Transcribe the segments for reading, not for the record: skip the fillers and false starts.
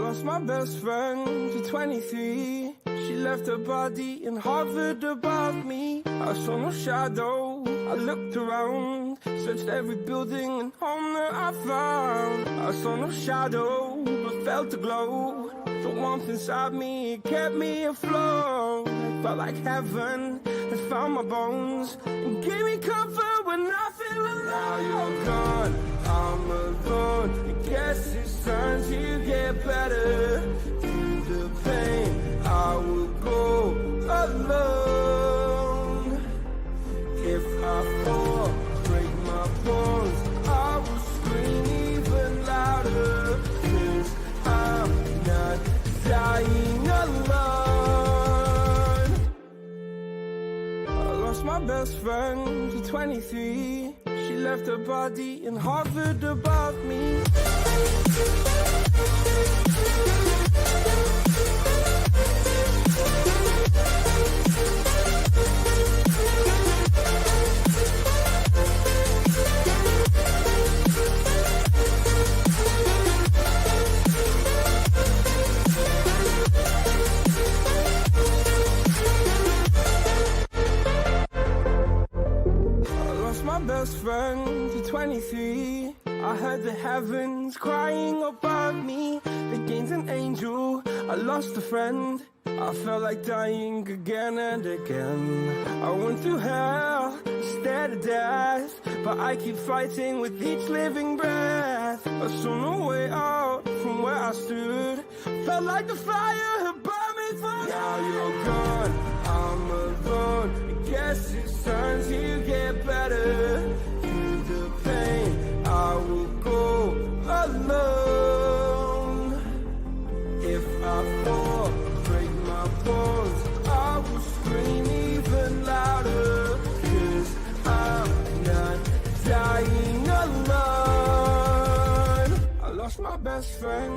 lost my best friend to 23. She left her body and hovered above me. I saw no shadow, I looked around, searched every building and home that I found. I saw no shadow, but felt a glow. The warmth inside me, it kept me afloat. It felt like heaven had found my bones and gave me comfort when I feel alone. Now you're gone, I'm alone. I guess it's time to get better. Through the pain, I will go alone. If I fall, break my bones, I will scream even louder. 'Cause I'm not dying alone. I lost my best friend to 23. She left her body and hovered above me. My best friend to 23. I heard the heavens crying above me. The gain's an angel, I lost a friend. I felt like dying again and again. I went through hell, stared at death, but I keep fighting with each living breath. I saw no way out from where I stood. Felt like the fire had burned me through. Now you're gone, I'm alone. I guess it's time to get better. Through the pain, I will go alone. If I fall, break my bones, I will scream even louder. 'Cause I'm not dying alone. I lost my best friend.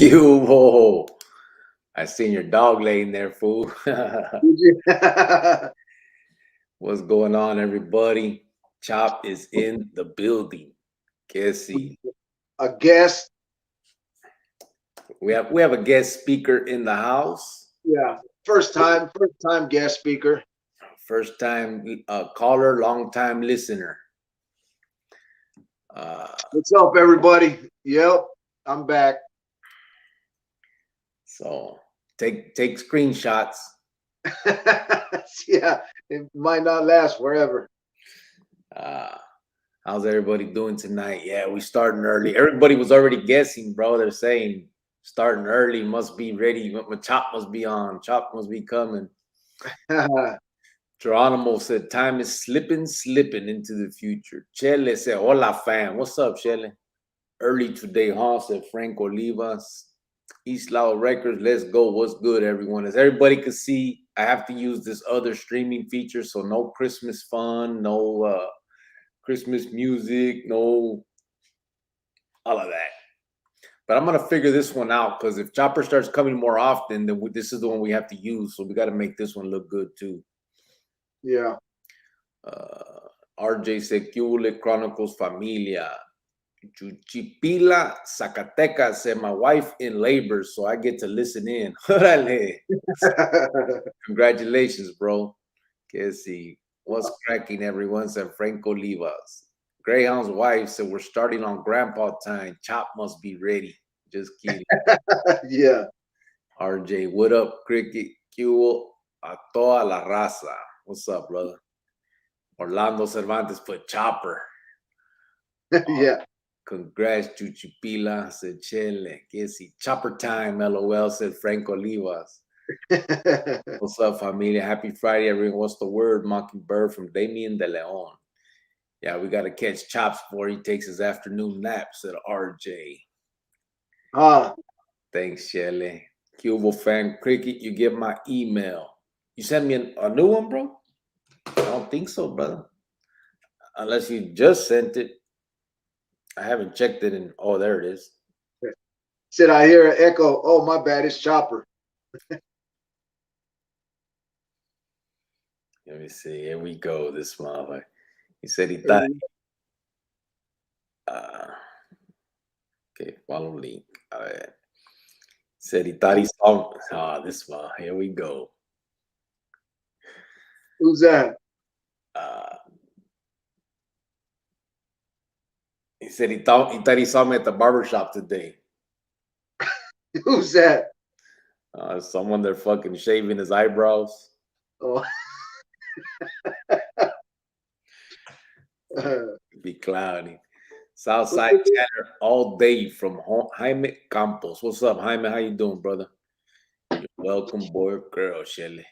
Cubo. I seen your dog laying there, fool. What's going on, everybody? Chop is in the building. Guessy. A guest. We have a guest speaker in the house. Yeah, first time guest speaker. First time caller, long time listener. What's up, everybody? Yep, I'm back. So take screenshots Yeah, it might not last forever. How's everybody doing tonight? Yeah, we starting early. Everybody was already guessing, bro. They're saying starting early, must be ready. My chop must be on. Chop must be coming. Geronimo said, time is slipping into the future. Chele said, hola, fam. What's up, Chele? Early today, huh? Said Frank Olivas. East Lao Records, let's go. What's good, everyone? As everybody could see, I have to use this other streaming feature, so no Christmas fun, no Christmas music, no all of that. But I'm gonna figure this one out because if Chopper starts coming more often, then this is the one we have to use. So we got to make this one look good too. Yeah. RJ said, "Cule Chronicles Familia." Chuchipila, Zacatecas said, "My wife in labor, so I get to listen in." Congratulations, bro. Que see. What's cracking, everyone? Said Franco Olivas. Greyhound's wife said, "We're starting on grandpa time. Chop must be ready." Just kidding. Yeah. RJ, what up, Cricket? Q a toda la raza. What's up, brother? Orlando Cervantes put Chopper. Yeah. Congrats, Chuchipila, said Chele. Que si. Chopper time, LOL, said Franco Olivas. What's up, familia? Happy Friday, everyone. What's the word? Mockingbird from Damien de Leon. Yeah, we got to catch Chops before he takes his afternoon nap, said RJ. Thanks, Shelly. Cubo fan Cricket, you get my email. You sent me a new one, bro? I don't think so, brother. Unless you just sent it. I haven't checked it in. Oh, there it is. Said I hear an echo. Oh, my bad. It's Chopper. Let me see. Here we go. This motherfucker. He said he thought. Okay, follow link. All right. Said he thought he saw this one. Here we go. Who's that? He said he thought he saw me at the barbershop today. Who's that? Someone there fucking shaving his eyebrows. Oh. Be cloudy. Southside chatter all day from Jaime Campos. What's up, Jaime? How you doing, brother? You're welcome, boy or girl, Shelly.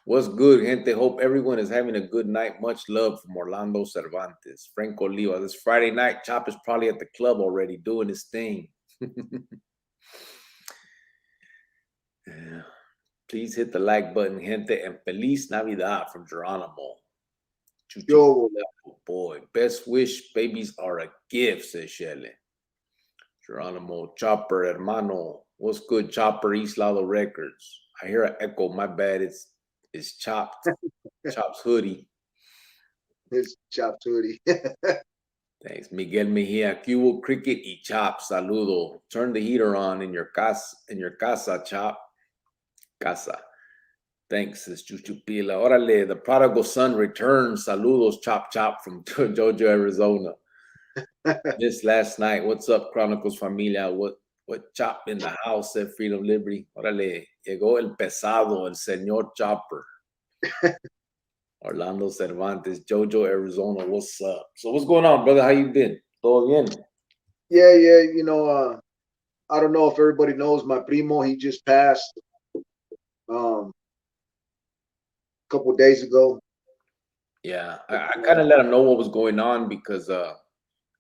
What's good, gente? Hope everyone is having a good night. Much love from Orlando Cervantes. Franco Leo. This Friday night, Chop is probably at the club already doing his thing. Yeah. Please hit the like button, gente, and Feliz Navidad from Geronimo. Yo, boy, best wish babies are a gift, says Shelley. Geronimo, Chopper, hermano. What's good, Chopper? East Lalo Records. I hear an echo. My bad. It's Chopped. Chopp's hoodie. It's Chopped hoodie. Thanks. Miguel Mejia, Cubo Cricket y Chop. Saludo. Turn the heater on in your casa, Chop. Casa. Thanks, says Chuchupila. Orale, the prodigal son returns. Saludos, Chop from Jojo, Arizona. This last night. What's up, Chronicles Familia? What Chop in the house, said Freedom Liberty. Orale, llegó el pesado, el señor Chopper. Orlando Cervantes, Jojo, Arizona. What's up? So what's going on, brother? How you been? Todo bien? Yeah. You know, I don't know if everybody knows my primo. He just passed. A couple of days ago. Yeah, I kind of let him know what was going on because there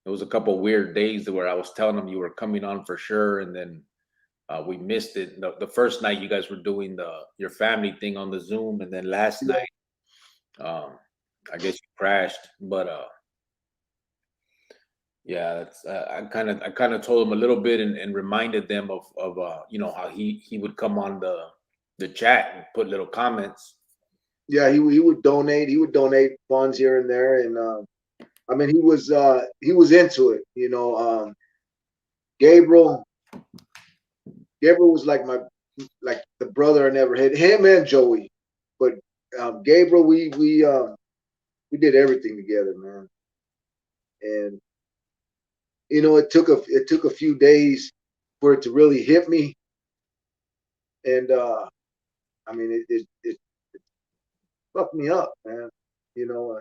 was a couple of weird days where I was telling him you were coming on for sure, and then we missed it. The first night you guys were doing your family thing on the Zoom, and then last night, I guess you crashed. But yeah, that's I kind of told him a little bit and reminded them of you know how he would come on the chat and put little comments. Yeah, he would donate. He would donate funds here and there, and I mean he was into it. You know, Gabriel was like the brother I never had. Him and Joey, but Gabriel, we did everything together, man. And you know, it took a few days for it to really hit me. And I mean, it fucked me up, man. You know,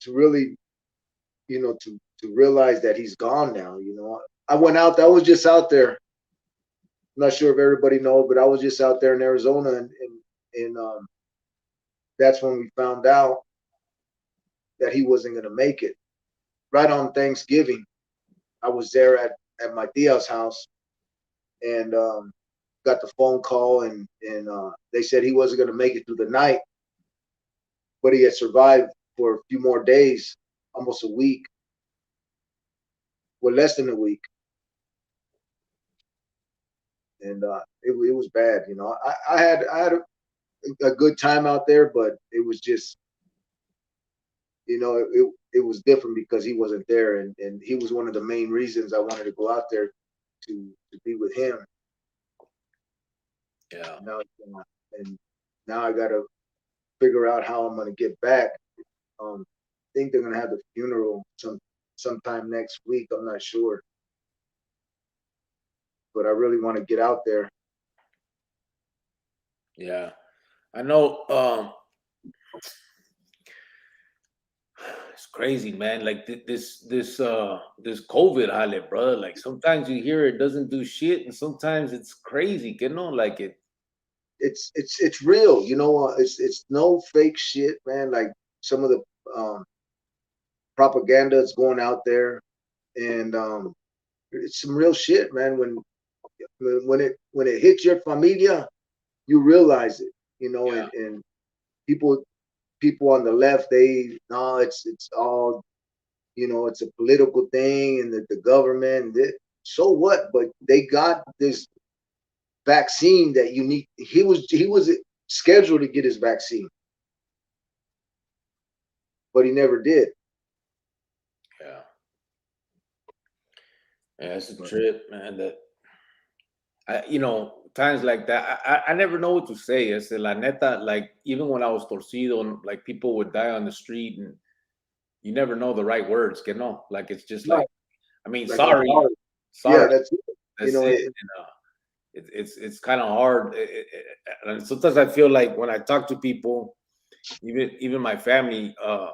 to really, to realize that he's gone now. You know, I went out. I was just out there. I'm not sure if everybody knows, but I was just out there in Arizona, and that's when we found out that he wasn't going to make it. Right on Thanksgiving, I was there at my tia's house, and got the phone call, and they said he wasn't going to make it through the night, but he had survived for a few more days, almost a week, well, less than a week, and it was bad. You know, I had a good time out there, but it was just, it was different because he wasn't there, and he was one of the main reasons I wanted to go out there to be with him. Yeah. And now I got to figure out how I'm going to get back. I think they're going to have the funeral sometime next week. I'm not sure, but I really want to get out there. Yeah, I know. It's crazy, man. Like this COVID holiday, brother. Like sometimes you hear it doesn't do shit, and sometimes it's crazy. You know, like it. It's real. You know, it's no fake shit, man. Like some of the propaganda that's going out there, and it's some real shit, man. When it hits your familia, you realize it. You know, Yeah. and people on the left, they no, it's all, it's a political thing, and the government. So what? But they got this vaccine that you need. He was scheduled to get his vaccine, but he never did. Yeah. Yeah, it's a trip, man. That times like that, I never know what to say. I said, la neta, like even when I was torcido, and like people would die on the street, and you never know the right words, you know. Like it's just like, No, I mean, like I'm sorry, sorry. Yeah, sorry, that's it. that's it. It's kind of hard. And sometimes I feel like when I talk to people, even my family, I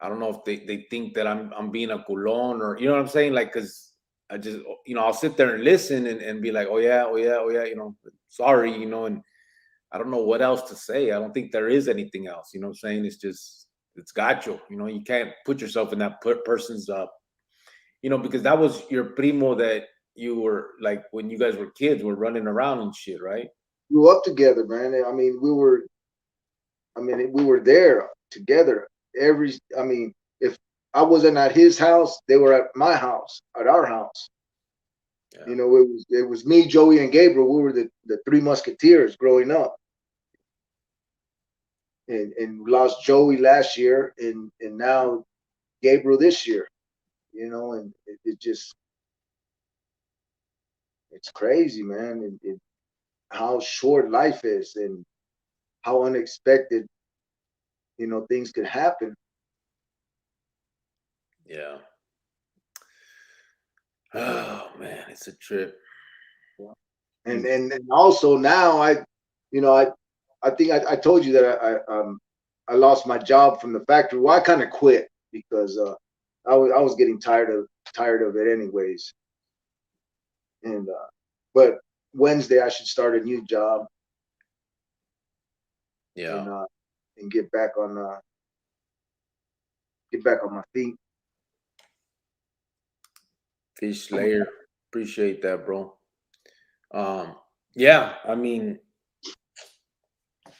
don't know if they think that I'm being a culon, or you know what I'm saying, like because I just I'll sit there and listen and be like, oh yeah, oh yeah, oh yeah, sorry, and I don't know what else to say. I don't think there is anything else. You know what I'm saying? It's just it's gacho. You can't put yourself in that person's because that was your primo that you were like when you guys were kids, were running around and shit, right? Grew up together, man. We were there together. If I wasn't at his house, they were at my house, at our house. Yeah. It was me, Joey, and Gabriel. We were the three musketeers growing up, and we lost Joey last year, and now Gabriel this year. And it just, it's crazy, man. How short life is, and how unexpected things could happen. Yeah. Oh man, it's a trip. And also now I think I told you that I lost my job from the factory. Well, I kind of quit because I was getting tired of it anyways. And but Wednesday I should start a new job. Yeah. And get back on my feet. Fish Slayer. Appreciate that, bro. Yeah, I mean,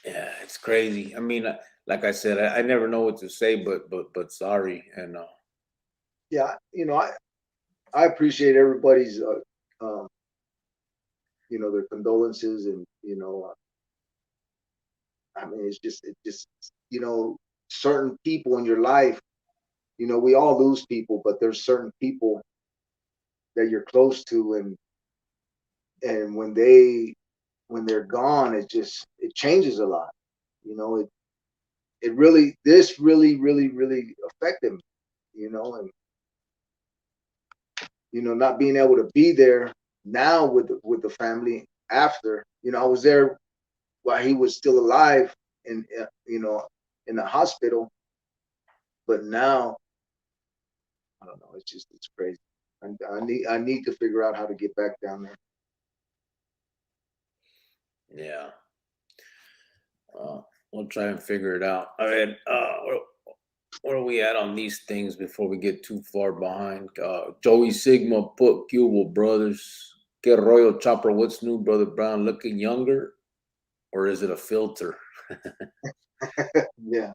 yeah, it's crazy. I mean, like I said, I never know what to say, but sorry, and Yeah, I appreciate everybody's their condolences, and it's just certain people in your life. We all lose people, but there's certain people that you're close to, and when they're gone, it changes a lot. This really, really, really affected me. And not being able to be there now with the family after. I was there while he was still alive in you know, in the hospital. But now I don't know. It's crazy. I need to figure out how to get back down there. Yeah. We'll try and figure it out. I mean, where are we at on these things before we get too far behind? Joey Sigma put Cuba brothers. Que rollo Chopper, what's new, Brother Brown? Looking younger? Or is it a filter? Yeah.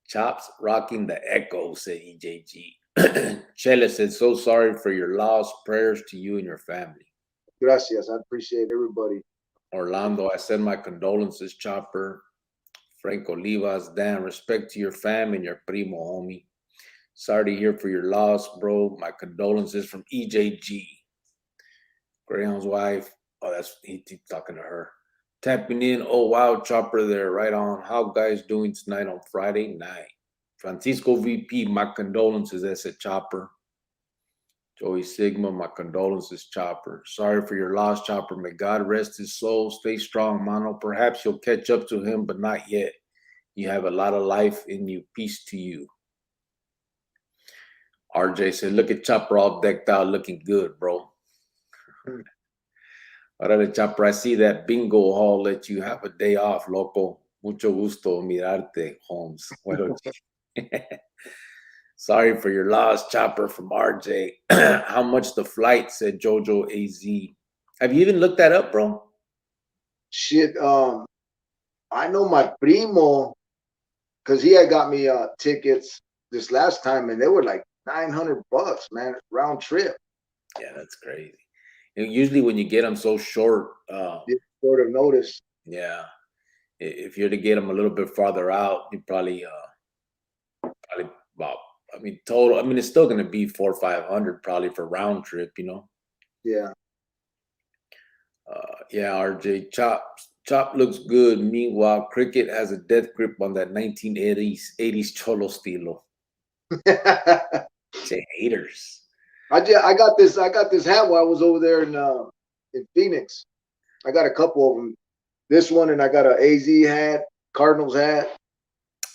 Chops rocking the echo, said EJG. Chele said, so sorry for your loss. Prayers to you and your family. Gracias. I appreciate everybody. Orlando, I send my condolences, Chopper. Frank Olivas, Dan, respect to your fam and your primo, homie. Sorry to hear for your loss, bro. My condolences from EJG. Greyhound's wife. Oh, that's he's talking to her. Tapping in. Oh, wow, Chopper there. Right on. How guys doing tonight on Friday night? Francisco VP, my condolences. That's a Chopper. Joey Sigma, my condolences, Chopper. Sorry for your loss, Chopper. May God rest his soul. Stay strong, mano. Perhaps you'll catch up to him, but not yet. You have a lot of life in you. Peace to you. RJ said, look at Chopper all decked out, looking good, bro. Órale, Chopper, I see that bingo hall let you have a day off, loco. Mucho gusto mirarte, Holmes. Sorry for your loss, Chopper, from RJ. How much the flight, said Jojo AZ. Have you even looked that up, bro? Shit. I know my primo, because he had got me tickets this last time, and they were like $900, man, round trip. Yeah, that's crazy. And usually when you get them so short, Sort of notice. yeah, if you're to get them a little bit farther out, you probably about. I mean, total. I mean, it's still going to be 400 or 500 probably for round trip, you know. Yeah. Yeah, RJ Chop looks good. Meanwhile, Cricket has a death grip on that 1980s cholo stilo. Say haters. I got this hat while I was over there in Phoenix. I got a couple of them. This one, and I got an AZ hat, Cardinals hat.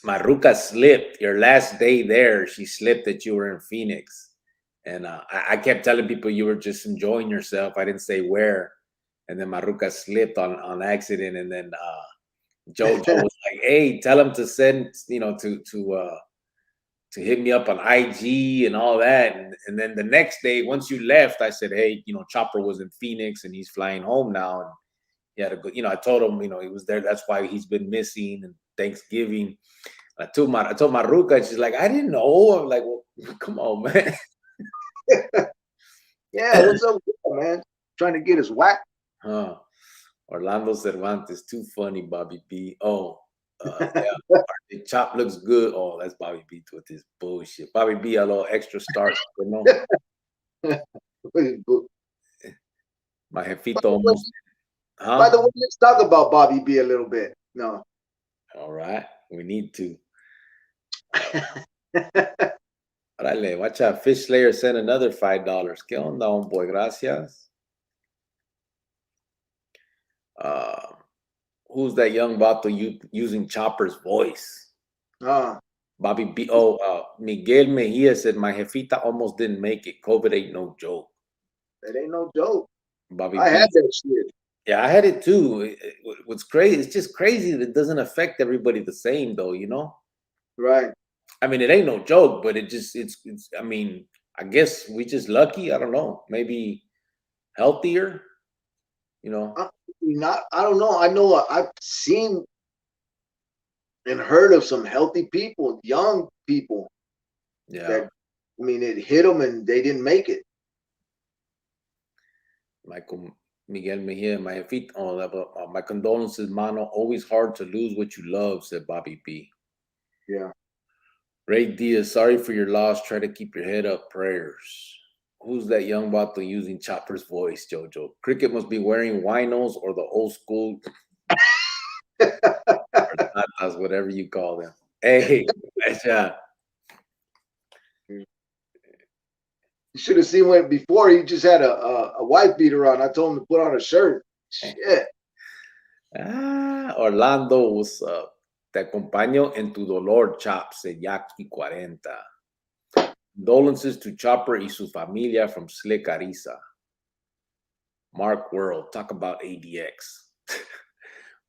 Maruka slipped your last day there. She slipped that you were in Phoenix, and I kept telling people you were just enjoying yourself. I didn't say where, and then Maruka slipped on accident, and then Jojo was like, "Hey, tell him to send, to hit me up on IG and all that." And then the next day, once you left, I said, "Hey, Chopper was in Phoenix and he's flying home now, and he had to go." I told him, he was there. That's why he's been missing and Thanksgiving. I told Maruka, she's like, I didn't know. I'm like, well, come on, man. Yeah, what's up, man? Trying to get his whack. Huh. Orlando Cervantes, too funny, Bobby B. Oh, yeah. Chop looks good. Oh, that's Bobby B with this bullshit. Bobby B, a little extra start. My jefito almost. Huh? By the way, let's talk about Bobby B a little bit. No. All right. We need to. Órale, watch out. Fish Slayer sent another $5. ¿Qué onda, homeboy? Gracias. Who's that young vato using Chopper's voice? Bobby B. Oh, Miguel Mejia said, my jefita almost didn't make it. COVID ain't no joke. It ain't no joke. Bobby I B. had that shit. Yeah, I had it too. What's crazy, it's just crazy that it doesn't affect everybody the same, though, Right. I mean, it ain't no joke, but it's I mean, I guess we just lucky. I don't know. Maybe healthier, I don't know. I know I've seen and heard of some healthy people, young people. Yeah. That, it hit them and they didn't make it. Miguel Mejia, my condolences, mano. Always hard to lose what you love, said Bobby B. Yeah. Ray Diaz, sorry for your loss. Try to keep your head up. Prayers. Who's that young vato using Chopper's voice, Jojo? Cricket must be wearing winos or the old school, or whatever you call them. Hey, nice job. You should have seen when before he just had a wife beater on. I told him to put on a shirt. Shit. Orlando, what's up? Te acompaño en tu dolor, Chops, de Yaki 40. Condolences to Chopper y su familia from Slick Ariza. Mark World, talk about ADX.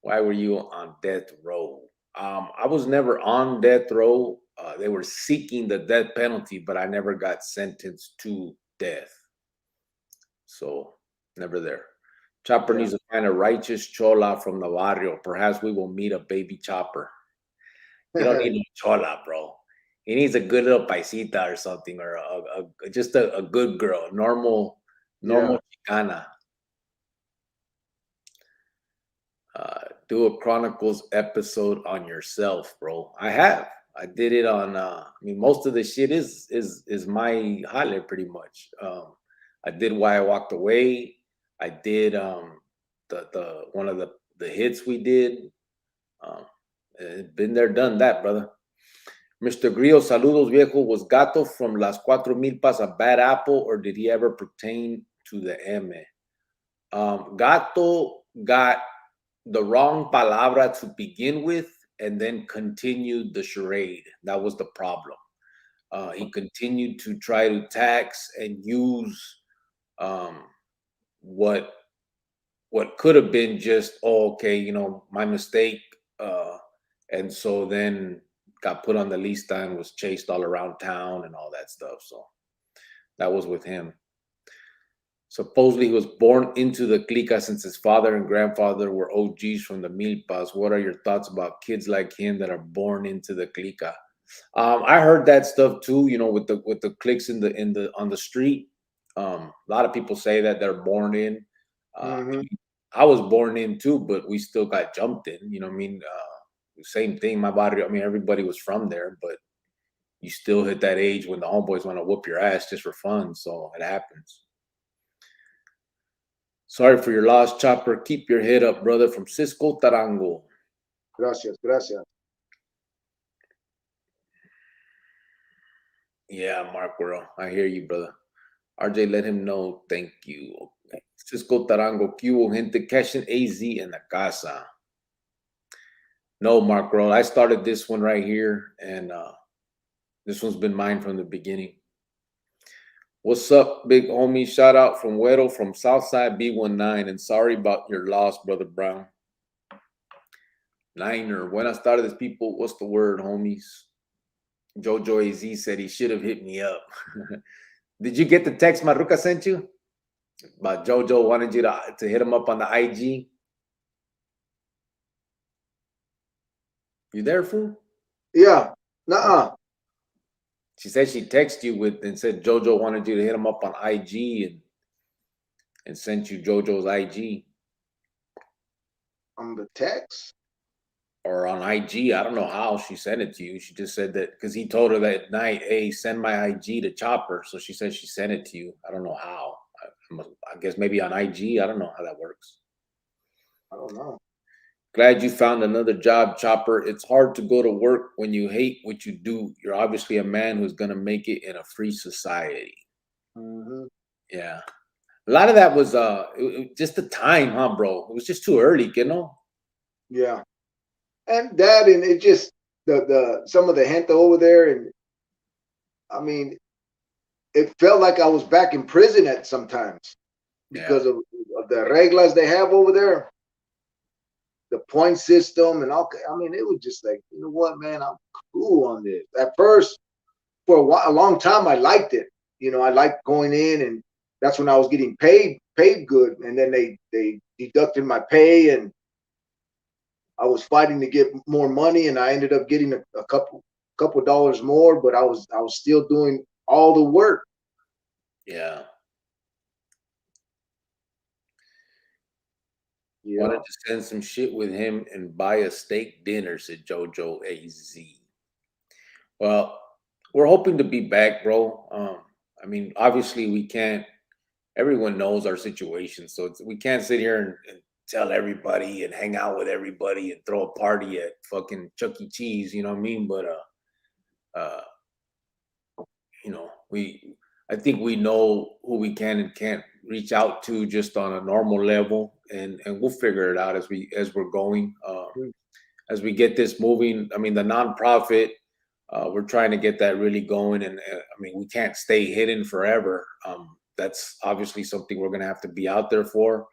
Why were you on death row? I was never on death row. They were seeking the death penalty, but I never got sentenced to death. So, never there. Chopper needs to find a righteous chola from the barrio. Perhaps we will meet a baby Chopper. You don't need no chola, bro. He needs a good little paisita or something, or just a good girl, normal Chicana. Do a Chronicles episode on yourself, bro. I have. I did it on. I mean, most of the shit is my highlight, pretty much. I did Why I Walked Away. I did the one of the hits we did. Been there, done that, brother. Mr. Grillo, saludos, viejo. Was Gato from Las Cuatro Milpas a bad apple, or did he ever pertain to the M? Gato got the wrong palabra to begin with and then continued the charade. That was the problem. He continued to try to tax and use what could have been just, oh, okay, you know, my mistake. And so then got put on the lista and was chased all around town and all that stuff. So that was with him. Supposedly he was born into the clique since his father and grandfather were OGs from the Milpas. What are your thoughts about kids like him that are born into the clique? I heard that stuff too, you know, with the cliques on the street. A lot of people say that they're born in. I was born in too, but we still got jumped in. You know what I mean? Same thing. My body. I mean, everybody was from there, but you still hit that age when the homeboys want to whoop your ass just for fun. So it happens. Sorry for your loss, Chopper. Keep your head up, brother. From Cisco Tarango. Gracias. Yeah, Mark World. I hear you, brother. RJ, let him know. Thank you. Okay. Cisco Tarango, Cubo, gente, cashing AZ in the casa. No, Mark World. I started this one right here, and this one's been mine from the beginning. What's up, big homie? Shout out from Weddle from Southside B19. And sorry about your loss, Brother Brown. Niner. Buenas tardes, people. What's the word, homies? Jojo AZ said he should have hit me up. Did you get the text Maruka sent you? But Jojo wanted you to hit him up on the IG. You there, fool? Yeah. Nuh-uh. She said she texted you and said Jojo wanted you to hit him up on IG and sent you Jojo's IG. On the text? Or on IG. I don't know how she sent it to you. She just said that because he told her that night, hey, send my IG to Chopper. So she said she sent it to you. I don't know how. I guess maybe on IG. I don't know how that works. I don't know. Glad you found another job, Chopper. It's hard to go to work when you hate what you do. You're obviously a man who's going to make it in a free society. Yeah. A lot of that was just the time, huh, bro? It was just too early, you know? Yeah. And that, and it just, the some of the gente over there, and I mean, it felt like I was back in prison at sometimes because of the reglas they have over there. The point system and all. I mean, it was just like, you know what, man, I'm cool on this. At first, for a long time, I liked it. You know, I liked going in, and that's when I was getting paid good. And then they deducted my pay, and I was fighting to get more money, and I ended up getting a couple dollars more. But I was still doing all the work. Yeah. Yeah. Wanted to send some shit with him and buy a steak dinner, said Jojo AZ. Well, we're hoping to be back, bro. I mean, obviously we can't, everyone knows our situation. So we can't sit here and tell everybody and hang out with everybody and throw a party at fucking Chuck E. Cheese, you know what I mean? But, you know, I think we know who we can and can't reach out to just on a normal level, and we'll figure it out as we're going. As we get this moving, I mean, the nonprofit, we're trying to get that really going, and I mean, we can't stay hidden forever. That's obviously something we're gonna have to be out there for,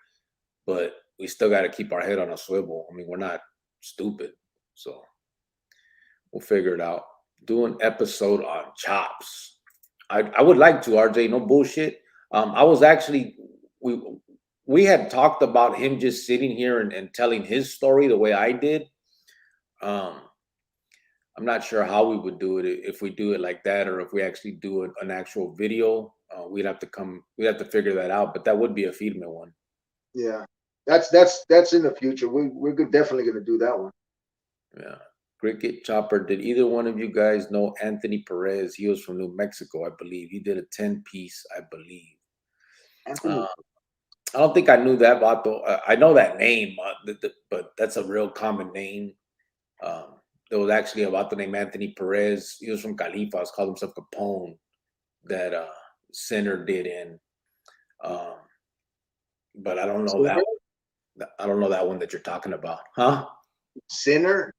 but we still got to keep our head on a swivel. I mean, we're not stupid, so we'll figure it out. Do an episode on chops. I would like to, RJ. No bullshit. I was actually we had talked about him just sitting here and telling his story the way I did. I'm not sure how we would do it, if we do it like that, or if we actually do an actual video. We'd have to figure that out, but that would be a Firme one. Yeah, that's in the future. We're definitely gonna do that one. Yeah. Cricket Chopper, did either one of you guys know Anthony Perez? He was from New Mexico, I believe. He did a 10-piece, I believe. Anthony. I don't think I knew that, Vato. I know that name, but that's a real common name. There was actually a Vato named Anthony Perez. He was from Califas, called himself Capone, that Sinner did in. But I don't know Sinner? I don't know that one that you're talking about, huh? Sinner.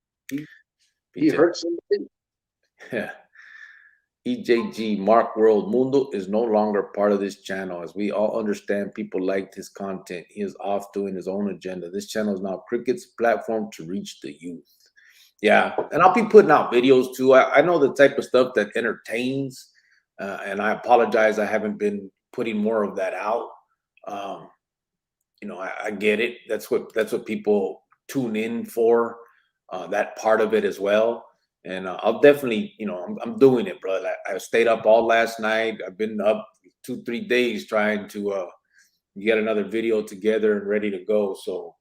He hurt somebody. Yeah. EJG Mark World Mundo is no longer part of this channel. As we all understand, people liked his content. He is off doing his own agenda. This channel is now Cricket's platform to reach the youth. Yeah, and I'll be putting out videos too. I know the type of stuff that entertains, and I apologize I haven't been putting more of that out. I get it. That's what people tune in for, that part of it as well. And I'll definitely, I'm doing it, bro. I stayed up all last night. I've been up 2-3 days trying to get another video together and ready to go. So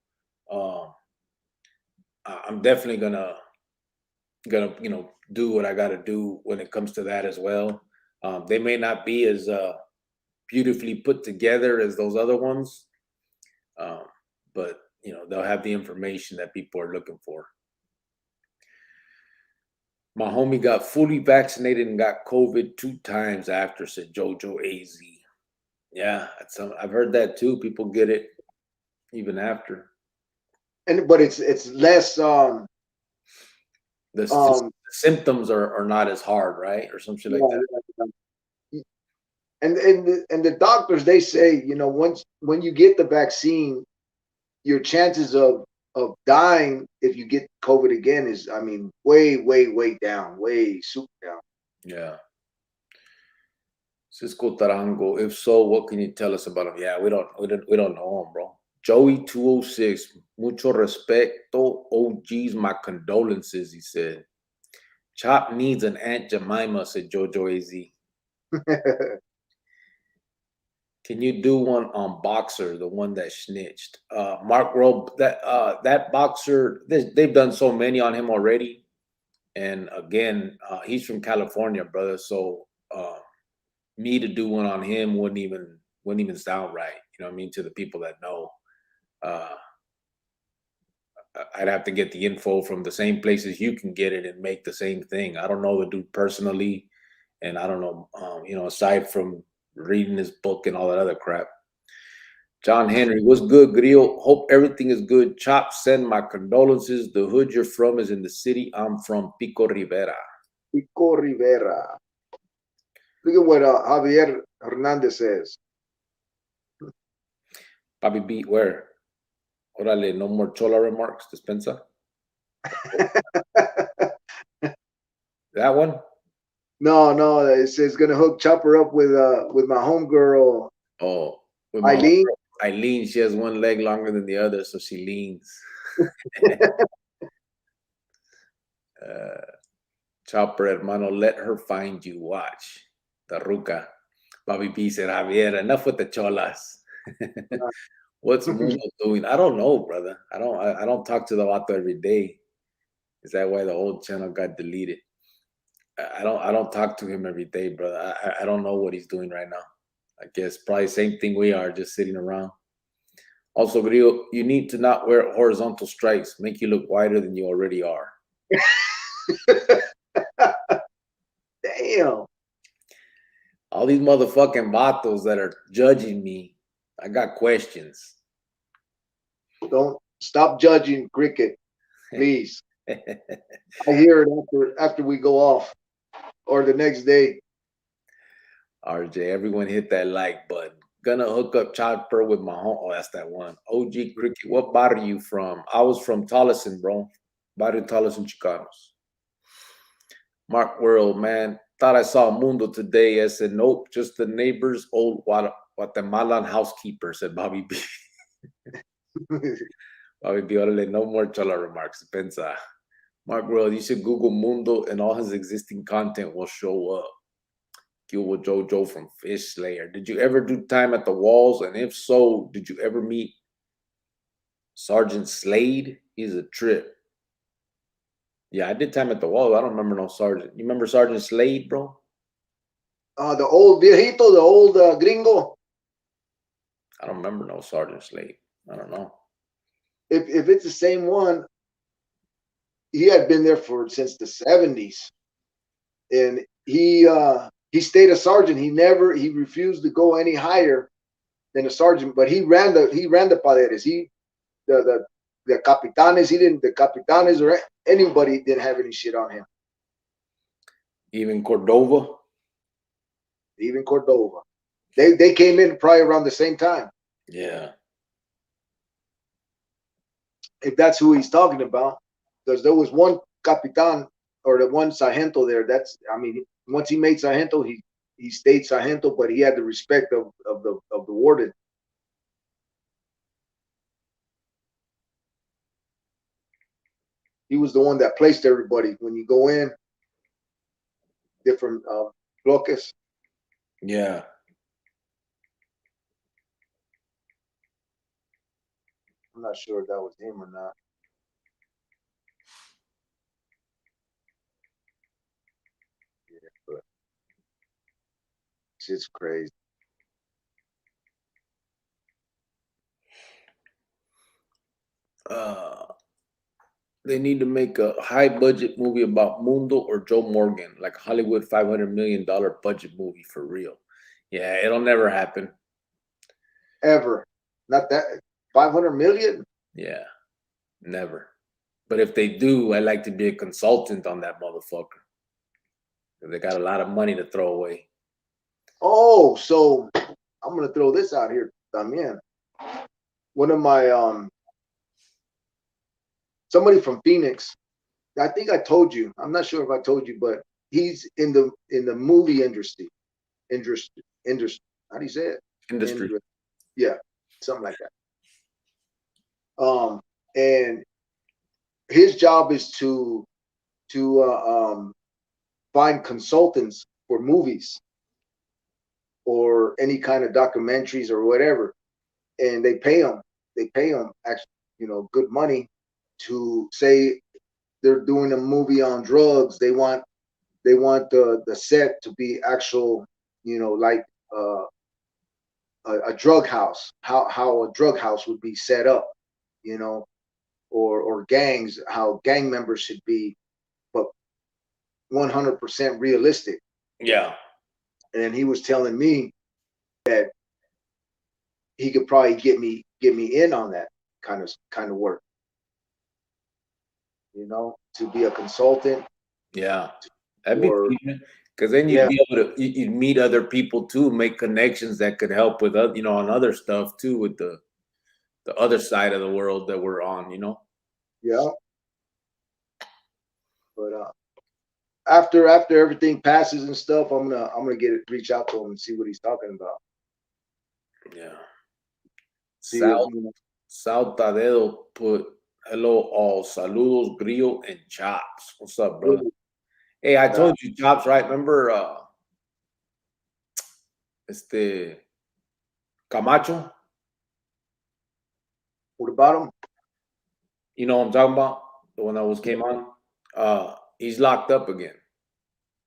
I'm definitely gonna do what I got to do when it comes to that as well. They may not be as beautifully put together as those other ones, but they'll have the information that people are looking for. My homie got fully vaccinated and got COVID 2 times after, said Jojo AZ. Yeah, I've heard that too. People get it even after. But it's less. The symptoms are not as hard, right, or some shit like that. And the doctors, they say, when you get the vaccine, your chances of dying if you get COVID again is, I mean, way down, way super down. Yeah. Cisco Tarango, if so, what can you tell us about him? Yeah, we don't know him, bro. Joey 206, mucho respeto, OGs, my condolences, he said. Chop needs an Aunt Jemima, said Jojo AZ. Can you do one on Boxer, the one that snitched? Mark Rowe, that Boxer, they've done so many on him already. And again, he's from California, brother. So me to do one on him wouldn't even sound right. You know what I mean? To the people that know. I'd have to get the info from the same places you can get it and make the same thing. I don't know the dude personally, and I don't know, aside from reading his book and all that other crap. John Henry, what's good, Grillo? Hope everything is good. Chop, send my condolences. The hood you're from is in the city. I'm from Pico Rivera. Pico Rivera. Look at what Javier Hernandez says. Bobby B, where? Orale, no more chola remarks, Despensa. That one? No, it says gonna hook Chopper up with my homegirl. Oh, with Eileen. Eileen, she has one leg longer than the other, so she leans. Chopper, hermano, let her find you. Watch. The ruca. Bobby B said, Javier, enough with the cholas. What's Mundo doing? I don't know, brother. I don't talk to the vato every day. Is that why the old channel got deleted? I don't talk to him every day, brother. I don't know what he's doing right now. I guess probably same thing we are, just sitting around. Also, Grillo, you need to not wear horizontal stripes. Make you look wider than you already are. Damn. All these motherfucking vatos that are judging me I got questions. Don't stop judging cricket, please. I hear it after we go off or the next day. RJ, everyone hit that like button. Gonna hook up Chopper with my home. Oh, that's that one. OG Cricket. What barrio you from? I was from Tolleson, bro. Barrio Tolleson, Chicanos. Mark World, man. Thought I saw Mundo today. I said, nope, just the neighbor's old Guatemalan housekeeper, said Bobby B. Bobby B, órale, no more chola remarks. Pensa. Mark World, you should Google Mundo and all his existing content will show up. Cuba Jojo from Fish Slayer. Did you ever do time at the walls? And if so, did you ever meet Sergeant Slade? He's a trip. Yeah, I did time at the wall. I don't remember no Sergeant. You remember Sergeant Slade, bro? The old viejito, the old gringo. I don't remember no Sergeant Slade. I don't know. If it's the same one, he had been there since the 70s, and he stayed a sergeant. He refused to go any higher than a sergeant, but he ran the paredes. The capitanes, the capitanes or anybody didn't have any shit on him. Even Cordova? Even Cordova. They came in probably around the same time. Yeah. If that's who he's talking about. Because there was one capitan or the one sargento there. Once he made sargento, he stayed sargento, but he had the respect of the warden. He was the one that placed everybody when you go in. Different bloques. Yeah. I'm not sure if that was him or not. Yeah, but shit's crazy. They need to make a high budget movie about Mundo or Joe Morgan, like Hollywood $500 million budget movie for real. Yeah, it'll never happen. Ever. Not that 500 million? Yeah, never. But if they do, I'd like to be a consultant on that motherfucker. They got a lot of money to throw away. Oh, so I'm gonna throw this out here también. One of my somebody from Phoenix. I think I told you. I'm not sure if I told you, but he's in the movie industry. Industry. How do you say it? Industry. Yeah, something like that. And his job is to find consultants for movies or any kind of documentaries or whatever, and they pay them actually, good money to say they're doing a movie on drugs. They want the set to be actual, like a drug house, how a drug house would be set up, or gangs, how gang members should be, but 100% realistic. Yeah. And he was telling me that he could probably get me in on that kind of work, to be a consultant. Yeah, that'd be because then you'd be able to you'd meet other people too, make connections that could help with on other stuff too, with the other side of the world that we're on. Yeah. But after everything passes and stuff, I'm gonna reach out to him and see what he's talking about. Yeah. Sal Tadeo put hello all, saludos, Grillo and Chops. What's up, brother? Hey, I told you Chops, right? Remember Camacho? What about him? You know what I'm talking about? The one that came on? He's locked up again.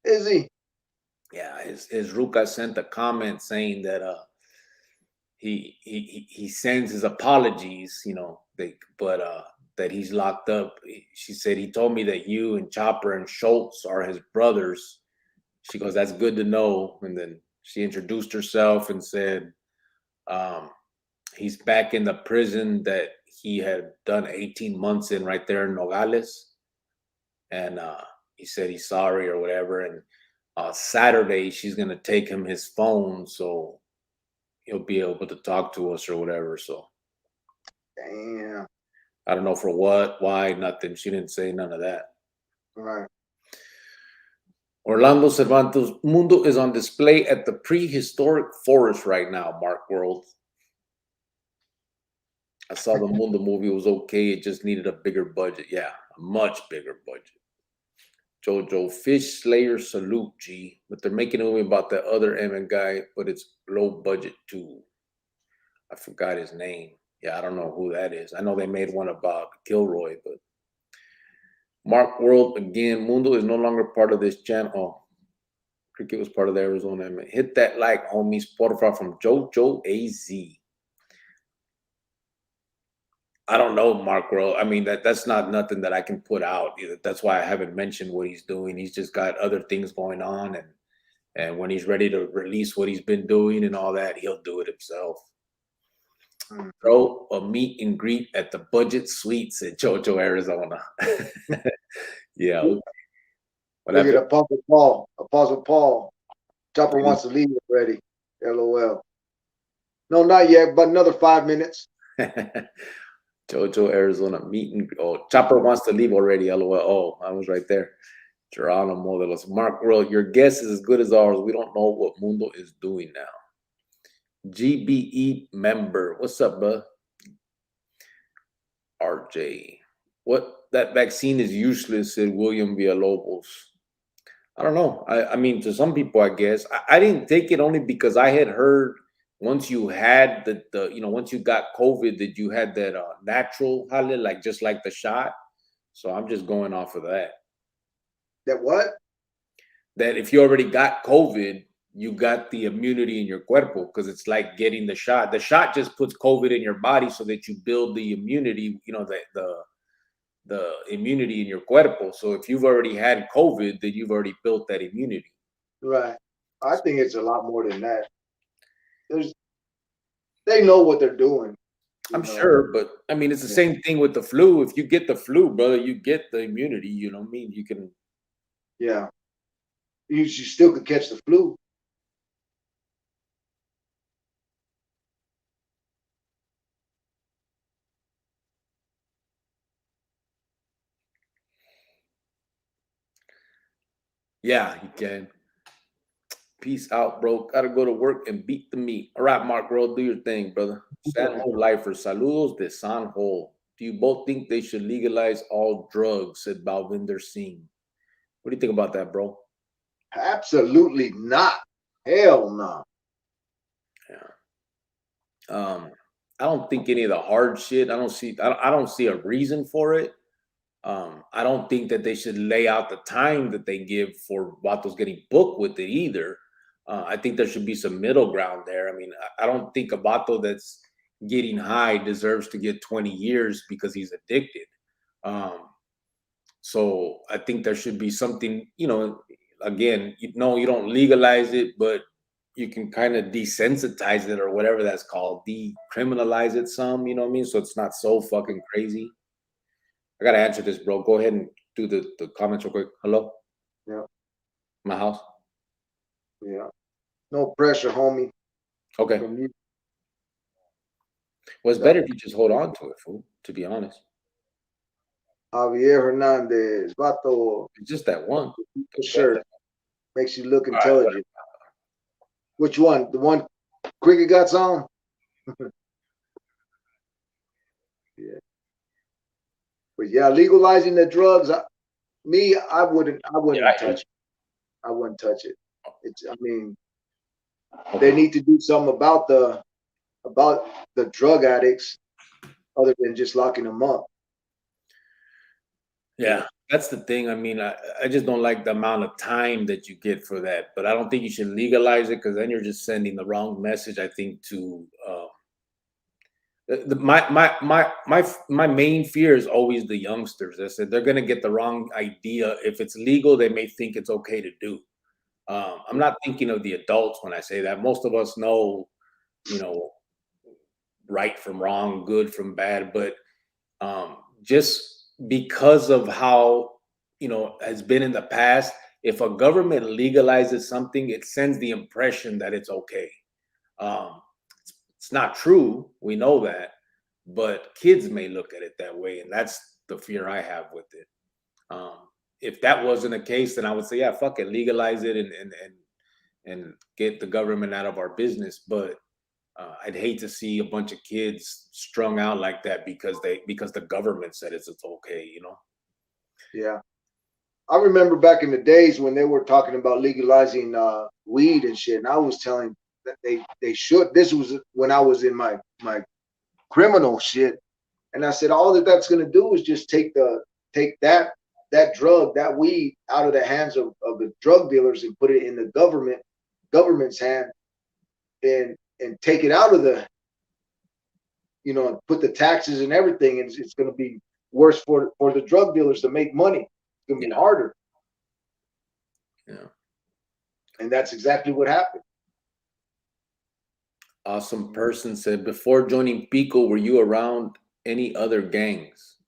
Is he? Yeah, his Ruka sent a comment saying that he sends his apologies, but that he's locked up. She said he told me that you and Chopper and Schultz are his brothers. She goes, that's good to know. And then she introduced herself and said, He's back in the prison that he had done 18 months in right there in Nogales. And he said he's sorry or whatever. And Saturday, she's going to take him his phone so he'll be able to talk to us or whatever. So, Damn. I don't know for what, why, nothing. She didn't say none of that. Right. Orlando Cervantes, Mundo is on display at the prehistoric forest right now, Mark World. I saw the Mundo movie. It was okay. It just needed a bigger budget. Yeah, a much bigger budget. Jojo, Fish Slayer salute, G. But they're making a movie about that other Emmett guy, but it's low budget too. I forgot his name. Yeah, I don't know who that is. I know they made one about Kilroy, but Mark World again. Mundo is no longer part of this channel. Oh, Cricket was part of the Arizona. Hit that like, homies. Porfa from Jojo AZ. I don't know, Mark World. I mean, that's not nothing that I can put out either. That's why I haven't mentioned what he's doing. He's just got other things going on, and when he's ready to release what he's been doing and all that, he'll do it himself. Throw a meet and greet at the Budget Suites in Jojo, Arizona. Yeah. Look at Apostle Paul. Apostle Paul. Chopper wants to leave already. LOL. No, not yet, but another 5 minutes. Jojo, Arizona meet and oh, Chopper wants to leave already. LOL. Oh, I was right there. Geronimo de los Mark World. Your guess is as good as ours. We don't know what Mundo is doing now. GBE member. What's up, bud? RJ. What? That vaccine is useless, said William Villalobos. I don't know. I mean, to some people, I guess. I didn't take it only because I had heard once you had the once you got COVID, that you had that natural, like just like the shot. So I'm just going off of that. That what? That if you already got COVID, you got the immunity in your cuerpo, because it's like getting the shot. The shot just puts COVID in your body so that you build the immunity, the immunity in your cuerpo. So if you've already had COVID, then you've already built that immunity. Right. I think it's a lot more than that. They know what they're doing. I'm sure, but I mean, it's the same thing with the flu. If you get the flu, brother, you get the immunity. You know what I mean? You can. Yeah. You still could catch the flu. Yeah, you can. Peace out, bro. Gotta go to work and beat the meat. All right, Mark, bro, do your thing, brother. San Jose Lifer, saludos de San Jose. Do you both think they should legalize all drugs? Said Balvinder Singh. What do you think about that, bro? Absolutely not. Hell no. Yeah. I don't think any of the hard shit. I don't see a reason for it. I don't think that they should lay out the time that they give for Vatos getting booked with it either. I think there should be some middle ground there. I mean, I don't think a Vato that's getting high deserves to get 20 years because he's addicted. So I think there should be something, again, you don't legalize it, but you can kind of desensitize it or whatever that's called, decriminalize it some, you know what I mean? So it's not so fucking crazy. I gotta answer this, bro. Go ahead and do the comments real quick. Hello? Yeah. My house? Yeah. No pressure, homie. Okay. Well, it's better if you just hold on to it, fool, to be honest. Javier Hernandez, Vato. It's just that one. The shirt makes you look intelligent. Right. Which one? The one Cricket got on? Yeah. But yeah, legalizing the drugs, I wouldn't touch it. I wouldn't touch it. They need to do something about the drug addicts other than just locking them up. Yeah, that's the thing. I mean, I just don't like the amount of time that you get for that. But I don't think you should legalize it, because then you're just sending the wrong message, I think, to my main fear is always the youngsters. I said they're gonna get the wrong idea. If it's legal, they may think it's okay to do. I'm not thinking of the adults when I say that. Most of us know, right from wrong, good from bad, but just because of how has been in the past, if a government legalizes something, it sends the impression that it's okay. Um, it's not true, we know that, but kids may look at it that way, and that's the fear I have with it. If that wasn't the case, then I would say, yeah, fuck it, legalize it and get the government out of our business. But I'd hate to see a bunch of kids strung out like that because the government said it's okay, Yeah. I remember back in the days when they were talking about legalizing weed and shit, and I was telling that they should. This was when I was in my criminal shit, and I said all that's going to do is just take that drug, that weed, out of the hands of the drug dealers and put it in the government's hand, and take it out of the, put the taxes and everything, and it's going to be worse for the drug dealers to make money. It's going to be harder. Yeah. And that's exactly what happened. Awesome person said, before joining Pico, were you around any other gangs?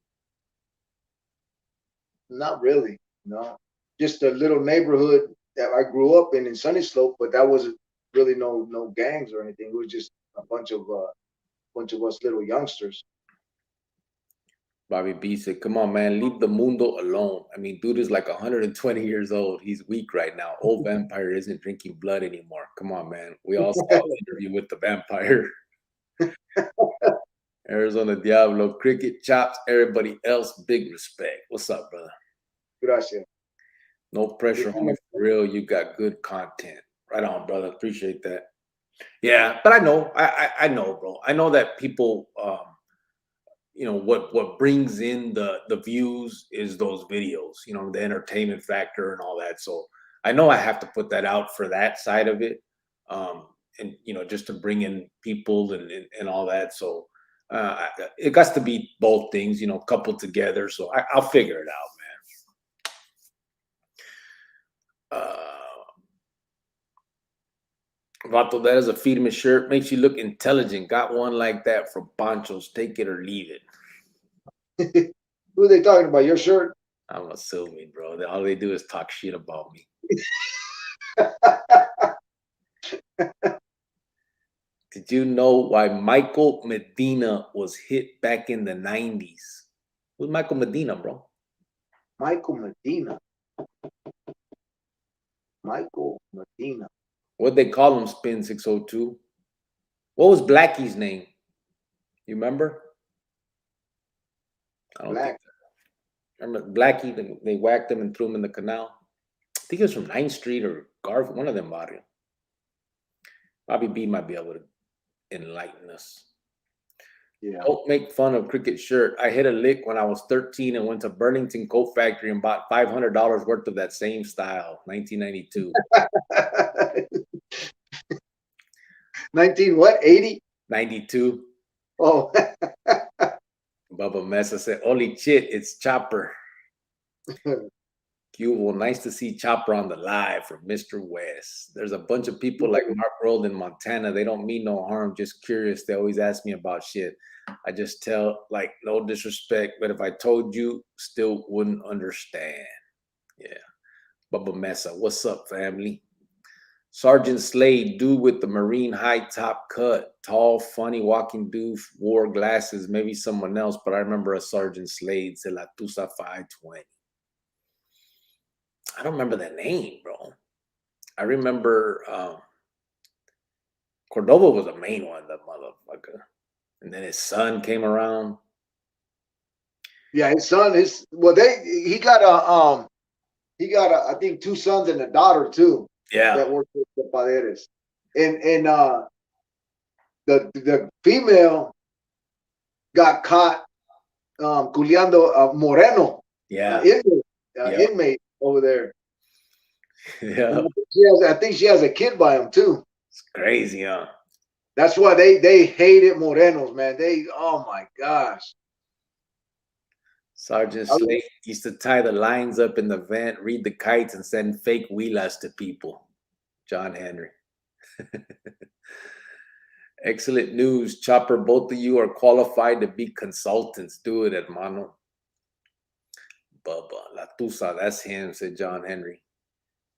Not really, no. Just a little neighborhood that I grew up in Sunny Slope, but that wasn't really no gangs or anything. It was just a bunch of us little youngsters. Bobby B said, come on, man, leave the mundo alone. I mean, dude is like 120 years old. He's weak right now. Old vampire isn't drinking blood anymore. Come on, man. We all saw the interview with the vampire. Arizona Diablo, Cricket Chops, everybody else, big respect. What's up, brother? Gracias. No pressure, homie. For real, you got good content. Right on, brother. Appreciate that. Yeah, but I know, I know, bro. I know that people, what brings in the views is those videos, the entertainment factor and all that. So I know I have to put that out for that side of it, and just to bring in people and all that. So it got to be both things, coupled together. So I'll figure it out, man. Vato, that is a Firme shirt. Makes you look intelligent. Got one like that from Pancho's. Take it or leave it. Who are they talking about? Your shirt? I'm assuming, bro. All they do is talk shit about me. Did you know why Michael Medina was hit back in the 90s? Who's Michael Medina, bro? Michael Medina. Michael Medina. What'd they call him, Spin 602? What was Blackie's name? You remember? I don't think so. Remember Blackie? They whacked him and threw him in the canal. I think it was from 9th Street or Garfield, one of them barrio. Bobby B might be able to enlighten us. Yeah. Don't make fun of Cricket shirt. I hit a lick when I was 13 and went to Burlington Coat Factory and bought $500 worth of that same style, 1992. 19 what? 80? 92. Oh. Bubba Mesa said, holy shit, it's Chopper. Cubo, nice to see Chopper on the live from Mr. West. There's a bunch of people like Mark Rold in Montana. They don't mean no harm, just curious. They always ask me about shit. I just tell, like, no disrespect, but if I told you, still wouldn't understand. Yeah. Bubba Mesa, what's up, family? Sergeant Slade, dude with the Marine high top cut, tall, funny walking dude, wore glasses, maybe someone else, but I remember a Sergeant Slade, Se La Tusa 520. I don't remember the name, bro. I remember Cordova was the main one, the motherfucker. And then his son came around. Yeah, his son is he got I think 2 sons and a daughter too. Yeah. That worked with the Paderes. And the female got caught culiando Moreno. Yeah. Inmate over there. Yeah. I think she has a kid by him too. It's crazy, huh? That's why they hated Morenos, man. Oh my gosh. Sergeant Slade used to tie the lines up in the vent, read the kites, and send fake huilas to people. John Henry. Excellent news, Chopper. Both of you are qualified to be consultants. Do it, hermano. Bubba, La Tusa, that's him, said John Henry.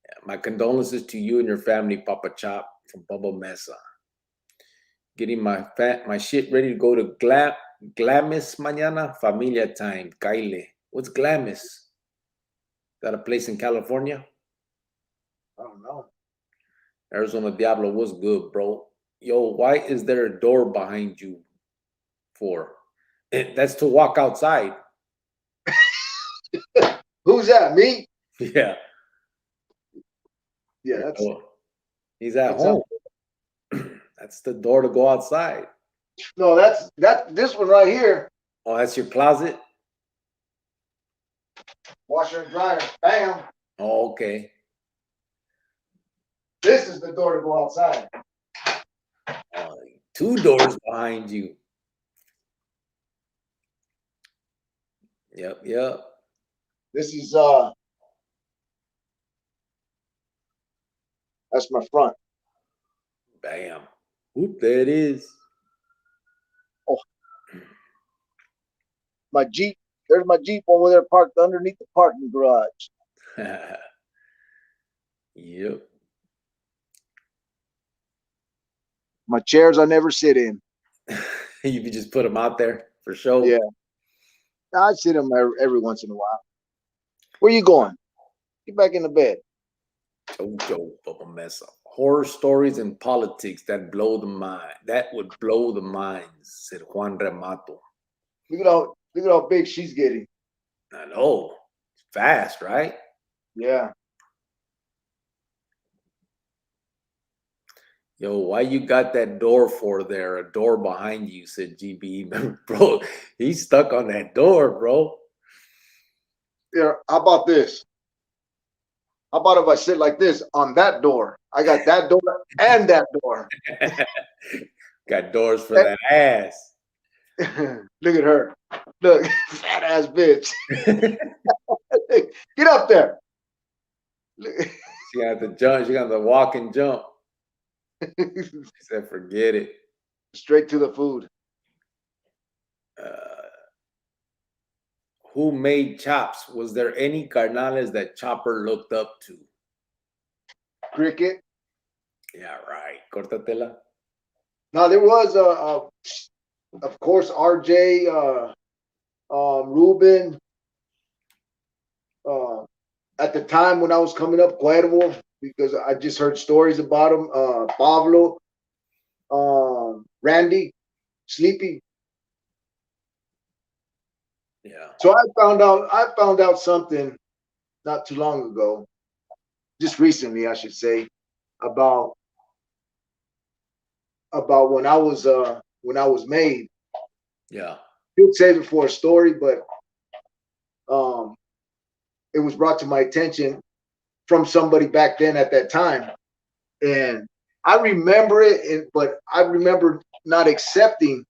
Yeah, my condolences to you and your family, Papa Chop, from Bubba Mesa. Getting my shit ready to go to Glamis mañana. Familia time. Kyle. What's Glamis? Got a place in California? I don't know. Arizona Diablo, what's good, bro? Yo, why is there a door behind you for? That's to walk outside. Who's that? Me? Yeah. Yeah, that's he's at home. That's the door to go outside. no, that's this one right here. Oh, that's your closet? Washer and dryer. Bam. Oh, okay. This is the door to go outside. Two doors behind you. Yep. This is that's my front. Bam. Whoop, there it is. Oh. My Jeep. There's my Jeep over there parked underneath the parking garage. Yep. My chairs I never sit in. You could just put them out there for show. Yeah. I sit them every once in a while. Where you going? Get back in the bed. Jojo, Bubba Mesa. Horror stories and politics that blow the mind. That would blow the minds, said Juan Remato. Look at how big she's getting. I know. It's fast, right? Yeah. Yo, why you got that door for there? A door behind you, said GB. Bro, he's stuck on that door, bro. Yeah. How about this? How about if I sit like this on that door? I got that door and that door. Got doors for that ass. Look at her. Look, fat ass bitch. Get up there. She got to jump. She got to walk and jump. She said, forget it. Straight to the food. Who made chops? Was there any carnales that Chopper looked up to? Cricket. Yeah, right. Cortatela. Now there was of course, RJ, Ruben. At the time when I was coming up, Cuervo, because I just heard stories about him. Pablo, Randy, Sleepy. Yeah. So I found out something not too long ago, just recently, I should say, about when I was made. Yeah. You'd save it for a story, but it was brought to my attention from somebody back then at that time, and I remember it, but I remember not accepting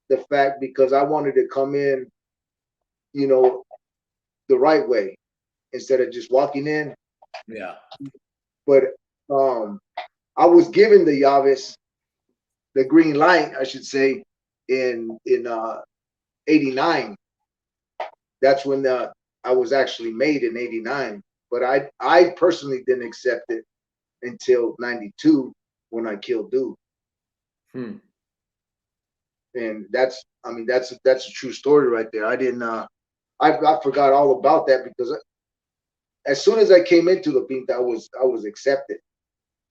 the fact because I wanted to come in, the right way instead of just walking in. Yeah. But I was given the llaves, the green light, I should say, in '89. That's when I was actually made in '89. But I personally didn't accept it until '92 when I killed Dude. And that's a true story right there. I didn't I forgot all about that because as soon as I came into the Pinta, I was accepted.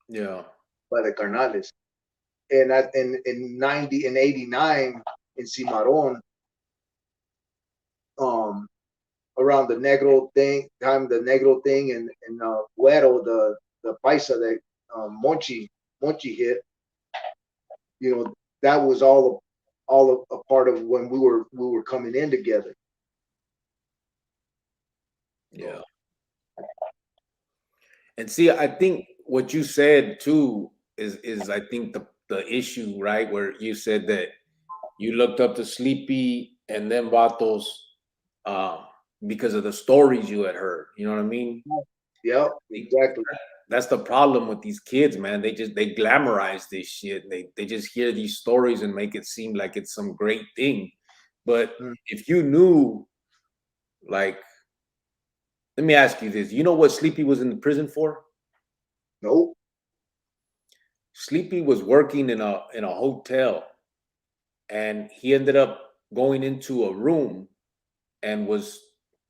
Yeah. By the carnales. And in '89 in Cimarron, around the Negro thing, and Güero, the paisa that Monchi hit, that was all a part of when we were coming in together. Yeah. And see, I think what you said too is I think the issue, right? Where you said that you looked up to Sleepy and then Vatos because of the stories you had heard. You know what I mean? Yeah, exactly. that's the problem with these kids, man. They glamorize this shit. They just hear these stories and make it seem like it's some great thing. But if you knew, like, let me ask you this: you know what Sleepy was in the prison for? Nope. Sleepy was working in a hotel, and he ended up going into a room and was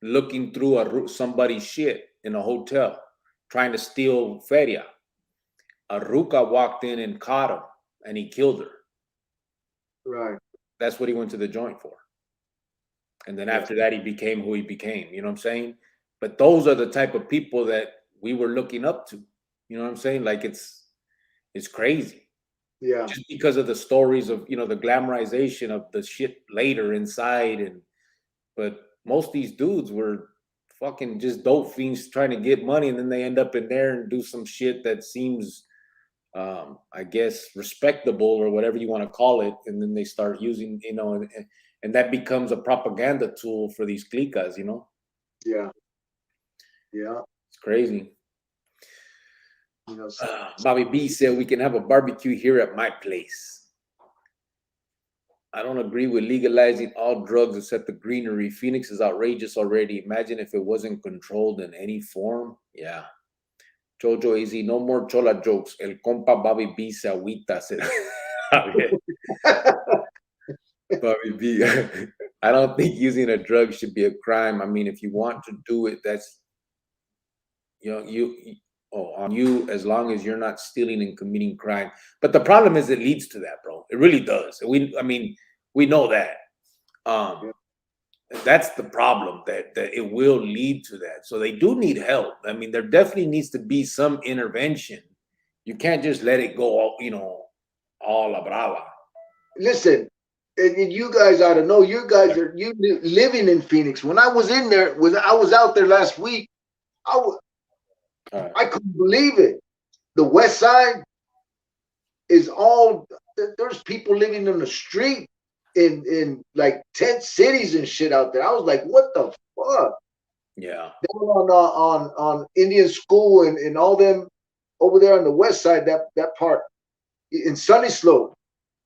looking through somebody's shit in a hotel, trying to steal feria. A ruca walked in and caught him, and he killed her. Right. That's what he went to the joint for. And then after that, he became who he became. You know what I'm saying? But those are the type of people that we were looking up to. You know what I'm saying? Like it's crazy. Yeah. Just because of the stories of, you know, the glamorization of the shit later inside. But most of these dudes were fucking just dope fiends trying to get money, and then they end up in there and do some shit that seems I guess respectable or whatever you want to call it, and then they start using, you know, and that becomes a propaganda tool for these cliques, you know. Yeah. Yeah. It's crazy. You know, Bobby B said we can have a barbecue here at my place. I don't agree with legalizing all drugs except the greenery. Phoenix is outrageous already. Imagine if it wasn't controlled in any form. Yeah. Jojo AZ, no more chola jokes. El compa Bobby B se agüita. Bobby B. I don't think using a drug should be a crime. I mean, if you want to do it, that's, you know, on you, as long as you're not stealing and committing crime. But the problem is it leads to that, bro. It really does. I mean, we know that. That's the problem, that it will lead to that. So they do need help. I mean, there definitely needs to be some intervention. You can't just let it go all, you know, all la brava. Listen, and you guys ought to know. You guys are living in Phoenix. When I was in there, I was out there last week. I couldn't believe it. The West Side is all. There's people living in the street in like tent cities and shit out there. I was like, what the fuck? Yeah. Down on Indian School and all them over there on the West Side, that part in Sunny Slope,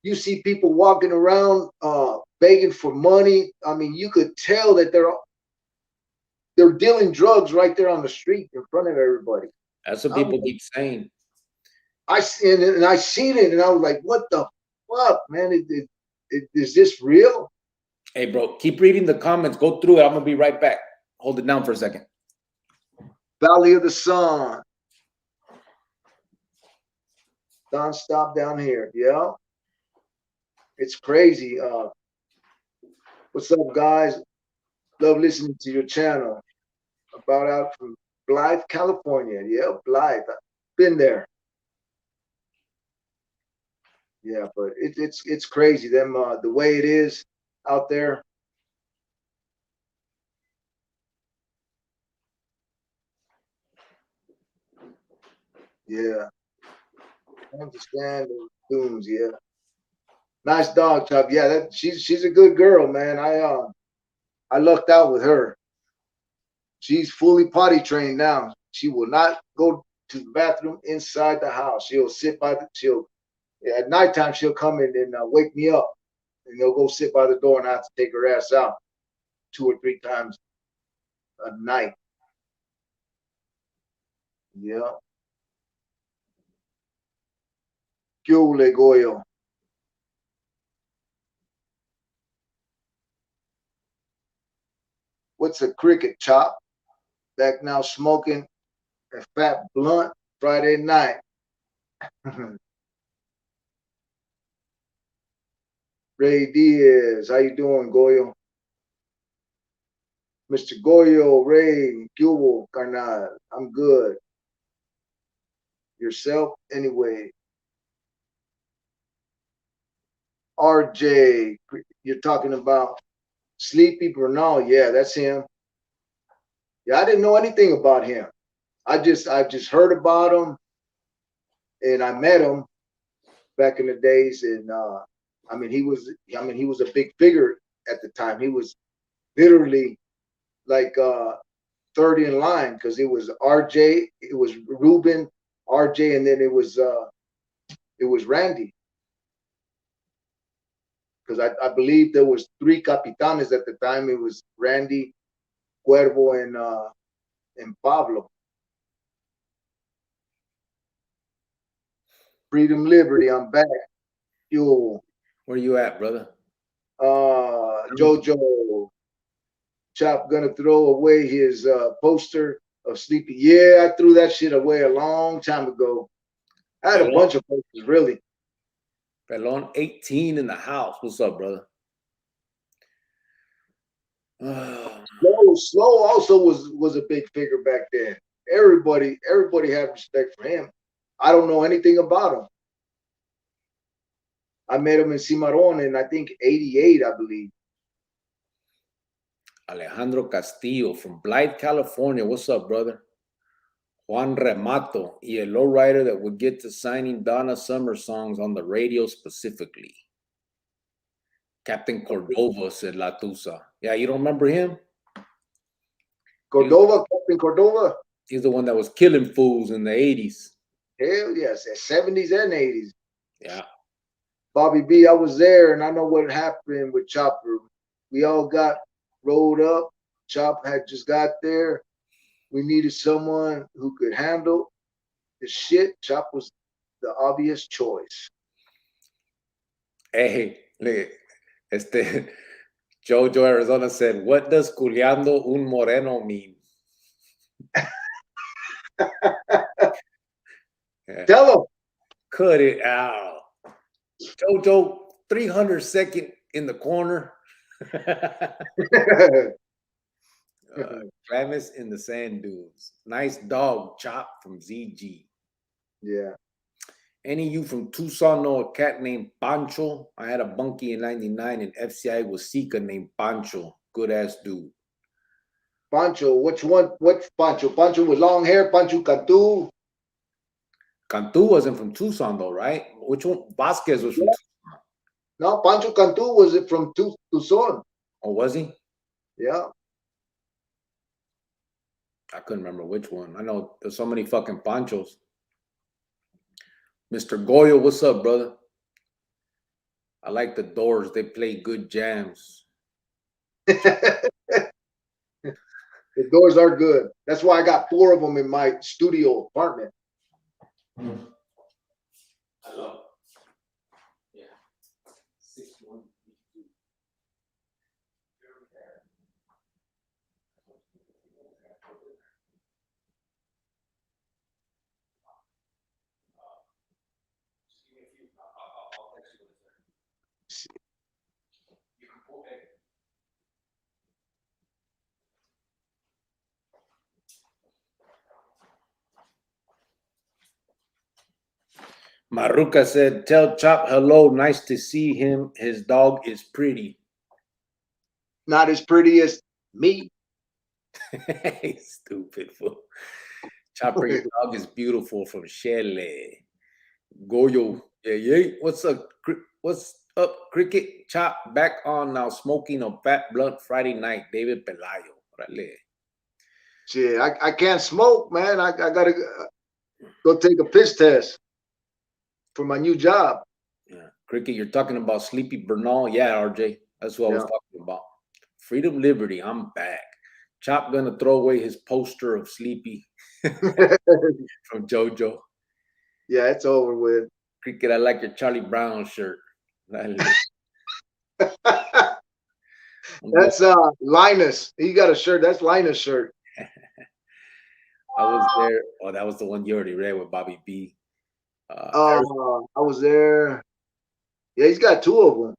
you see people walking around begging for money. I mean, you could tell that they're dealing drugs right there on the street in front of everybody. That's what people keep saying. I seen it, and I was like, "What the fuck, man? Is this real?" Hey, bro, keep reading the comments. Go through it. I'm gonna be right back. Hold it down for a second. Valley of the Sun. Don't stop down here. Yeah, it's crazy. What's up, guys? Love listening to your channel. About out from Blythe, California. Yeah, Blythe. Been there. Yeah, but it's crazy. Them the way it is out there. Yeah. I understand the tunes, yeah. Nice dog, Chub. Yeah, she's a good girl, man. I lucked out with her. She's fully potty trained now. She will not go to the bathroom inside the house. She'll sit by at nighttime she'll come in and wake me up, and they'll go sit by the door, and I have to take her ass out 2 or 3 times a night. Yeah. Kyole Goyo. What's a cricket, Chop? Back now smoking a fat blunt Friday night. Ray Diaz, how you doing, Goyo? Mr. Goyo, Ray, Cubo, Carnal, I'm good. Yourself, anyway. RJ, you're talking about Sleepy Bernal. Yeah, that's him. Yeah, I didn't know anything about him. I just heard about him, and I met him back in the days. And I mean, he was a big figure at the time. He was literally like third in line, because it was RJ, it was Ruben, RJ, and then it was Randy. Because I believe there was 3 capitanes at the time. It was Randy, Cuervo, and Pablo. Freedom, liberty, I'm back. Yo, Where you at, brother? Jojo Chop gonna throw away his poster of Sleepy. Yeah, I threw that shit away a long time ago. I had a bunch of posters, really. Pelon 18 in the house. What's up, brother? Slow also was a big figure back then. Everybody had respect for him. I don't know anything about him. I met him in Cimarron in, I think, 88, I believe. Alejandro Castillo from Blythe, California. What's up, brother? Juan Remato, y a lowrider that would get to signing Donna Summer songs on the radio specifically. Captain Cordova, said Latusa. Yeah, you don't remember him? Cordova, Captain Cordova? He's the one that was killing fools in the 80s. Hell yes, 70s and 80s. Yeah. Bobby B, I was there, and I know what happened with Chopper. We all got rolled up. Chop had just got there. We needed someone who could handle the shit. Chop was the obvious choice. Hey, Jojo Arizona said, what does culiando un moreno mean? Yeah. Tell him. Cut it out. Jojo, 302nd in the corner. Travis in the Sand Dunes. Nice dog, Chop from ZG. Yeah. Any of you from Tucson know a cat named Pancho? I had a bunkie in 99 and FCI was Sika named Pancho. Good ass dude. Pancho, which one? What Pancho? Pancho with long hair, Pancho Cantu. Cantu wasn't from Tucson though, right? Which one? Vasquez was from Tucson. No, Pancho Cantu was it from Tucson. Oh, was he? Yeah. I couldn't remember which one. I know there's so many fucking Panchos. Mr. Goyo, what's up, brother? I like the Doors. They play good jams. The Doors are good. That's why I got 4 of them in my studio apartment. I love it. Yeah. 61. Maruka said, tell Chop hello. Nice to see him. His dog is pretty. Not as pretty as me. Stupid fool. Chopper, your dog is beautiful from Shelley. Goyo. Yeah. What's up? What's up, Cricket? Chop back on now, smoking a fat blunt Friday night. David Pelayo. Shit, I can't smoke, man. I gotta go take a piss test for my new job. Yeah, Cricket, you're talking about Sleepy Bernal. Yeah, RJ, that's what I was talking about. Freedom, liberty. I'm back. Chop gonna throw away his poster of Sleepy from JoJo. Yeah, it's over with. Cricket, I like your Charlie Brown shirt. That's Linus. He got a shirt. That's Linus' shirt. I was there. Oh, that was the one you already read with Bobby B. I was there. Yeah, he's got 2 of them.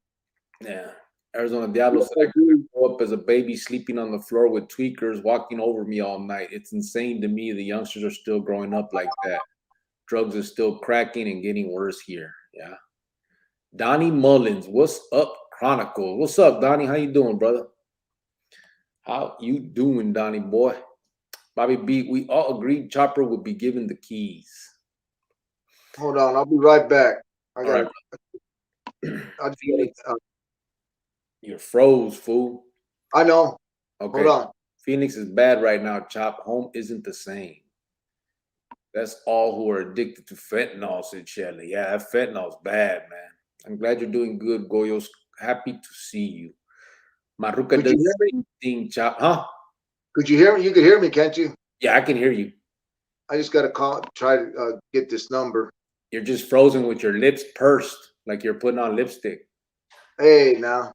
Yeah. Arizona Diablo said, I grew up as a baby sleeping on the floor with tweakers walking over me all night. It's insane to me the youngsters are still growing up like that. Drugs are still cracking and getting worse here. Yeah. Donnie Mullins, what's up, Chronicles? What's up, Donnie? How you doing, brother? How you doing, Donnie boy? Bobby B, we all agreed Chopper would be given the keys. Hold on, I'll be right back. I got it. You're froze, fool. I know. Okay. Hold on. Phoenix is bad right now, Chop. Home isn't the same. That's all who are addicted to fentanyl, said Shelly. Yeah, that fentanyl's bad, man. I'm glad you're doing good, Goyo's. Happy to see you. Maruka Could does you hear the me? same thing, Chop. Huh? Could you hear me? You could hear me, can't you? Yeah, I can hear you. I just got to try to get this number. You're just frozen with your lips pursed, like you're putting on lipstick. Hey, now.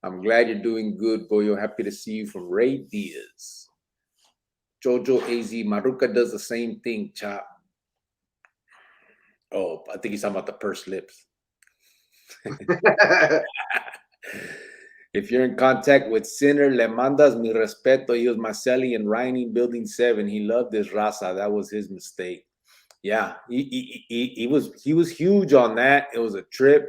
I'm glad you're doing good, Goyo. Happy to see you from Ray Diaz. Jojo AZ, Maruka does the same thing, Chop. Oh, I think he's talking about the pursed lips. If you're in contact with Sinner, le mandas mi respeto. He was Marcelli and Reining Building 7. He loved this raza. That was his mistake. Yeah, he was huge on that. It was a trip.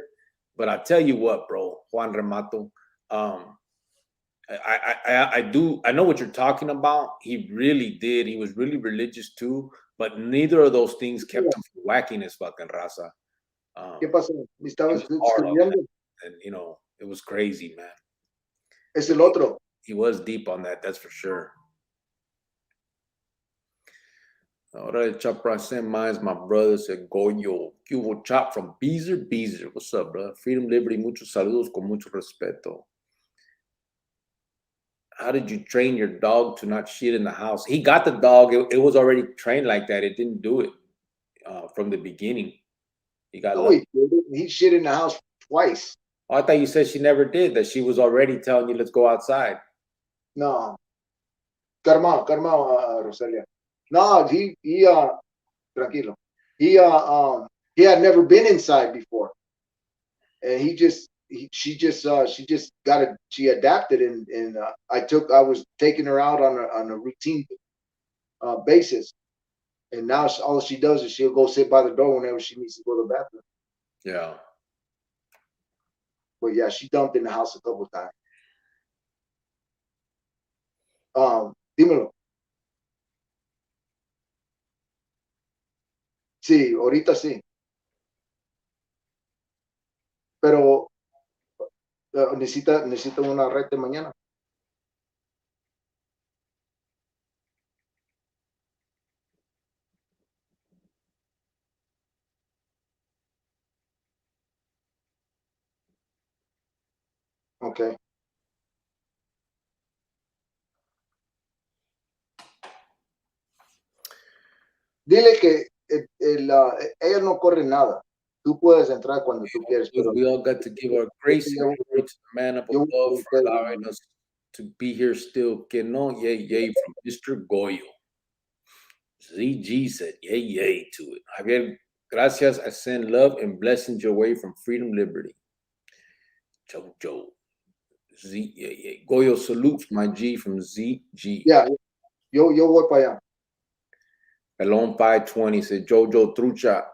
But I tell you what, bro, Juan Remato, I know what you're talking about. He really did. He was really religious too. But neither of those things kept him from whacking his fucking raza. ¿Qué pasó? ¿Me He estabas was hard on that. escribiendo? And it was crazy, man. Es el otro. He was deep on that, that's for sure. Ahora el Chopra sent mine, my brother said, Goyo, Cubo Chop from Beezer. What's up, brother? Freedom, liberty, muchos saludos con mucho respeto. How did you train your dog to not shit in the house? He got the dog. It was already trained like that. It didn't do it from the beginning. He got lucky. He shit in the house twice. Oh, I thought you said she never did, that she was already telling you, let's go outside. No. Calmao, Rosalia. No, he tranquilo. He had never been inside before. And she adapted and I was taking her out on a routine basis. And now all she does is she'll go sit by the door whenever she needs to go to the bathroom. Yeah. But yeah, she dumped in the house a couple times. Dímelo. Sí, ahorita sí. Pero necesita una rete mañana. Okay. Dile que ella no corre nada. Tú puedes entrar cuando tú quieres. Pero we all got to give our grace and glory to the man up above for allowing us to be here still. Que no, yay from Mr. Goyo. ZG said yay to it. Javier, gracias. I send love and blessings your way from freedom, liberty. Jojo. Z, Goyo salutes my G from ZG. Yeah, yo voy para allá. Alone 520 said Jojo Trucha.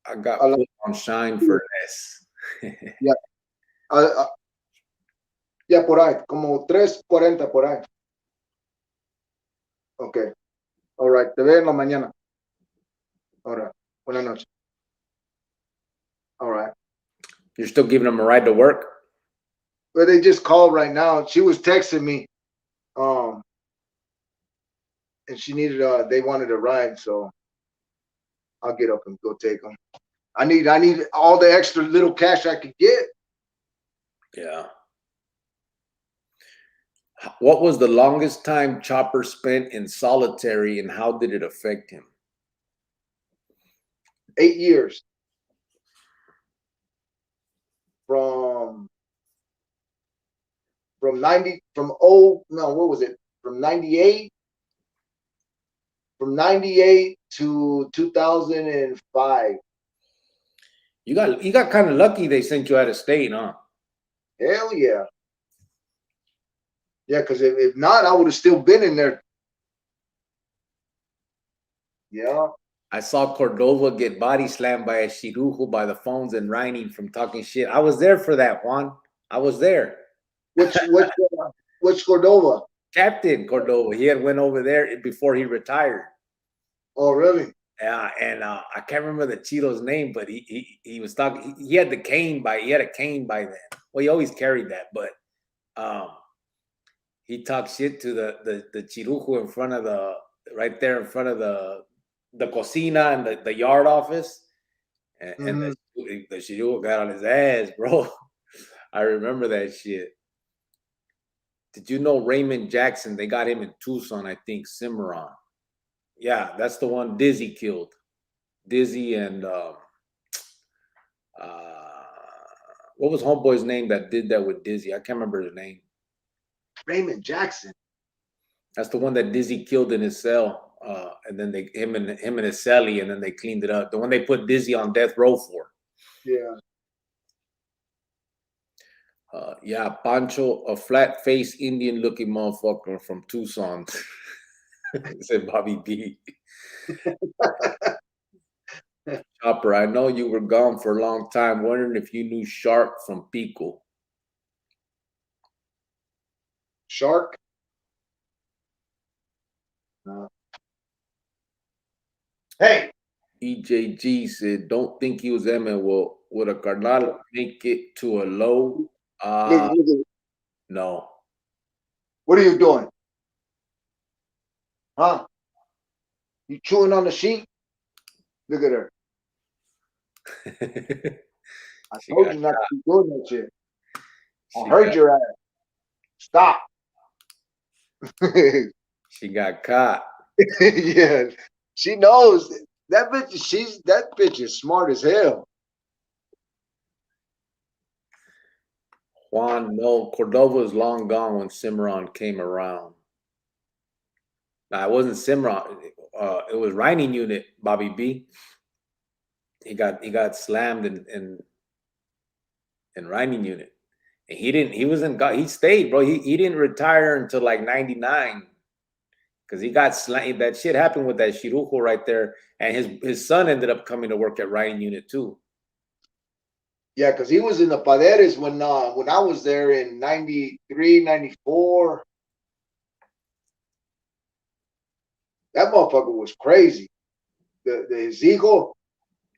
I got put on shine for less. Yeah. Ya por ahí, como 3:40 por ahí. Okay. All right. Te veo en la mañana. All right. Buenas noches. All right. You're still giving them a ride to work? But they just called right now. She was texting me. And she needed they wanted a ride, so I'll get up and go take them. I need all the extra little cash I could get. Yeah. What was the longest time Chopper spent in solitary, and how did it affect him? 8 years. From 98 to 2005. You got kind of lucky they sent you out of state, huh? Hell yeah. Yeah, because if not, I would have still been in there. Yeah. I saw Cordova get body slammed by a Shirujo by the phones and Reining from talking shit. I was there for that, Juan. I was there. Which Cordova? Captain Cordova. He had went over there before he retired. Oh, really? Yeah, and I can't remember the Cheeto's name, but he was talking. He had a cane by then. Well, he always carried that, but he talked shit to the Chirujo in front of right there in front of the cocina and the yard office. And the Shiru got on his ass, bro. I remember that shit. Did you know Raymond Jackson? They got him in Tucson, I think, Cimarron. Yeah, that's the one Dizzy killed. Dizzy and what was Homeboy's name that did that with Dizzy? I can't remember his name. Raymond Jackson. That's the one that Dizzy killed in his cell, and then him and his cellie, and then they cleaned it up. The one they put Dizzy on death row for. Yeah. Yeah, Pancho, a flat-faced Indian-looking motherfucker from Tucson. Said Bobby B. Chopper, I know you were gone for a long time. Wondering if you knew Shark from Pico. Shark? Hey! EJG said, don't think he was Emmett. Well, would a carnal make it to a low? No. What are you doing? Huh? You chewing on the sheet? Look at her. I told you not to be doing that shit. I'll hurt your ass. Stop. She got caught. Yeah. She knows. That bitch is smart as hell. Juan, no, Cordova is long gone when Cimarron came around. Nah, it wasn't Cimarron. It was Reining Unit, Bobby B. He got slammed in Reining Unit. And he stayed, bro. He didn't retire until like 99. Because he got slammed. That shit happened with that Shirujo right there. And his son ended up coming to work at Reining Unit too. Yeah, because he was in the Paderes when I was there in 93, 94. That motherfucker was crazy. His hijo.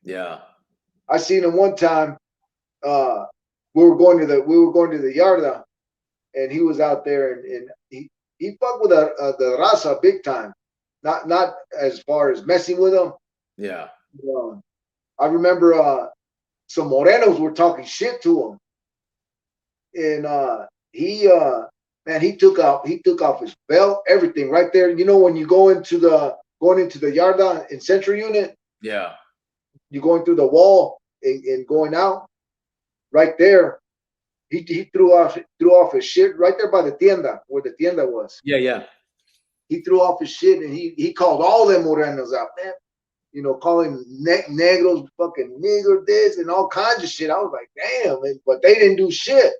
Yeah. I seen him one time. We were going to the yarda, and he was out there, and he fucked with the raza big time. Not as far as messing with them. Yeah. I remember some Morenos were talking shit to him, and he took off his belt, everything right there. You know, when you going into the yarda in Central Unit, yeah, you're going through the wall and going out. Right there, he threw off his shit right there by the tienda where the tienda was. Yeah. He threw off his shit and he called all them Morenos out, man. You know, calling negros fucking nigger this and all kinds of shit. I was like, damn, man. But they didn't do shit.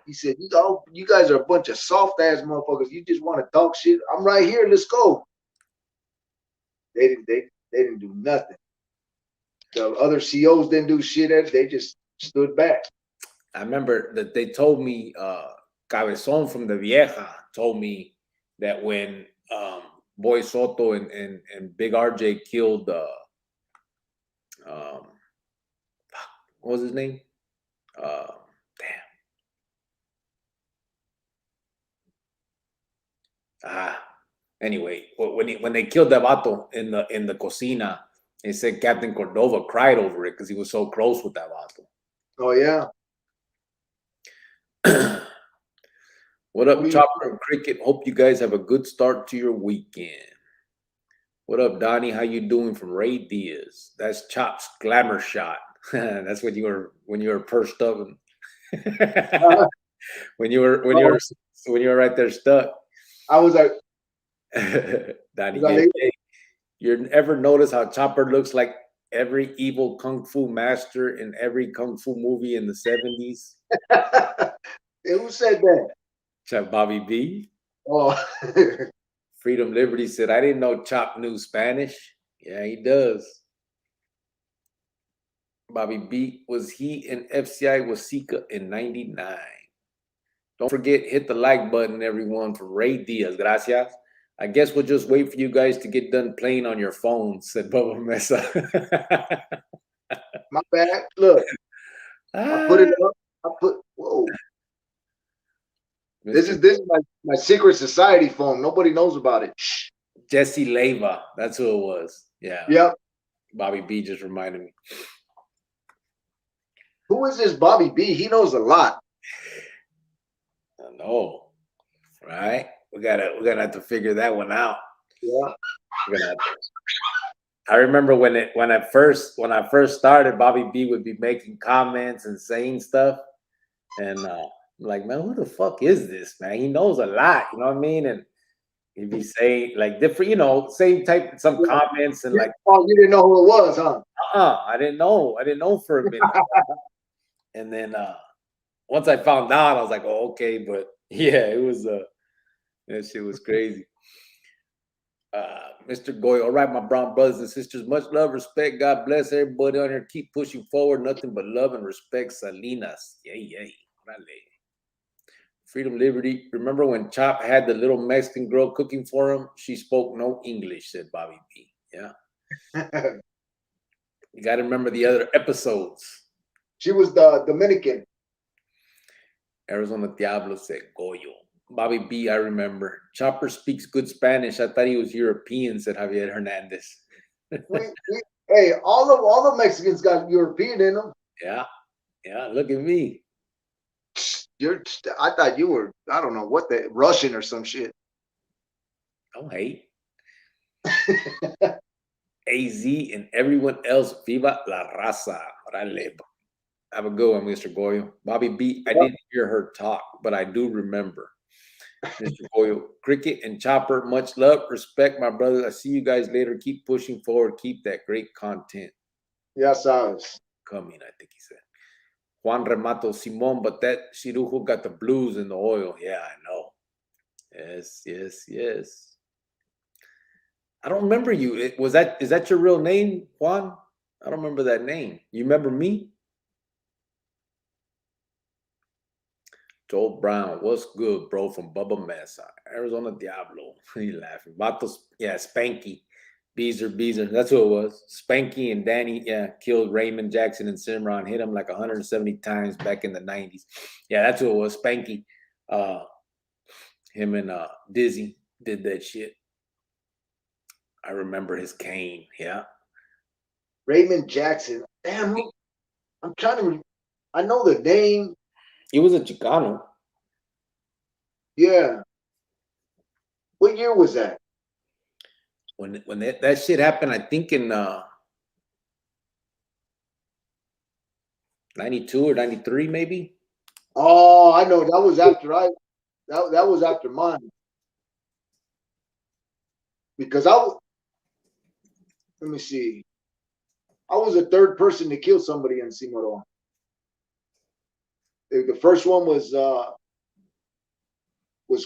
He said, you guys are a bunch of soft ass motherfuckers. You just want to talk shit. I'm right here. Let's go. They didn't do nothing. The other COs didn't do shit. They just stood back. I remember that they told me, Cabezon from the Vieja told me that when Boy Soto and Big RJ killed, what was his name? Anyway, when they killed that vato in the cocina, they said Captain Cordova cried over it because he was so close with that vato. Oh yeah. What up, Chopper and Cricket? Hope you guys have a good start to your weekend. What up, Donnie? How you doing from Ray Diaz? That's Chop's glamour shot. That's when you were pursed up and when you were right there stuck. I was like, Donnie, you ever notice how Chopper looks like every evil kung fu master in every kung fu movie in the 70s? Who said that? Chop Bobby B. Oh. Freedom Liberty said, I didn't know Chop knew Spanish. Yeah, he does. Bobby B, was he in FCI with Sika in 99? Don't forget, hit the like button, everyone, for Ray Diaz. Gracias. I guess we'll just wait for you guys to get done playing on your phones, said Bubba Mesa. My bad. Look, I put it up. Whoa. This is my secret society phone. Nobody knows about it. Shh. Jesse Leyva. That's who it was. Yeah. Yep. Bobby B just reminded me. Who is this Bobby B? He knows a lot. I know, right? We're gonna have to figure that one out. Yeah. We're gonna have to. I remember when I first started, Bobby B would be making comments and saying stuff, and I'm like, man, who the fuck is this man? He knows a lot, you know what I mean? And he'd be saying like different, same type, some comments and like, oh, you didn't know who it was, huh? I didn't know for a minute, and then once I found out, I was like, oh, okay, but yeah, it was that shit was crazy. Mr. Goy, all right, my brown brothers and sisters, much love, respect. God bless everybody on here. Keep pushing forward. Nothing but love and respect. Salinas. Yay. Freedom, liberty. Remember when Chop had the little Mexican girl cooking for him? She spoke no English, said Bobby B. Yeah. You got to remember the other episodes. She was the Dominican. Arizona Diablo said Goyo. Bobby B, I remember. Chopper speaks good Spanish. I thought he was European, said Javier Hernandez. Hey, all the Mexicans got European in them. Yeah, look at me. I thought you were, I don't know what, the Russian or some shit. Don't hate. AZ and everyone else, viva la raza. Have a good one, Mr. Goyo. Bobby B, I didn't hear her talk, but I do remember. Mr. Goyo, Cricket and Chopper, much love, respect, my brothers. I see you guys later. Keep pushing forward. Keep that great content coming, I think he said. Juan Remato, Simon, but that Shirujo got the blues in the oil. Yeah, I know. Yes. I don't remember you. Is that your real name, Juan? I don't remember that name. You remember me? Joel Brown, what's good, bro? From Bubba Mesa, Arizona Diablo. He laughing. Vatos, yeah, Spanky. Beezer. That's who it was. Spanky and Danny, yeah, killed Raymond Jackson and Cimarron, hit him like 170 times back in the 90s. Yeah, that's who it was. Spanky. Him and Dizzy did that shit. I remember his cane. Yeah. Raymond Jackson. Damn, I'm trying to. I know the name. He was a Chicano. Yeah. What year was that? When that shit happened, I think in 92 or 93, maybe. Oh, I know. That was after that was after mine. Because let me see. I was the third person to kill somebody in Cimarron. The first one was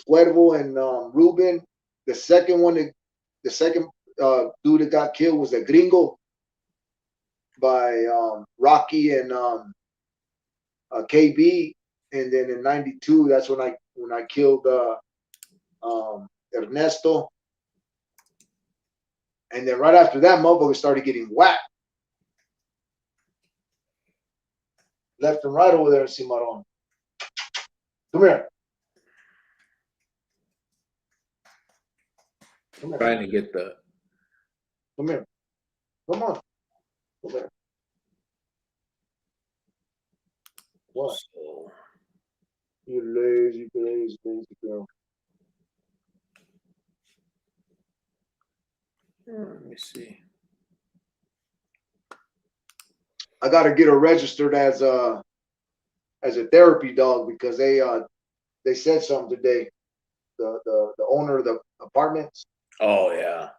Cuervo and Ruben. The second dude that got killed was a Gringo by Rocky and KB. And then in '92, that's when I killed Ernesto. And then right after that, motherfucker started getting whacked left and right over there in Cimarron. Come here. Trying to get the. Come here. Come on. Come here. What? So, You lazy girl. let me see. I gotta get her registered as a therapy dog because they said something today. The owner of the apartments. Oh yeah.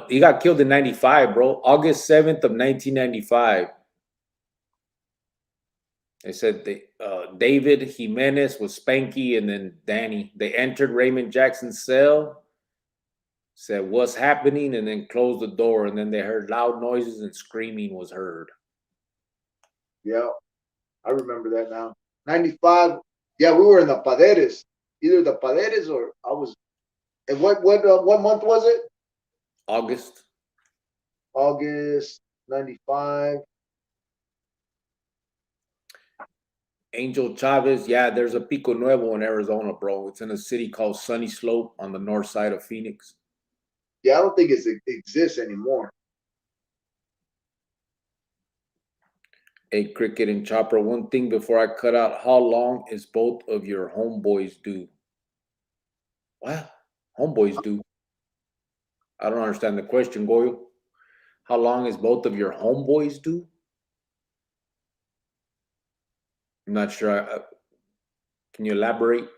He got killed in 95, bro. August 7th of 1995. They said David Jimenez was Spanky and then Danny. They entered Raymond Jackson's cell, said, what's happening? And then closed the door. And then they heard loud noises and screaming was heard. Yeah, I remember that now. 95. Yeah, we were in the Paderes. Either the Paderes or I was. And what month was it? August 95. Angel Chavez, yeah, there's a Pico Nuevo in Arizona, bro. It's in a city called Sunny Slope on the north side of Phoenix. Yeah, I don't think it exists anymore. Hey, Cricket and Chopper, one thing before I cut out, how long is both of your homeboys due? What? Homeboys due? I don't understand the question, Goyo. How long is both of your homeboys due? I'm not sure. Can you elaborate?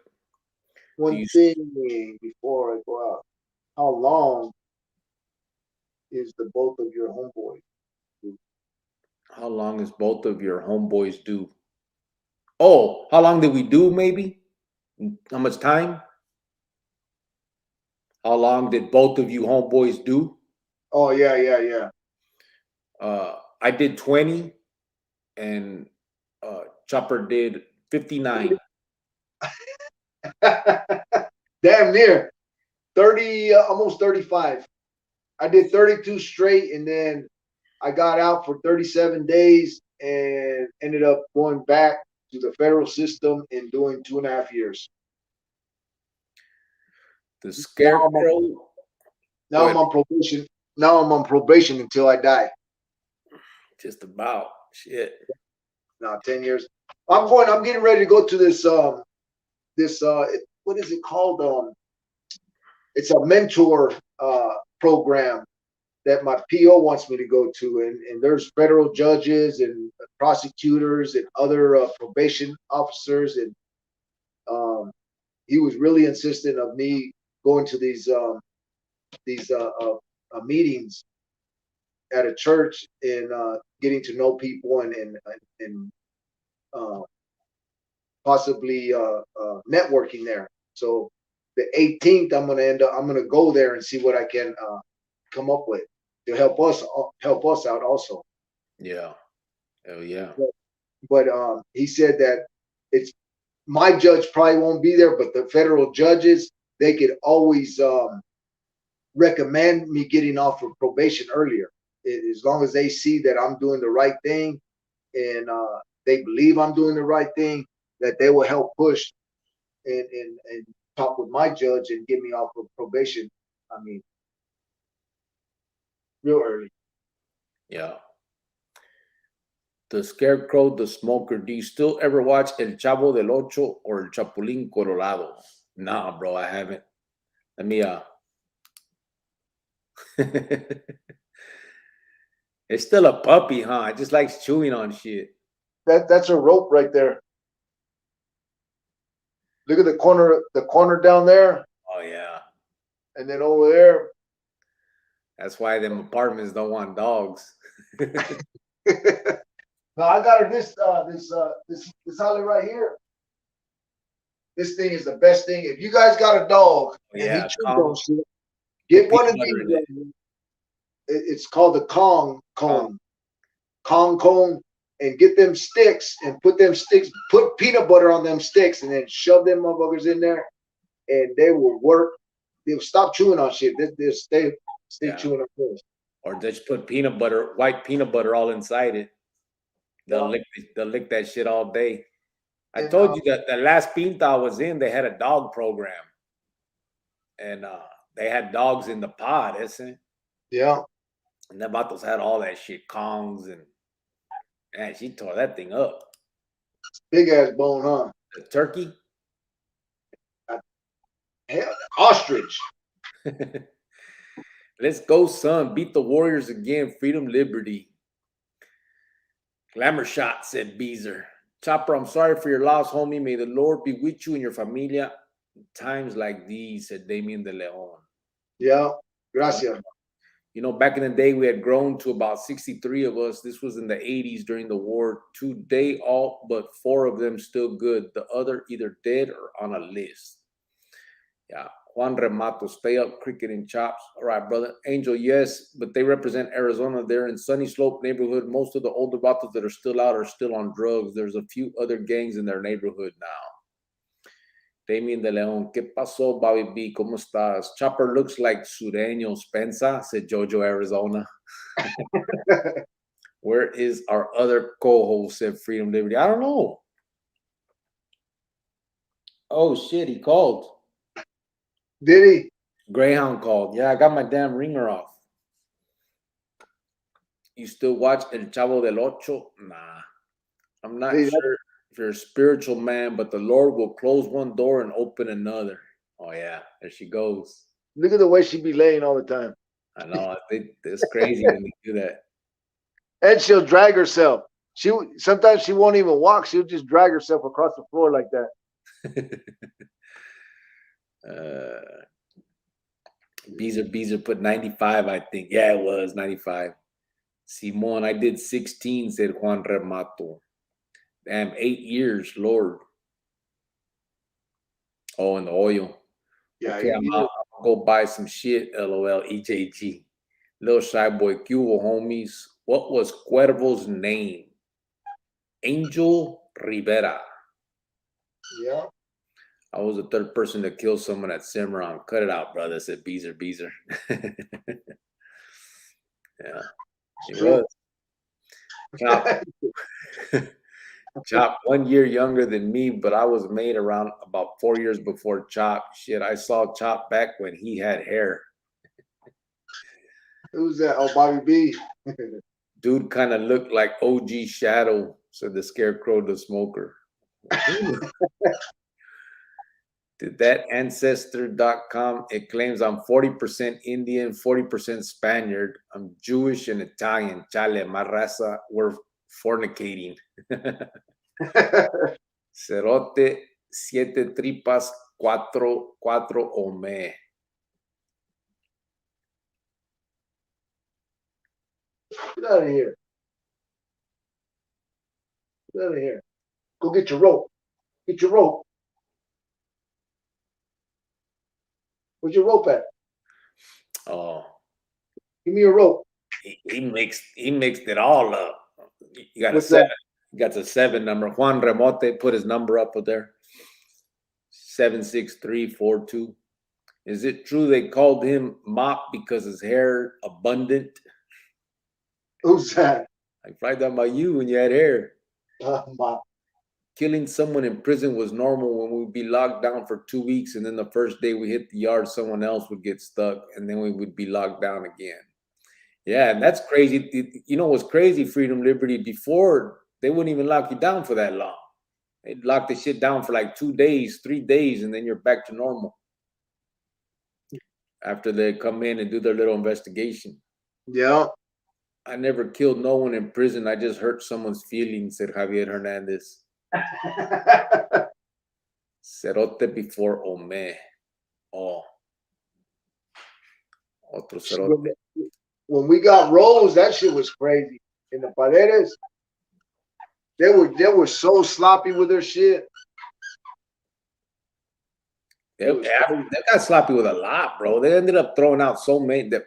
One thing before I go out, how long is the both of your homeboys? How long is both of your homeboys due? Oh, how long did we do, maybe? How much time? How long did both of you homeboys do? Oh, yeah. I did 20 and Chopper did 59. Damn near 30, almost 35. I did 32 straight, and then I got out for 37 days and ended up going back to the federal system and doing 2.5 years. The Scarecrow. Now I'm on probation. Now I'm on probation until I die. Just about. Shit. No, 10 years. I'm getting ready to go to this what is it called? It's a mentor program that my PO wants me to go to, and there's federal judges and prosecutors and other probation officers, and he was really insistent of me going to these meetings at a church and getting to know people and possibly networking there. So the 18th, I'm gonna go there and see what I can come up with to help us out also. Yeah. Oh yeah. But he said that it's my judge probably won't be there, but the federal judges, they could always recommend me getting off of probation earlier, as long as they see that I'm doing the right thing and they believe I'm doing the right thing, that they will help push and talk with my judge and get me off of probation. I mean, real early. Yeah. The Scarecrow, the Smoker. Do you still ever watch El Chavo del Ocho or El Chapulín Colorado? Nah, bro, I haven't. Let me It's still a puppy, huh? It just likes chewing on shit. That's a rope right there. Look at the corner down there, Oh yeah. and then over there. That's why them apartments don't want dogs. Now I got her this holly right here. This thing is the best thing. If you guys got a dog and he chews on shit, get one of these. It's called the Kong cone, and get them sticks and put peanut butter on them sticks, and then shove them motherfuckers in there, and they will work. They'll stop chewing on shit. They'll stay chewing on this. Or just put white peanut butter all inside it. They'll lick that shit all day. I told you that the last pinta I was in, they had a dog program. And they had dogs in the pod, isn't it? Yeah. And the vatos had all that shit, Kongs, and man, she tore that thing up. Big ass bone, huh? The turkey? Hell, ostrich. Let's go, son. Beat the Warriors again. Freedom, liberty. Glamour shot, said Beezer. Chopper, I'm sorry for your loss, homie. May the Lord be with you and your familia. Times like these, said Damien de Leon. Yeah, gracias. You know, back in the day, we had grown to about 63 of us. This was in the 80s during the war. Today, all but 4 of them still good. The other either dead or on a list. Yeah. Juan Remato, stay up, cricket and chops. All right, brother. Angel, yes, but they represent Arizona. They're in Sunny Slope neighborhood. Most of the older vatos that are still out are still on drugs. There's a few other gangs in their neighborhood now. Damien de Leon, ¿qué pasó, Bobby B? ¿Cómo estás? Chopper looks like Sureño Spencer, said Jojo, Arizona. Where is our other co-host, said Freedom Liberty? I don't know. Oh shit, he called. Did he? Greyhound called. Yeah, I got my damn ringer off. You still watch El Chavo del Ocho? Nah. I'm not See, sure if you're a spiritual man, but the Lord will close one door and open another. Oh yeah, there she goes. look at the way she be laying all the time. I know. It's crazy when they do that. And she'll drag herself. Sometimes she won't even walk. She'll just drag herself across the floor like that. Beezer put 95, I think. Yeah, it was 95. Simon, I did 16, said Juan Remato. Damn, 8 years, Lord. Oh, and the oil. Yeah, Okay, I'll go buy some shit, LOL, EJG. Little shy boy, Cubo, homies. What was Cuervo's name? Angel Rivera. yeah. I was the third person to kill someone at Cimarron. Cut it out, brother, said Beezer. Yeah, he was. Chop. Chop, 1 year younger than me, but I was made around about 4 years before Chop. Shit, I saw Chop back when he had hair. Who's that? Oh, Bobby B. Dude kind of looked like OG Shadow, said the Scarecrow the Smoker. Did that ancestor.com, it claims I'm 40% Indian, 40% Spaniard. I'm Jewish and Italian. Chale, my raza, we're fornicating. Cerote, 7 tripas, 4 ome. Get out of here. Get out of here. Go get your rope. Get your rope. Where's your rope at? Oh, Give me your rope. he mixed it all up. You got What's a 7. that? You got the 7 number. Juan Remote put his number up there. 76342. Is it true they called him Mop because his hair abundant? Who's that? I probably done by you when you had hair. Mop. Killing someone in prison was normal when we'd be locked down for 2 weeks, and then the first day we hit the yard, someone else would get stuck, and then we would be locked down again. Yeah, and that's crazy. You know what's crazy, Freedom Liberty? Before, they wouldn't even lock you down for that long. They'd lock the shit down for like 2 days, 3 days, and then you're back to normal. After they come in and do their little investigation. Yeah. I never killed no one in prison. I just hurt someone's feelings, said Javier Hernandez. Cerote before Ome. Oh. Otro cerote. When we got rolls, that shit was crazy. In the Paredes, they were so sloppy with their shit. They got sloppy with a lot, bro. They ended up throwing out so many that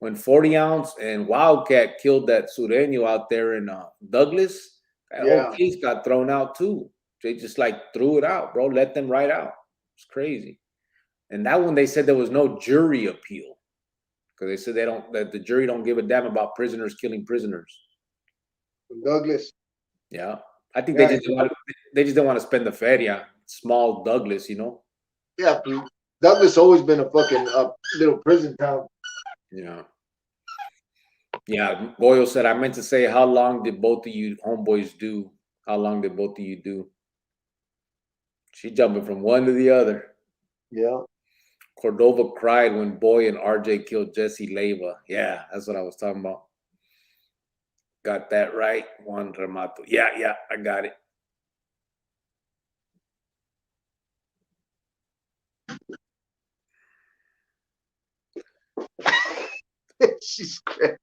when 40 ounce and Wildcat killed that Sureño out there in Douglas, that whole case got thrown out too. They just like threw it out, bro. Let them write out. It's crazy. And that one they said there was no jury appeal because they said that the jury don't give a damn about prisoners killing prisoners. Douglas. Yeah, I think they just don't want to spend the feria. Small Douglas, you know. Yeah, Douglas always been a fucking little prison town. Yeah. Yeah, Goyo said, I meant to say, how long did both of you homeboys do? How long did both of you do? She jumping from one to the other. Yeah. Cordova cried when Boy and RJ killed Jesse Leiva. Yeah, that's what I was talking about. Got that right, Juan Remato. Yeah, I got it. She's crazy.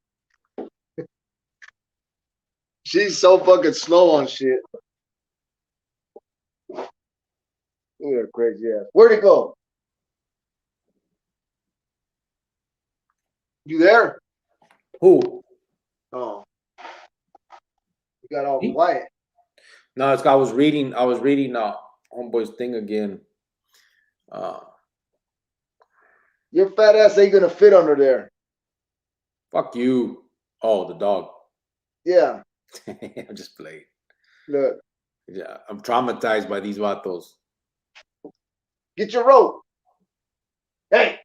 She's so fucking slow on shit. Look at her crazy ass. Where'd it go? You there? Who? Oh. You got all quiet. No, I was reading Homeboy's thing again. Your fat ass ain't gonna fit under there. Fuck you. Oh, the dog. Yeah. I'm just playing. Look. Yeah, I'm traumatized by these vatos. Get your rope. Hey.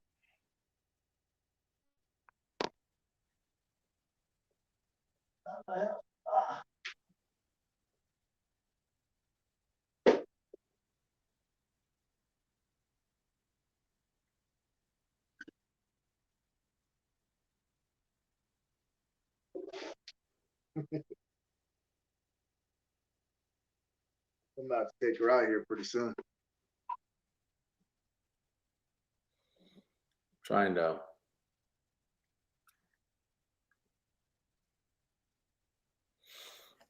I'm about to take her out here pretty soon. Trying to.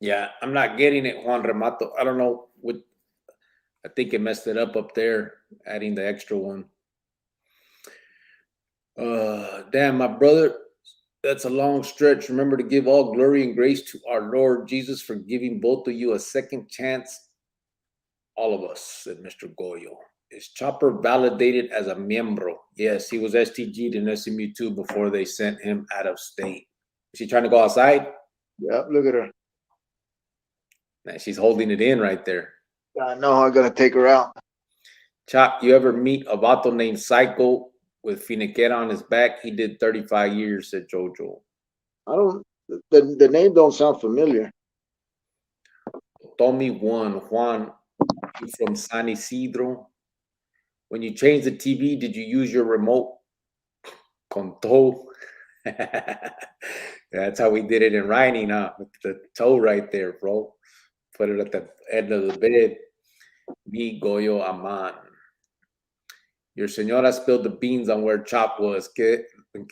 Yeah, I'm not getting it, Juan Remato. I don't know what. I think it messed it up there, adding the extra one. Damn, my brother. That's a long stretch. Remember to give all glory and grace to our Lord Jesus for giving both of you a second chance. All of us, said Mr. Goyo. Is Chopper validated as a miembro? Yes, he was STG'd in SMU2 before they sent him out of state. Is she trying to go outside? Yeah, look at her. Man, she's holding it in right there. I know I'm gonna take her out. Chop, you ever meet a vato named Psycho with Finiquera on his back? He did 35 years, said Jojo. I don't. The name don't sound familiar. Tommy one, Juan from San Isidro. When you changed the TV, did you use your remote? Con toe. That's how we did it in writing, huh? With the toe right there, bro. Put it at the end of the bed. Me, Goyo, Aman. Your señora spilled the beans on where Chop was. Que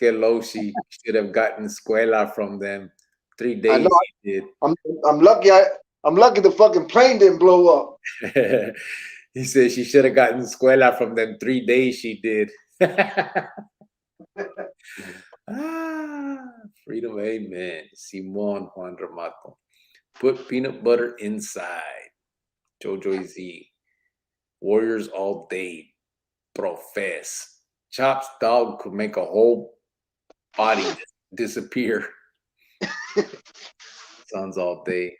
low she should have gotten escuela from them. 3 days I know. he did. I'm lucky. I'm lucky the fucking plane didn't blow up. He said she should have gotten escuela from them 3 days she did. Freedom, amen. Simon Juan Ramato. Put peanut butter inside. Jojo Z. Warriors all day. Profess. Chop's dog could make a whole body disappear. Sons all day.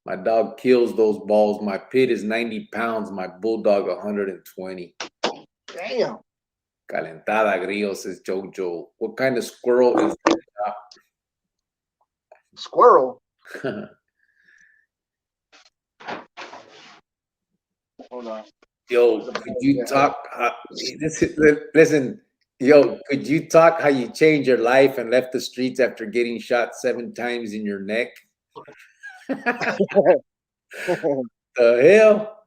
My dog kills those balls. My pit is 90 pounds. My bulldog 120. Damn. Calentada Grillo, says Jojo. What kind of squirrel is that? Squirrel. Hold on. Yo, could you talk? Listen, yo, could you talk how you changed your life and left the streets after getting shot 7 times in your neck? The hell?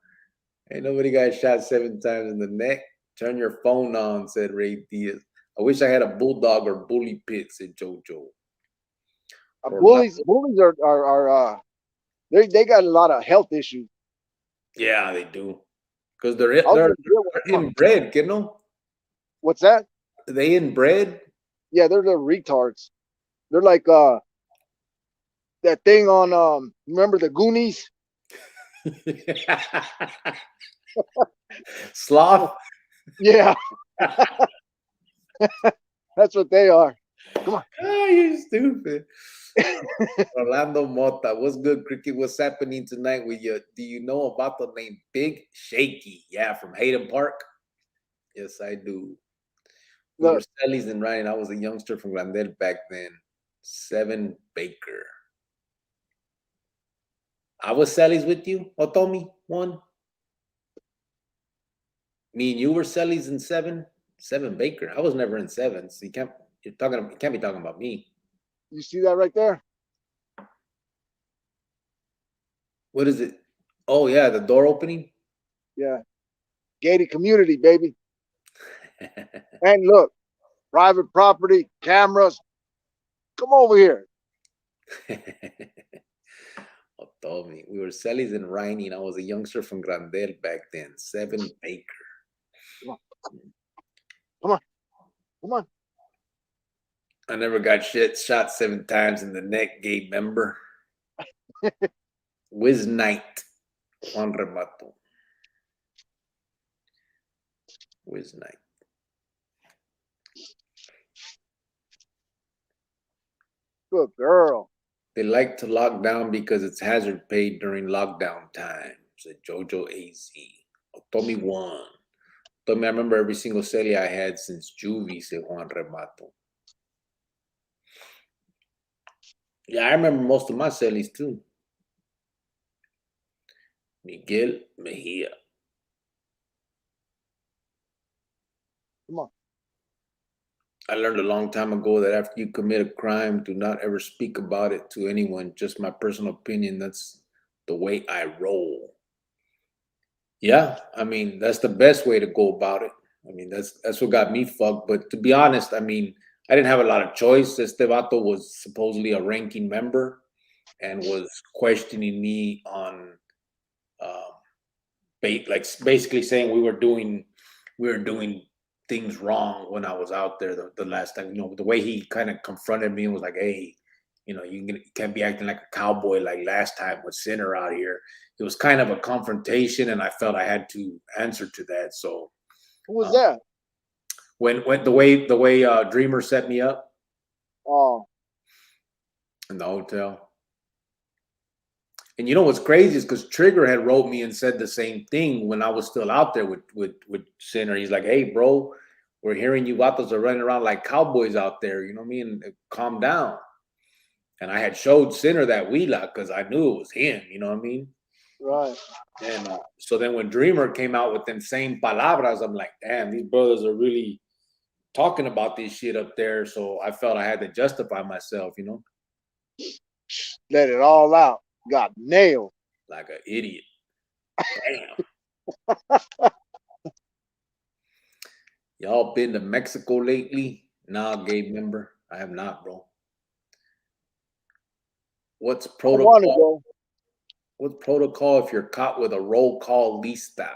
Ain't nobody got shot 7 times in the neck. Turn your phone on, said Ray Diaz. I wish I had a bulldog or bully pit, said Jojo. Bullies are they got a lot of health issues. Yeah, they do. Because they're inbred, you know? What's that? Are they inbred? Yeah, they're retards. They're like that thing on remember the Goonies? Sloth? Yeah. That's what they are. Come on. Oh, you're stupid. Orlando Mota, what's good, Cricket? What's happening tonight with you? Do you know about the name Big Shaky? Yeah, from Hayden Park. Yes, I do. We were Stellies and Ryan. I was a youngster from Glendale back then. 7 Baker. I was Sally's with you, Otomi, 1. Me and you were Sally's in 7. 7 Baker. I was never in 7, so you can't be talking about me. You see that right there? What is it? Oh yeah, the door opening. Yeah, gated community, baby. And look, private property, cameras. Come over here. Told me we were Sally's and Rhining. I was a youngster from Grandel back then. 7 Baker. Come on. Come on. I never got shot 7 times in the neck, gay member. Wiz Knight. Juan Remato. Wiz Knight. Good girl. They like to lock down because it's hazard pay during lockdown time, said Jojo AZ. Otomi 1. I remember every single celly I had since juvie, said Juan Remato. Yeah, I remember most of my cellies too. Miguel Mejia. Come on. I learned a long time ago that after you commit a crime, do not ever speak about it to anyone. Just my personal opinion. That's the way I roll. Yeah, I mean, that's the best way to go about it. I mean, that's what got me fucked. But to be honest, I mean, I didn't have a lot of choice. Este vato was supposedly a ranking member and was questioning me on um, like basically saying we were doing things wrong when I was out there the last time. You know, the way he kind of confronted me and was like, "Hey, you know, you can't be acting like a cowboy like last time with Sinner out here." It was kind of a confrontation, and I felt I had to answer to that. So Who was uh, that? when the way Dreamer set me up Oh, in the hotel. And you know what's crazy is because Trigger had wrote me and said the same thing when I was still out there with Sinner. He's like, "Hey, bro, we're hearing you vatos are running around like cowboys out there. You know what I mean? Calm down." And I had showed Sinner that Wheelock because I knew it was him. You know what I mean? right. And so then when Dreamer came out with them same palabras, I'm like, damn, these brothers are really talking about this shit up there. So I felt I had to justify myself, you know, Let it all out. Got nailed. like an idiot. Damn. Y'all been to Mexico lately? Nah, gay member. I have not, bro. What's I want to protocol? go. What's protocol if you're caught with a roll call lista?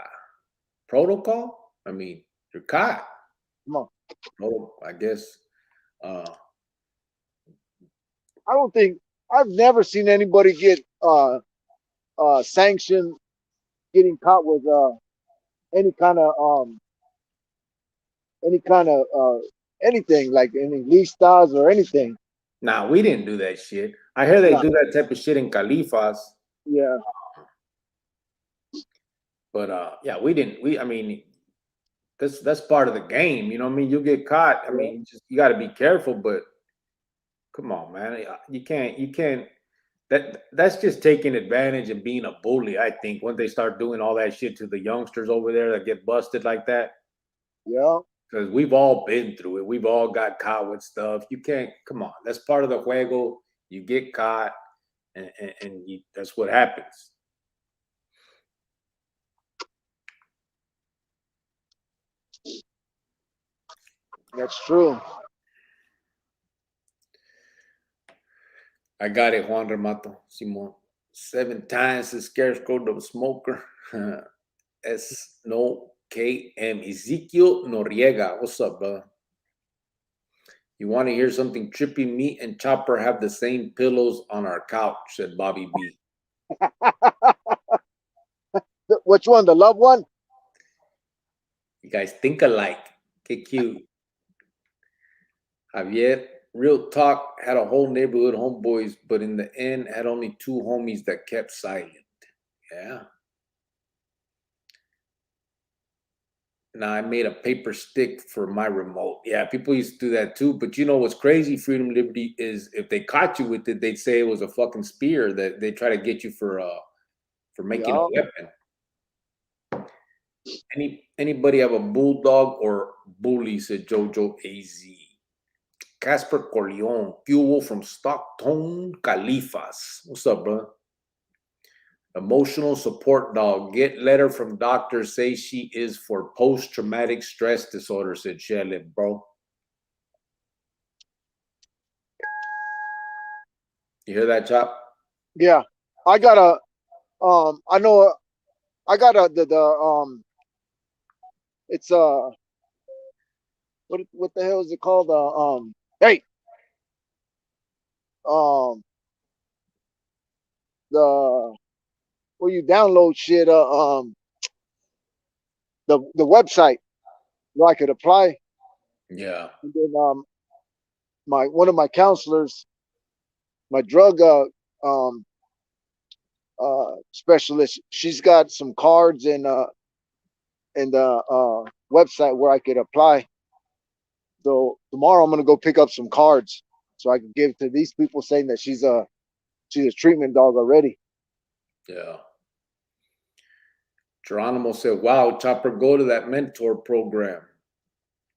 Protocol? I mean, you're caught. Come on. I guess. Uh, I don't think I've never seen anybody get sanctioned getting caught with any kind of any kind of anything like any listas or anything. nah, we didn't do that shit. I hear they No, do that type of shit in Califas. yeah, But yeah, we didn't. I mean, that's part of the game. You know what I mean? You get caught. I yeah, mean, you got to be careful. But come on, man, you can't. That's just taking advantage and being a bully. I think when they start doing all that shit to the youngsters over there that get busted like that, yeah. because we've all been through it. We've all got caught with stuff. You can't. Come on, that's part of the juego. You get caught, and that's what happens. That's true. I got it, Juan Remato, Simon. 7 times the scarecrow the smoker. S no KM Ezekiel Noriega. What's up, brother? You want to hear something trippy? Me and Chopper have the same pillows on our couch, said Bobby B. Which one? The love one? You guys think alike. Get cute. Javier, real talk, had a whole neighborhood homeboys, but in the end had only 2 homies that kept silent. Yeah. Now I made a paper stick for my remote. Yeah, people used to do that too. But you know what's crazy, Freedom Liberty, is if they caught you with it, they'd say it was a fucking spear that they try to get you for making a Yeah. weapon. Anybody have a bulldog or bully, said Jojo AZ. Casper Corleone, Fuel from Stockton, Califas. What's up, bro? Emotional support dog. Get letter from doctor. Say she is for post-traumatic stress disorder, said Shelley, bro. You hear that, Chop? Yeah. I got a I know I got a the it's what the hell is it called? Hey, um the where you download shit the website where I could apply. Yeah. And then my one of my counselors, my drug um specialist, she's got some cards and website where I could apply. So tomorrow I'm gonna go pick up some cards so I can give to these people saying that she's a treatment dog already. Yeah. Geronimo said, "Wow, Chopper, go to that mentor program."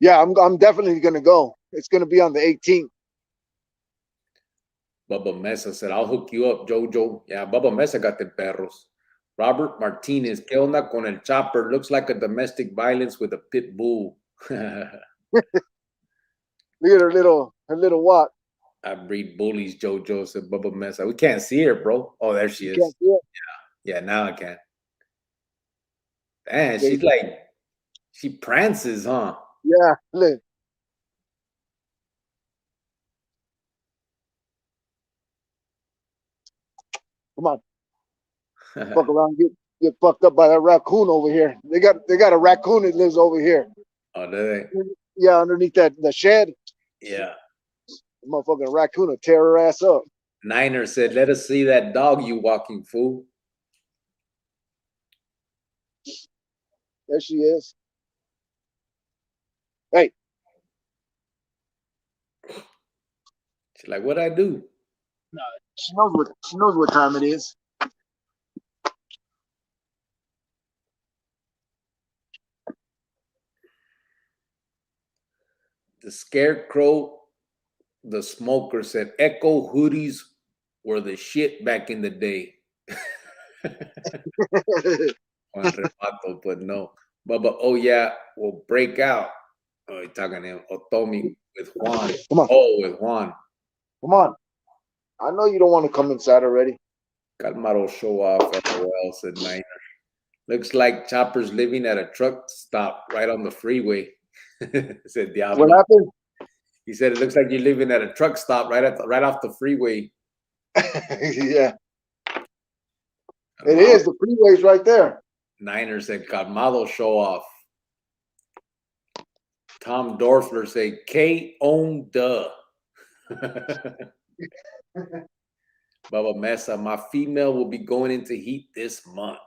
Yeah, I'm definitely gonna go. It's gonna be on the 18th. Bubba Mesa said, "I'll hook you up, Jojo." Yeah, Bubba Mesa got the perros. Robert Martinez, ¿qué onda con el Chopper? Looks like a domestic violence with a pit bull. Look at her little walk. I breed bullies, Jojo, said Bubba Mesa. We can't see her, bro. Oh, there she You is. can't see it. Yeah, now I can. Damn, Yeah, she's like, she prances, huh? yeah, look. Come on, fuck around, get fucked up by that raccoon over here. They got a raccoon that lives over here. Oh, do they? Yeah, underneath the shed. Yeah. The motherfucking raccoon will tear her ass up. Niner said, "Let us see that dog, you walking fool." There she is. Hey, She's like, "What'd I do?" she knows what time it is. The Scarecrow, the smoker, said, "Echo hoodies were the shit back in the day." Juan Repato, but no. Bubba, oh yeah, will break out. Oh, you're talking to him. Otomi with Juan. Come on, Oh, with Juan. come on. I know you don't want to come inside already. Calmaro show off, LOL, said Niner. Looks like Chopper's living at a truck stop right on the freeway, said Diablo. What happened? He said, "It looks like you're living at a truck stop right off the freeway." Yeah, it is. The freeway's right there. Niner said, "Calmado show off." Tom Dorfler said, "K on duh." Bubba Mesa, my female will be going into heat this month.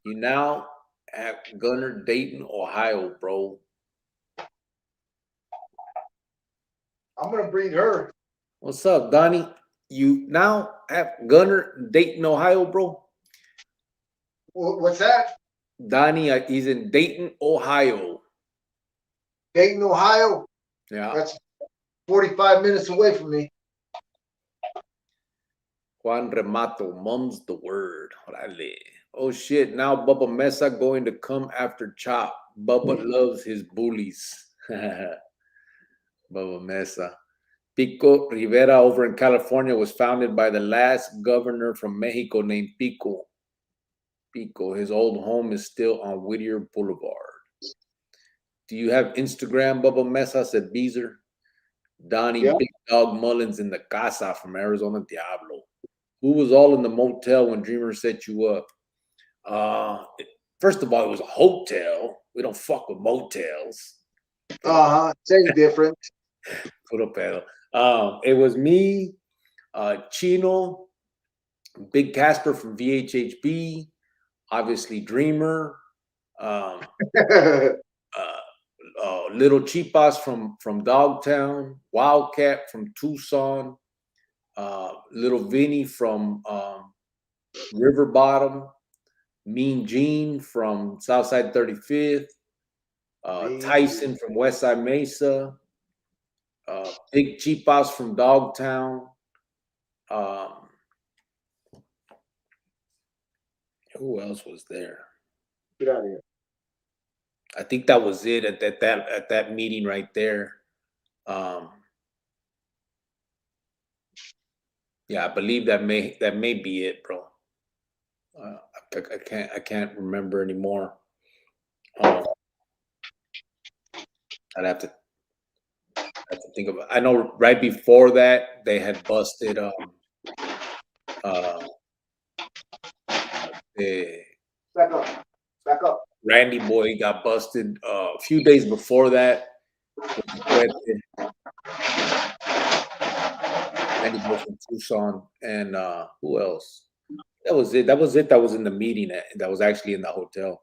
You now at Gunner, Dayton, Ohio, bro. I'm gonna breed her. What's up, Donnie? You now at Gunner, Dayton, Ohio, bro? What's that? Donnie, he's in Dayton, Ohio. Dayton, Ohio. Yeah. That's 45 minutes away from me. Juan Remato, mum's the word. Orale. Oh shit, now Bubba Mesa going to come after Chop. Bubba loves his bullies. Bubba Mesa. Pico Rivera over in California was founded by the last governor from Mexico named Pico. Pico, his old home is still on Whittier Boulevard. Do you have Instagram, Bubba Mesa? Said Beezer. Donnie Yeah. Big Dog Mullins in the Casa from Arizona Diablo. Who was all in the motel when Dreamer set you up? First of all, it was a hotel. We don't fuck with motels. Same difference. Puro pedo. It was me, Chino, Big Casper from VHHB, obviously Dreamer, Little Chipas from Dogtown, Wildcat from Tucson, Little Vinny from River Bottom, Mean Gene from Southside 35th, Tyson from Westside Mesa, Big Chipas from Dogtown. Who else was there? Get out of here. I think that was it at that meeting right there. Yeah, I believe that may be it, bro. I can't remember anymore. I'd have to think about. I know right before that they had busted Back up. Randy Boy got busted a few days before that. Randy Boy from Tucson, and who else? That was it. That was in the meeting that was actually in the hotel.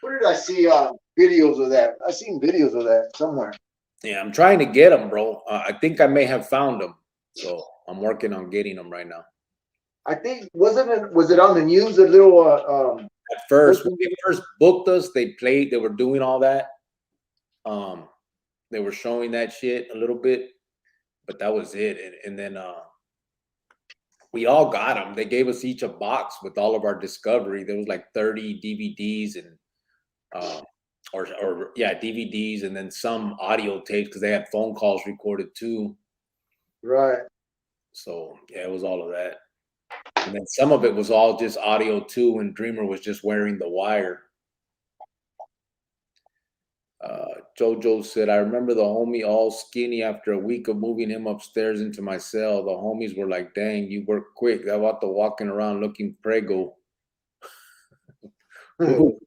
Where did I see videos of that? I seen videos of that somewhere. Yeah, I'm trying to get them, bro. I think I may have found them, so I'm working on getting them right now. I think was it on the news? A little At first, when they first booked us, they were doing all that. They were showing that shit a little bit, but that was it. And then we all got them. They gave us each a box with all of our discovery. There was like 30 DVDs and or yeah, DVDs, and then some audio tapes because they had phone calls recorded too. Right. So yeah, it was all of that. And then some of it was all just audio too, and Dreamer was just wearing the wire. Jojo said, I remember the homie all skinny after a week of moving him upstairs into my cell. The homies were like, dang, you work quick. I want the walking around looking prego. RJ,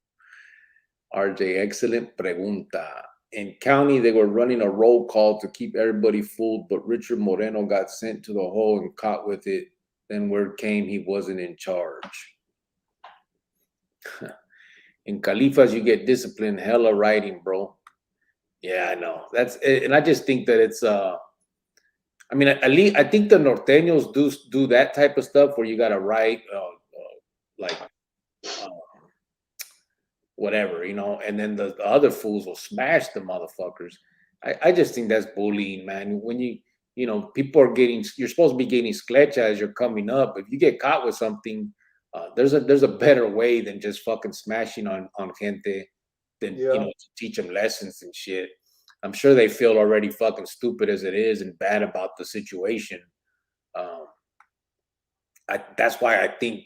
excellent pregunta. In county, they were running a roll call to keep everybody fooled, but Richard Moreno got sent to the hole and caught with it. Then word came he wasn't in charge. In Califas, you get discipline, hella writing, bro. Yeah, I know. That's it. And I just think that it's I mean, at least I think the norteños do that type of stuff where you gotta write like whatever, you know, and then the other fools will smash the motherfuckers. I just think that's bullying, man. When you know, people are you're supposed to be getting sklecha as you're coming up. If you get caught with something, there's a better way than just fucking smashing on gente than you know, to teach them lessons and shit. I'm sure they feel already fucking stupid as it is and bad about the situation. That's why I think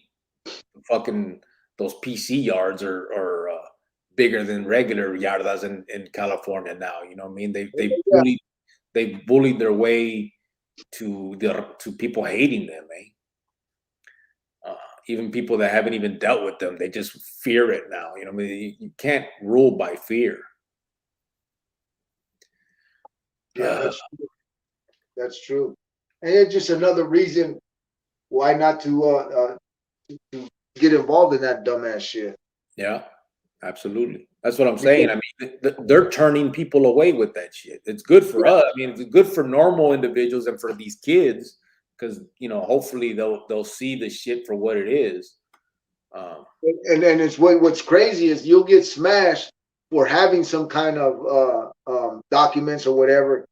fucking those PC yards are bigger than regular yardas in California now. You know what I mean? They bullied their way to people hating them, eh? Even people that haven't even dealt with them, they just fear it now. You know what I mean? You can't rule by fear. Yeah, that's true. And it's just another reason why not to get involved in that dumbass shit. Yeah, absolutely. That's what I'm saying. I mean, they're turning people away with that shit. It's good for us. I mean, it's good for normal individuals and for these kids because, you know, hopefully they'll see the shit for what it is. And then it's what's crazy is you'll get smashed for having some kind of documents or whatever,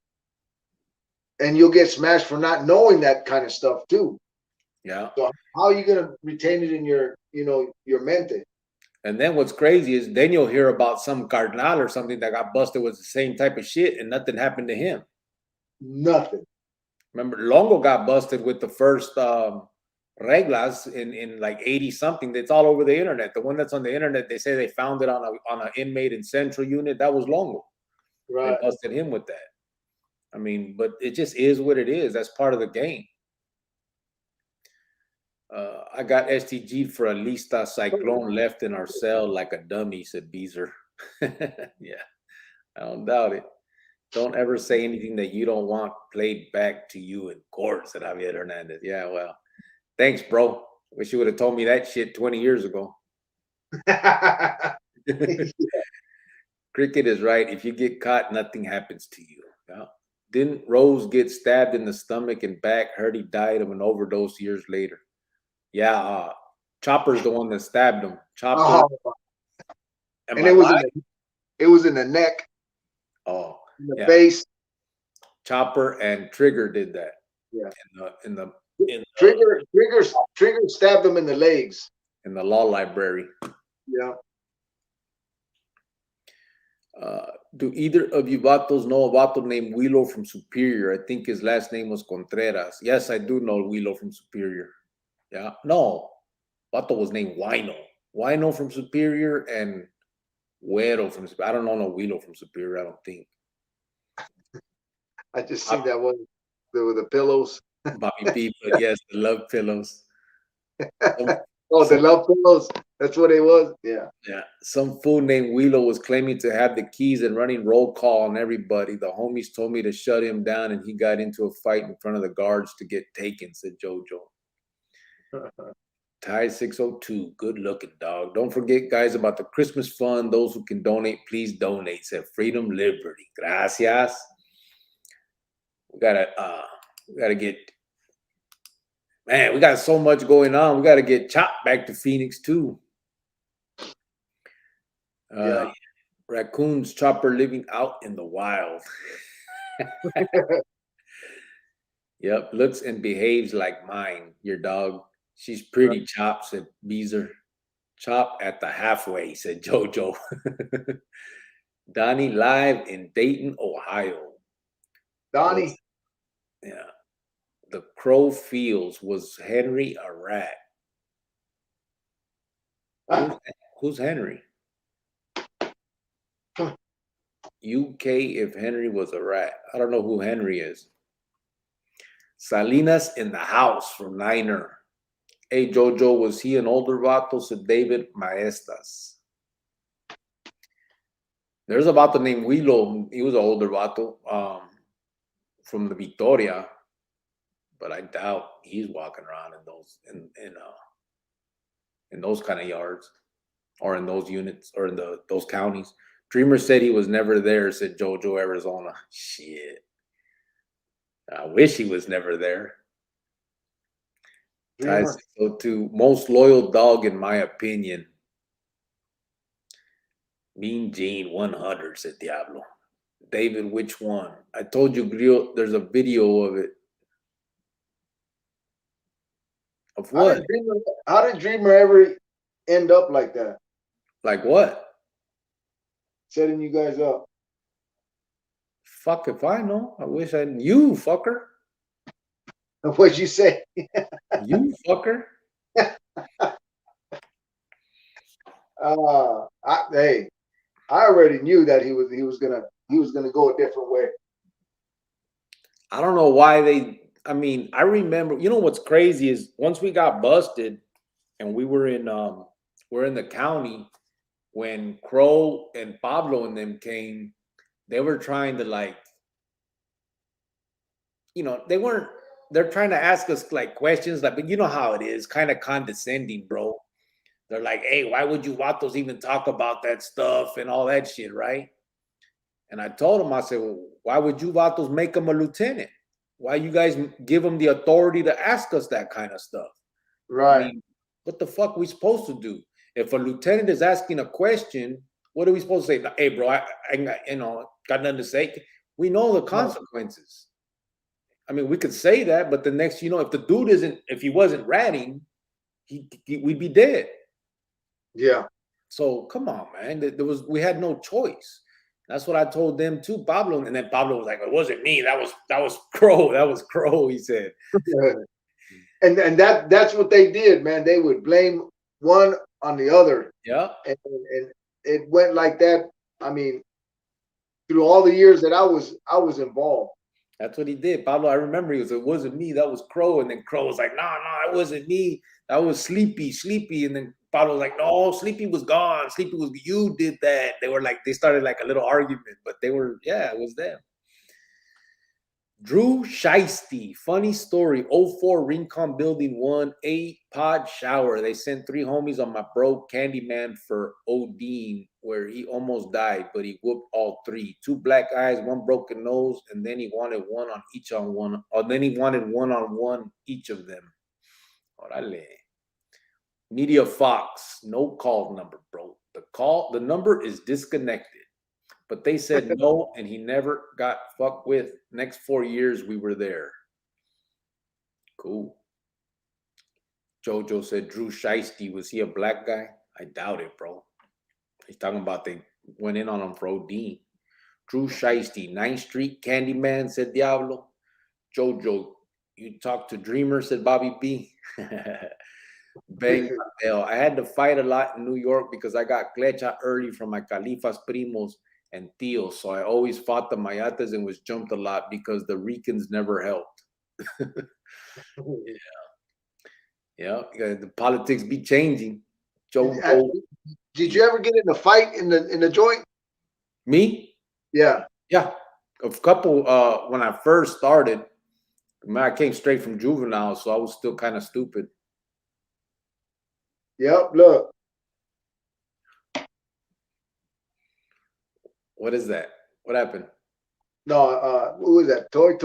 and you'll get smashed for not knowing that kind of stuff too. Yeah. So how are you gonna retain it in your, you know, your mente? And then what's crazy is then you'll hear about some carnal or something that got busted with the same type of shit and nothing happened to him. Nothing. Remember, Longo got busted with the first reglas in like 80 something. That's all over the internet. The one that's on the internet, they say they found it on an inmate in Central Unit. That was Longo. Right. They busted him with that. I mean, but it just is what it is. That's part of the game. I got STG for a lista cyclone left in our cell like a dummy, said Beezer. Yeah, I don't doubt it. Don't ever say anything that you don't want played back to you in court, said Javier Hernandez. Yeah, well, thanks, bro. Wish you would have told me that shit 20 years ago. Cricket is right. If you get caught, nothing happens to you. Yeah. Didn't Rose get stabbed in the stomach and back? Heard he died of an overdose years later. Yeah, Chopper's the one that stabbed him. Chopper. And it was in the neck. Oh, in the face. Chopper and Trigger did that. Yeah. Trigger stabbed him in the legs. In the law library. Yeah. Do either of you vatos know a vato named Willow from Superior? I think his last name was Contreras. Yes, I do know Willow from Superior. Yeah. No. Vato was named Wino. Wino from Superior and Güero from Superior. I don't know no Willow from Superior, I don't think. I just see that one with the pillows. Bobby P, but yes, the love pillows. The love pillows. That's what it was. Yeah. Yeah. Some fool named Willow was claiming to have the keys and running roll call on everybody. The homies told me to shut him down and he got into a fight in front of the guards to get taken, said JoJo. Ty 602, good looking dog. Don't forget, guys, about the Christmas fund. Those who can donate, please donate. Said Freedom Liberty. Gracias. We gotta get, man, we got so much going on. We gotta get Chop back to Phoenix too. Yeah. Raccoons Chopper living out in the wild. Yep, looks and behaves like mine. Your dog. She's pretty, Chop, said Beezer. Chop at the halfway, said Jojo. Donnie live in Dayton, Ohio. Donnie. Yeah. The Crow Fields. Was Henry a rat? Who's Henry? UK if Henry was a rat. I don't know who Henry is. Salinas in the house from Niner. Hey, Jojo, was he an older vato? Said David Maestas. There's a vato named Willow. He was an older vato from the Victoria, but I doubt he's walking around in those kind of yards or in those units or in those counties. Dreamer said he was never there, said Jojo, Arizona. Shit. I wish he was never there. Ties to most loyal dog, in my opinion. Mean Gene 100, said Diablo. David, which one? I told you, Grio, there's a video of it. Of what? How did Dreamer ever end up like that? Like what? Setting you guys up. Fuck if I know. I wish I knew, you fucker. What'd you say? You fucker. Hey, I already knew that he was gonna go a different way. I don't know why I mean, I remember, you know what's crazy is once we got busted and we're in the county, when Crow and Pablo and them came, they were trying to they're trying to ask us like questions, like, but you know how it is, kind of condescending, bro. They're like, hey, why would you Vatos even talk about that stuff and all that shit, right? And I told him, I said, well, why would you Vatos make him a lieutenant? Why you guys give him the authority to ask us that kind of stuff? Right. I mean, what the fuck are we supposed to do? If a lieutenant is asking a question, what are we supposed to say? Hey, bro, I got nothing to say. We know the consequences. I mean, we could say that, but the next, if the dude if he wasn't ratting, we'd be dead. Yeah. So come on, man. We had no choice. That's what I told them too, Pablo. And then Pablo was like, it wasn't me. That was Crow. That was Crow, he said. And that's what they did, man. They would blame one on the other. Yeah. And it went like that. I mean, through all the years that I was involved. That's what he did. Pablo, I remember he was, it wasn't me, that was Crow. And then Crow was like, no, it wasn't me. That was Sleepy. And then Pablo was like, no, Sleepy was gone. Sleepy was, you did that. They started like a little argument, but it was them. Drew Shiesty, funny story. 04 Rincon Building 1-8 pod shower. They sent 3 homies on my bro Candyman for ODing, where he almost died, but he whooped all 3. 2 black eyes, 1 broken nose, and then he wanted one on one. Or then he wanted one-on-one each of them. Orale. Media Fox, no call number, bro. The number is disconnected. But they said no, and he never got fucked with. Next 4 years, we were there. Cool. Jojo said Drew Shiesty. Was he a black guy? I doubt it, bro. He's talking about they went in on him for OD. Drew Shiesty, 9th Street Candyman, said Diablo. Jojo, you talked to Dreamer, said Bobby B. Bang, hell. I had to fight a lot in New York because I got clecha early from my Califas primos and tíos, so I always fought the Mayates and was jumped a lot because the Ricans never helped. Yeah, the politics be changing. Did you ever get in a fight in the joint? Me? Yeah. A couple. When I first started, I came straight from juvenile, so I was still kind of stupid. Yep, look. What is that? What happened? No, what was that? Toy.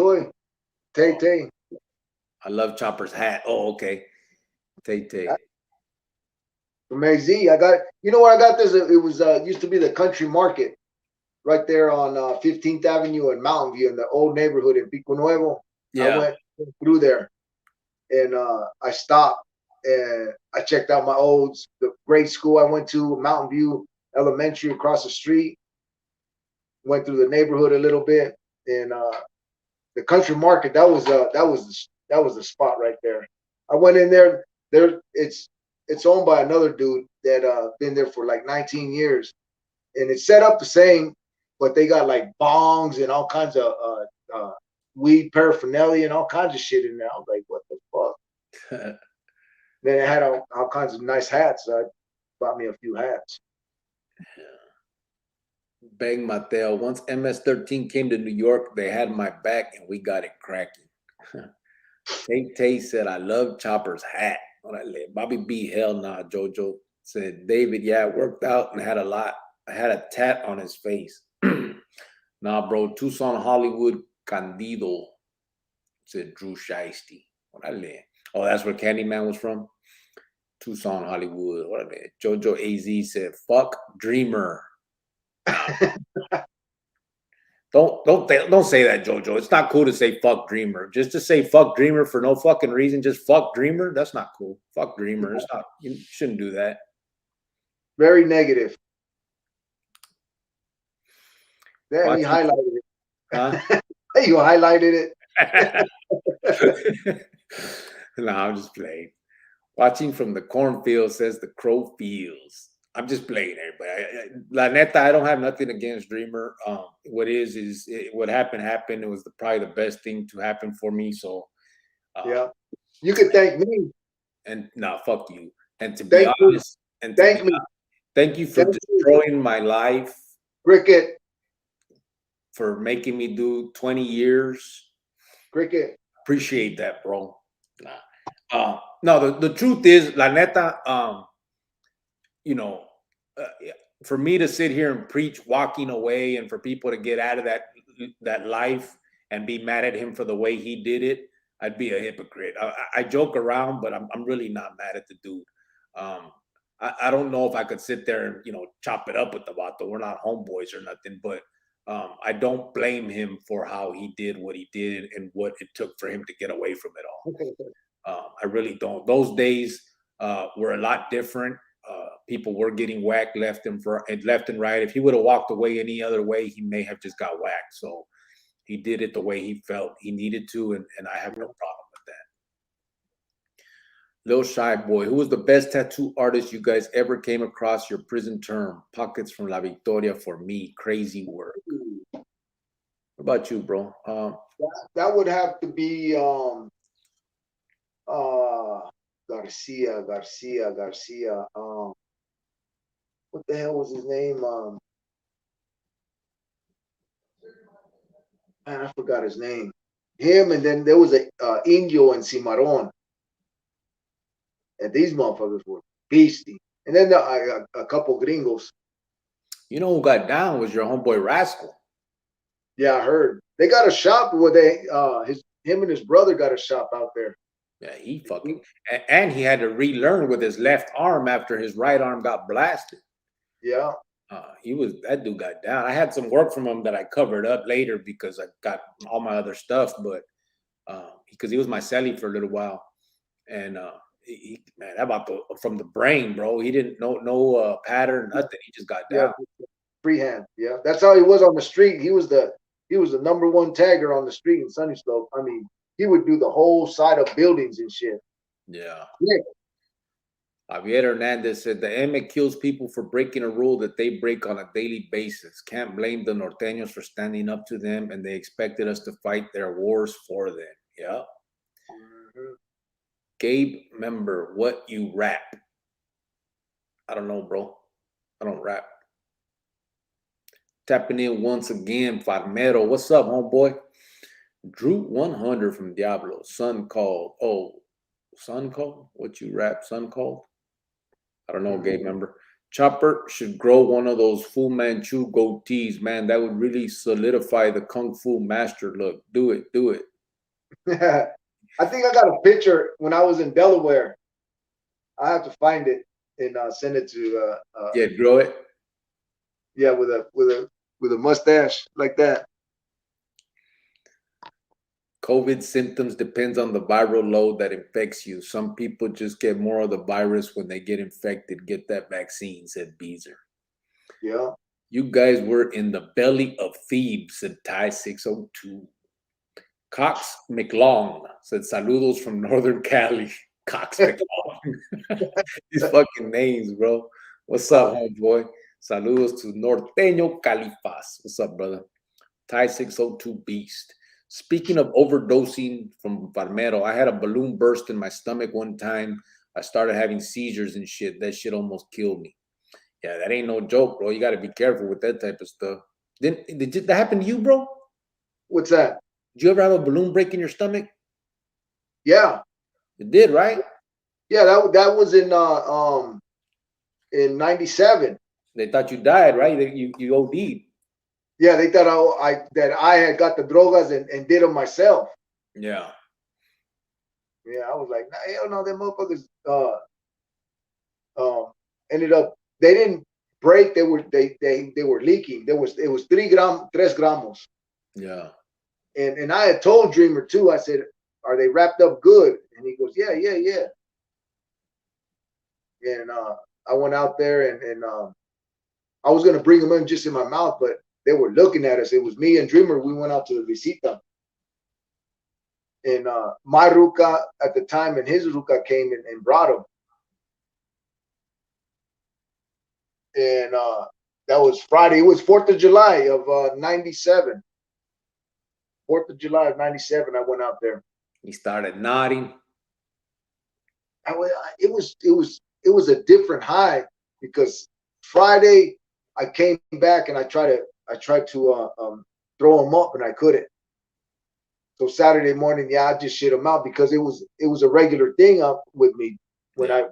Tay Oh, Tay. I love Chopper's hat. Oh, okay. Tay Tay. From AZ. I got you know where I got this? It was used to be the country market right there on 15th Avenue and Mountain View in the old neighborhood in Pico Nuevo. I Yeah. went through there and I stopped and I checked out the grade school I went to, Mountain View Elementary across the street. Went through the neighborhood a little bit and the country market, that was the spot right there. I went in there. It's owned by another dude that been there for like 19 years, and it's set up the same, but they got like bongs and all kinds of weed paraphernalia and all kinds of shit in there. I was like, what the fuck? Then it had all kinds of nice hats. So I bought me a few hats. Bang Mateo. Once MS-13 came to New York, they had my back and we got it cracking. Tay Tay said, I love Chopper's hat. Bobby B, hell nah, Jojo. Said, David, yeah, it worked out and had a lot. I had a tat on his face. Nah, bro, Tucson, Hollywood, Candido, said Drew Shiesty. Oh, that's where Candyman was from? Tucson, Hollywood. Jojo AZ said, fuck Dreamer. Don't say that, Jojo. It's not cool to say fuck Dreamer. Just to say fuck Dreamer for no fucking reason, just fuck Dreamer. That's not cool. Fuck Dreamer. It's not. You shouldn't do that. Very negative. Then he highlighted it. Huh? You highlighted it. No, I'm just playing. Watching from the cornfield, says the crow feels. I'm just playing, everybody. La neta, I don't have nothing against Dreamer. What happened. It was probably the best thing to happen for me. So, yeah, you could thank me. And no, fuck you. And to be honest, and thank me. Thank you for destroying my life. Cricket. For making me do 20 years. Cricket. Appreciate that, bro. No, the truth is, la neta, for me to sit here and preach walking away and for people to get out of that life and be mad at him for the way he did it, I'd be a hypocrite. I joke around, but I'm really not mad at the dude. I don't know if I could sit there and, chop it up with the vato. We're not homeboys or nothing, but I don't blame him for how he did what he did and what it took for him to get away from it all. I really don't. Those days were a lot different. People were getting whacked left and right. If he would have walked away any other way, he may have just got whacked. So he did it the way he felt he needed to, and I have no problem with that. Lil Shy Boy, who was the best tattoo artist you guys ever came across your prison term? Pockets from La Victoria for me. Crazy work. What about you, bro? That would have to be Garcia. What the hell was his name? Man, I forgot his name. Him, and then there was a Indio and Cimarron. And these motherfuckers were beastie. And then a couple gringos. You know who got down was your homeboy Rascal. Yeah, I heard. They got a shop where him and his brother got a shop out there. Yeah, he fucking, and he had to relearn with his left arm after his right arm got blasted. Yeah. That dude got down. I had some work from him that I covered up later because I got all my other stuff, but because he was my celly for a little while. And man, about from the brain, bro. He didn't no pattern, nothing. He just got down. Yeah, freehand. Yeah, that's how he was on the street. He was the number one tagger on the street in Sunny Slope. I mean, he would do the whole side of buildings and shit. Yeah. Javier Hernandez said the M kills people for breaking a rule that they break on a daily basis. Can't blame the norteños for standing up to them, and they expected us to fight their wars for them. Yeah. Mm-hmm. Gabe, member, what you rap? I don't know, bro. I don't rap. Tapping in once again, Farmero. What's up, homeboy? Drew 100 from Diablo. Son called. Oh, son called? What you rap? Son called? I don't know, gay member. Chopper should grow one of those Fu Manchu goatees, man. That would really solidify the Kung Fu master look. Do it, do it. I think I got a picture when I was in Delaware. I have to find it and send it to Yeah, grow it. yeah, with a mustache like that. COVID symptoms depends on the viral load that infects you. Some people just get more of the virus when they get infected. Get that vaccine, said Beezer. Yeah. You guys were in the belly of Thebes, said Ty 602. Cox McLong said saludos from Northern Cali. Cox McLong. These fucking names, bro. What's up, homeboy? Saludos to Norteño Califas. What's up, brother? Ty 602 Beast. Speaking of overdosing from Farmero, I had a balloon burst in my stomach one time. I started having seizures and shit. That shit almost killed me. Yeah, that ain't no joke, bro. You got to be careful with that type of stuff. Did that happen to you, bro? What's that? Did you ever have a balloon break in your stomach? Yeah. It did, right? Yeah, that was in '97. They thought you died, right? You OD'd. Yeah, they thought I had got the drogas and did them myself. Yeah. Yeah, I was like, nah, hell no, them motherfuckers ended up, they didn't break, they were leaking. It was 3 gramos. Yeah. And I had told Dreamer too, I said, are they wrapped up good? And he goes, yeah. And I went out there and I was gonna bring them in just in my mouth, but they were looking at us. It was me and Dreamer. We went out to the visita. And my ruca at the time and his ruca came and brought him. And that was Friday. It was 4th of July of '97. 4th of July of '97. I went out there. He started nodding. It was a different high because Friday I came back and I tried to throw him up and I couldn't. So Saturday morning, yeah, I just shit him out because it was a regular thing up with me. When I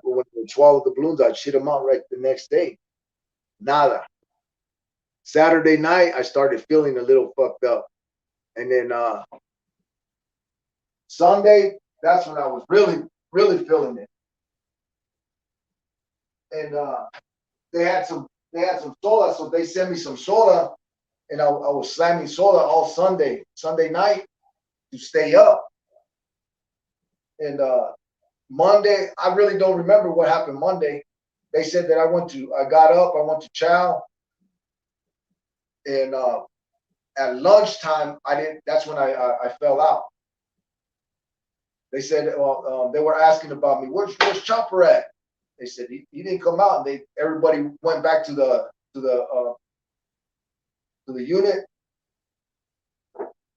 swallowed the balloons, I'd shit him out right the next day. Nada. Saturday night, I started feeling a little fucked up. And then Sunday, that's when I was really, really feeling it. And they had some soda, so they sent me some soda, and I was slamming soda all Sunday night to stay up. And Monday, I really don't remember what happened Monday. They said that I got up, I went to chow, and at lunchtime, that's when I fell out. They said, well, they were asking about me, where's Chopper at? They said he didn't come out, and everybody went back to the unit,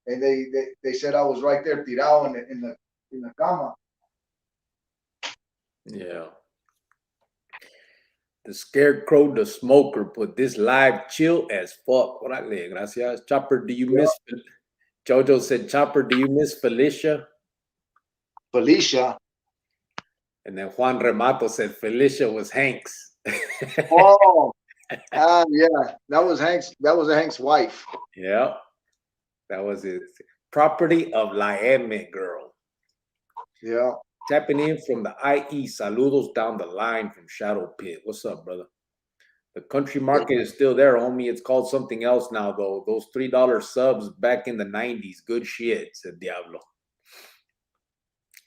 and they said I was right there, tirado in the cama. Yeah. The Scarecrow, the Smoker, put this live chill as fuck. Órale, gracias. Chopper, do you miss? Jojo said, Chopper, do you miss Felicia? Felicia. And then Juan Remato said Felicia was Hank's. Oh, yeah, that was Hank's wife. Yeah, that was it. Property of La M girl. Yeah. Tapping in from the IE. Saludos down the line from Shadow Pit. What's up, brother? The country market is still there, homie. It's called something else now, though. Those $3 subs back in the 90s. Good shit, said Diablo.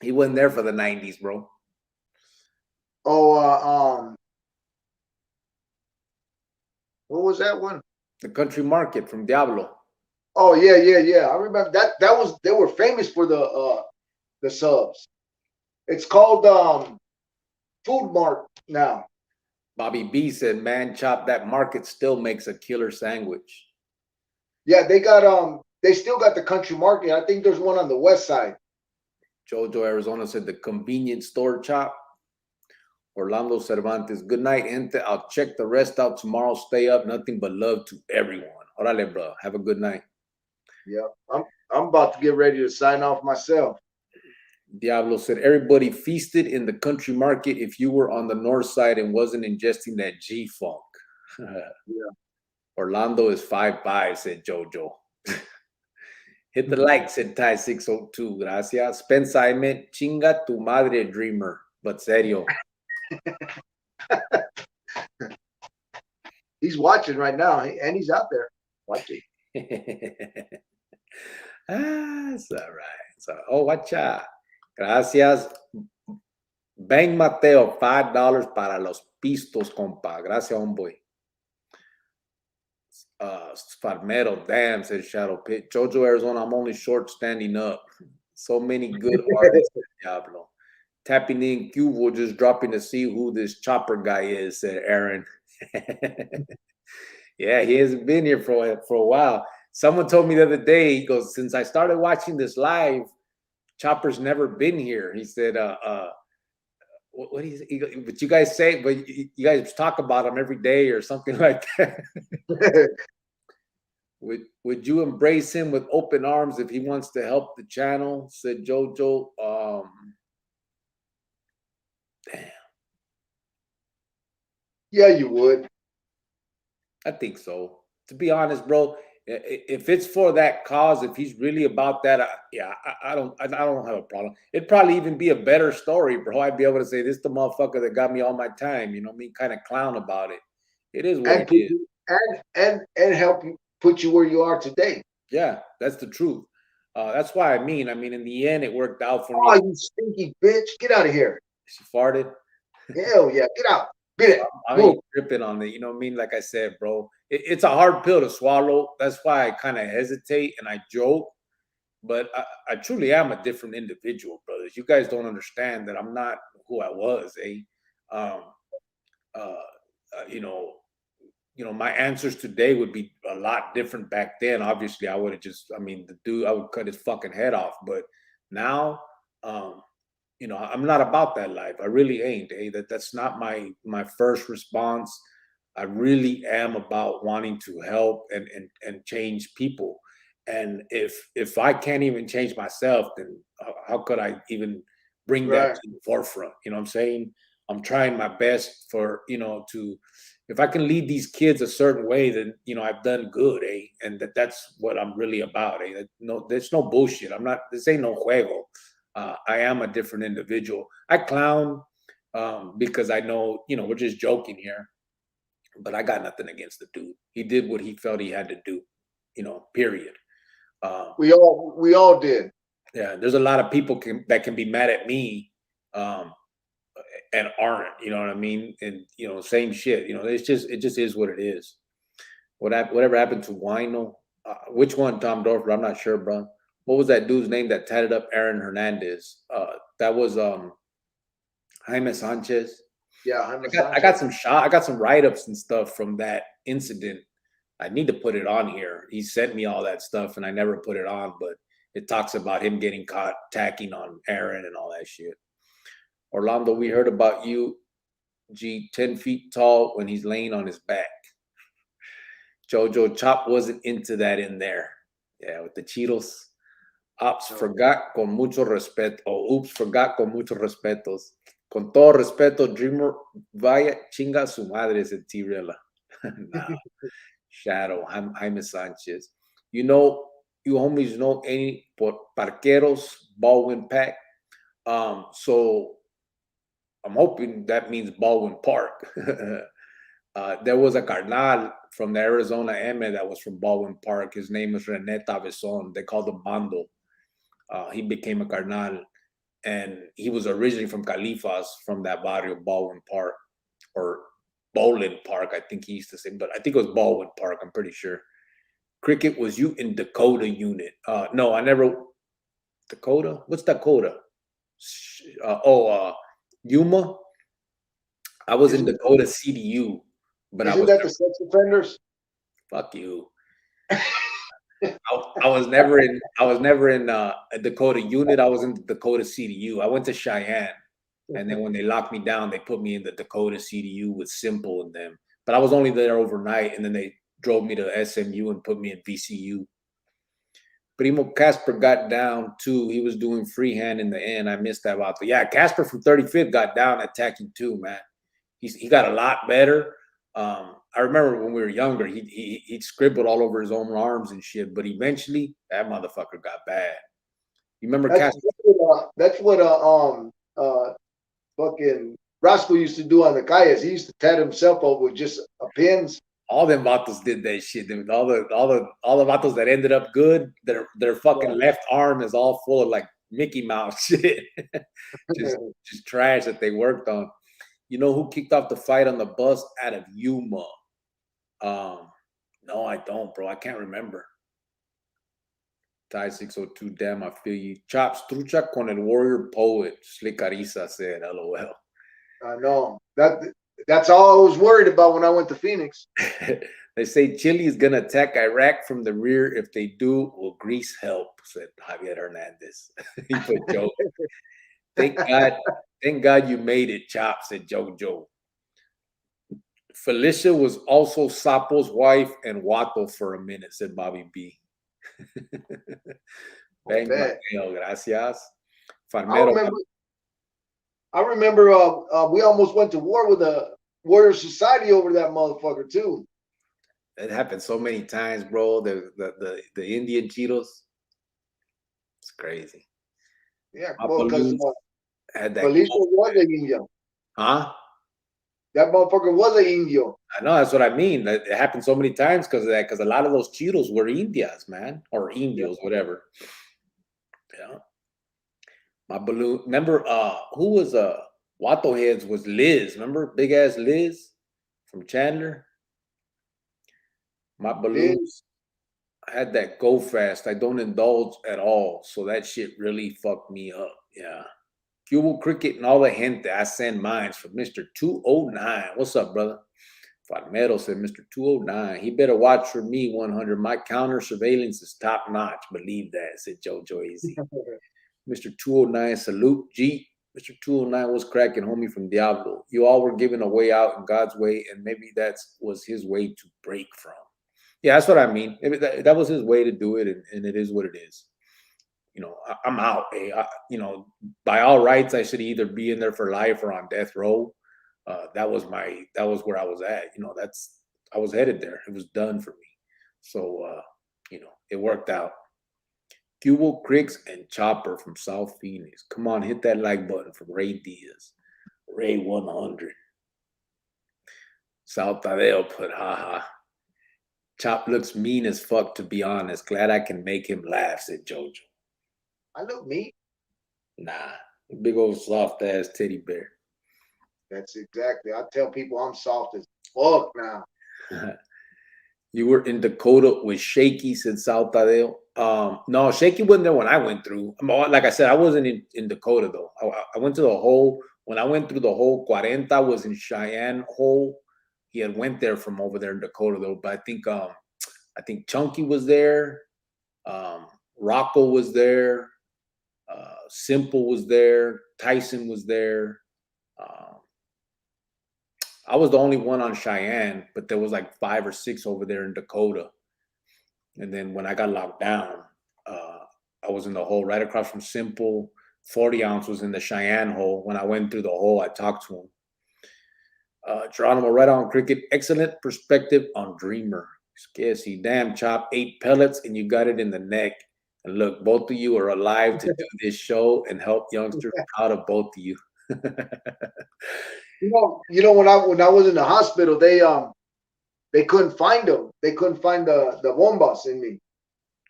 He wasn't there for the 90s, bro. Oh, what was that one? The country market from Diablo. Oh, yeah. I remember that. They were famous for the subs. It's called Food Mart now. Bobby B said, man, Chop, that market still makes a killer sandwich. Yeah, they still got the country market. I think there's one on the west side. Jojo Arizona said the convenience store, Chop. Orlando Cervantes, good night, Ente. I'll check the rest out tomorrow. Stay up. Nothing but love to everyone. Orale, bro. Have a good night. Yeah, I'm about to get ready to sign off myself. Diablo said everybody feasted in the country market if you were on the north side and wasn't ingesting that G funk. Yeah. Orlando is 5'5", said Jojo. Hit the like, said Ty 602. Gracias. Spence, I meant chinga tu madre dreamer. But serio. He's watching right now, and he's out there watching. It's all right. So, oh, watch out. Gracias. Bang Mateo, $5 para los pistos, compa. Gracias, homeboy. Spadmero, damn, said Shadow Pit. Jojo, Arizona, I'm only short standing up. So many good artists, Diablo. Tapping in Cubo, just dropping to see who this chopper guy is, said Aaron. Yeah, he hasn't been here for a while. Someone told me the other day, he goes, since I started watching this live, Chopper's never been here. He said, what do you say? But you guys say, but you guys talk about him every day or something like that. Would you embrace him with open arms if he wants to help the channel? Said Jojo. Damn. Yeah, you would. I think so. To be honest, bro, if it's for that cause, if he's really about that, I don't have a problem. It'd probably even be a better story, bro. I'd be able to say, this the motherfucker that got me all my time. You know what I mean? Kind of clown about it. It is what it is. And help you put you where you are today. Yeah, that's the truth. That's why I mean, in the end, it worked out for me. Oh, you stinky bitch! Get out of here. She farted. Hell yeah, get out. Get it. I ain't tripping on it. You know what I mean? Like I said, bro, it's a hard pill to swallow. That's why I kind of hesitate and I joke. But I truly am a different individual, brothers. You guys don't understand that I'm not who I was, eh? My answers today would be a lot different back then. Obviously, I would have the dude, I would cut his fucking head off. But now, I'm not about that life. I really ain't. That's not my first response. I really am about wanting to help and change people. And if I can't even change myself, then how could I even bring that to the forefront? You know what I'm saying? I'm trying my best for, if I can lead these kids a certain way, then, I've done good, eh? And that's what I'm really about, eh? No, there's no bullshit. This ain't no juego. I am a different individual. I clown because I know, we're just joking here, but I got nothing against the dude. He did what he felt he had to do, period. We all did. Yeah, there's a lot of people that can be mad at me and aren't, you know what I mean? And, same shit, it just is what it is. Whatever happened to Wino? Which one, Tom Dorfer? I'm not sure, bro. What was that dude's name that tatted up Aaron Hernandez? That was Jaime Sanchez. Yeah, I got some write-ups and stuff from that incident. I need to put it on here. He sent me all that stuff and I never put it on, but it talks about him getting caught tacking on Aaron and all that shit. Orlando, we heard about you, 10 feet tall when he's laying on his back. Jojo Chop wasn't into that in there. Yeah, with the Cheetos. Ops forgot con mucho respeto. Oops, forgot con muchos respetos. Con todo respeto, Dreamer, vaya chinga su madre, said T-Rilla. Nah. Shadow, Jaime Sanchez. You homies know any parqueros, Baldwin Pack? So I'm hoping that means Baldwin Park. There was a carnal from the Arizona M that was from Baldwin Park. His name is René Tavezon. They called him Bando. He became a carnal, and he was originally from Califas, from that barrio, Baldwin Park, or Bowling Park, I think he used to say, but I think it was Baldwin Park, I'm pretty sure. Cricket, was you in Dakota unit? No, I never. Dakota? What's Dakota? Yuma? I was in Dakota CDU, but isn't that the sex offenders? Fuck you. I was never in a Dakota unit. I was in the Dakota CDU. I went to Cheyenne, and then when they locked me down, they put me in the Dakota CDU with Simple and them. But I was only there overnight, and then they drove me to SMU and put me in VCU. Primo Casper got down too. He was doing freehand in the end. I missed that out. But yeah, Casper from 35th got down attacking too, man. He got a lot better. I remember when we were younger, he scribbled all over his own arms and shit. But eventually, that motherfucker got bad. You remember Casper? That's what fucking Roscoe used to do on the calles. He used to tat himself up with just pins. All them vatos did that shit. All the vatos that ended up good, their fucking left arm is all full of like Mickey Mouse shit. just trash that they worked on. You know who kicked off the fight on the bus out of Yuma? No, I don't, bro. I can't remember. Ty 602, damn, I feel you. Chops, trucha con el warrior poet. Slick Arisa said, LOL. I know. That's all I was worried about when I went to Phoenix. They say Chile is going to attack Iraq from the rear. If they do, will Greece help? Said Javier Hernandez. He put joke. Thank God you made it, Chop, said Jojo. Felicia was also Sapo's wife and Wato for a minute, said Bobby B. Bang, Mateo, gracias. Farmero, I remember we almost went to war with a Warrior Society over that motherfucker too. It happened so many times, bro. The Indian Cheetos. It's crazy. Yeah, because had that Felicia was an Indio. Huh? That motherfucker was an Indio. I know, that's what I mean. It happened so many times because of that, because a lot of those Cheetos were Indias, man. Or Indios, whatever. Yeah. My balloon. Remember, who was Wato Heads was Liz. Remember big ass Liz from Chandler? My balloons had that go fast. I don't indulge at all. So that shit really fucked me up. Yeah. Cubo Cricket and all the gente. I send mines from Mr. 209. What's up, brother? Farmero said, Mr. 209. He better watch for me 100. My counter surveillance is top notch. Believe that, said Jojo Easy. Mr. 209, salute. G. Mr. 209 was cracking, homie from Diablo. You all were giving a way out in God's way, and maybe that was his way to break from. Yeah, that's what I mean. That was his way to do it, and it is what it is. You know, I'm out. You know, by all rights, I should either be in there for life or on death row. That was where I was at. You know, I was headed there. It was done for me. So, you know, it worked out. Cubo Cricks and Chopper from South Phoenix. Come on, hit that like button from Ray Diaz. Ray 100. South Tadeo put haha. Chop looks mean as fuck, to be honest. Glad I can make him laugh, said Jojo. I look mean. Nah, big old soft ass teddy bear. That's exactly. I tell people I'm soft as fuck now. You were in Dakota with Shaky, said South Tadeo. No, Shaky wasn't there when I went through. Like I said, I wasn't in Dakota though. I went to the whole. When I went through the whole 40 was in Cheyenne hole. He had went there from over there in Dakota though. But I think Chunky was there. Rocco was there. Simple was there. Tyson was there. I was the only one on Cheyenne, but there was like 5 or 6 over there in Dakota. And then when I got locked down, I was in the hole right across from Simple. 40 ounce was in the Cheyenne hole. When I went through the hole, I talked to him. Geronimo, right on Cricket. Excellent perspective on Dreamer. Scarcey, damn, Chop, 8 pellets and you got it in the neck. And look, both of you are alive to do this show and help youngsters. Proud of both of you. You know, when I was in the hospital, they couldn't find them. They couldn't find the bombas in me,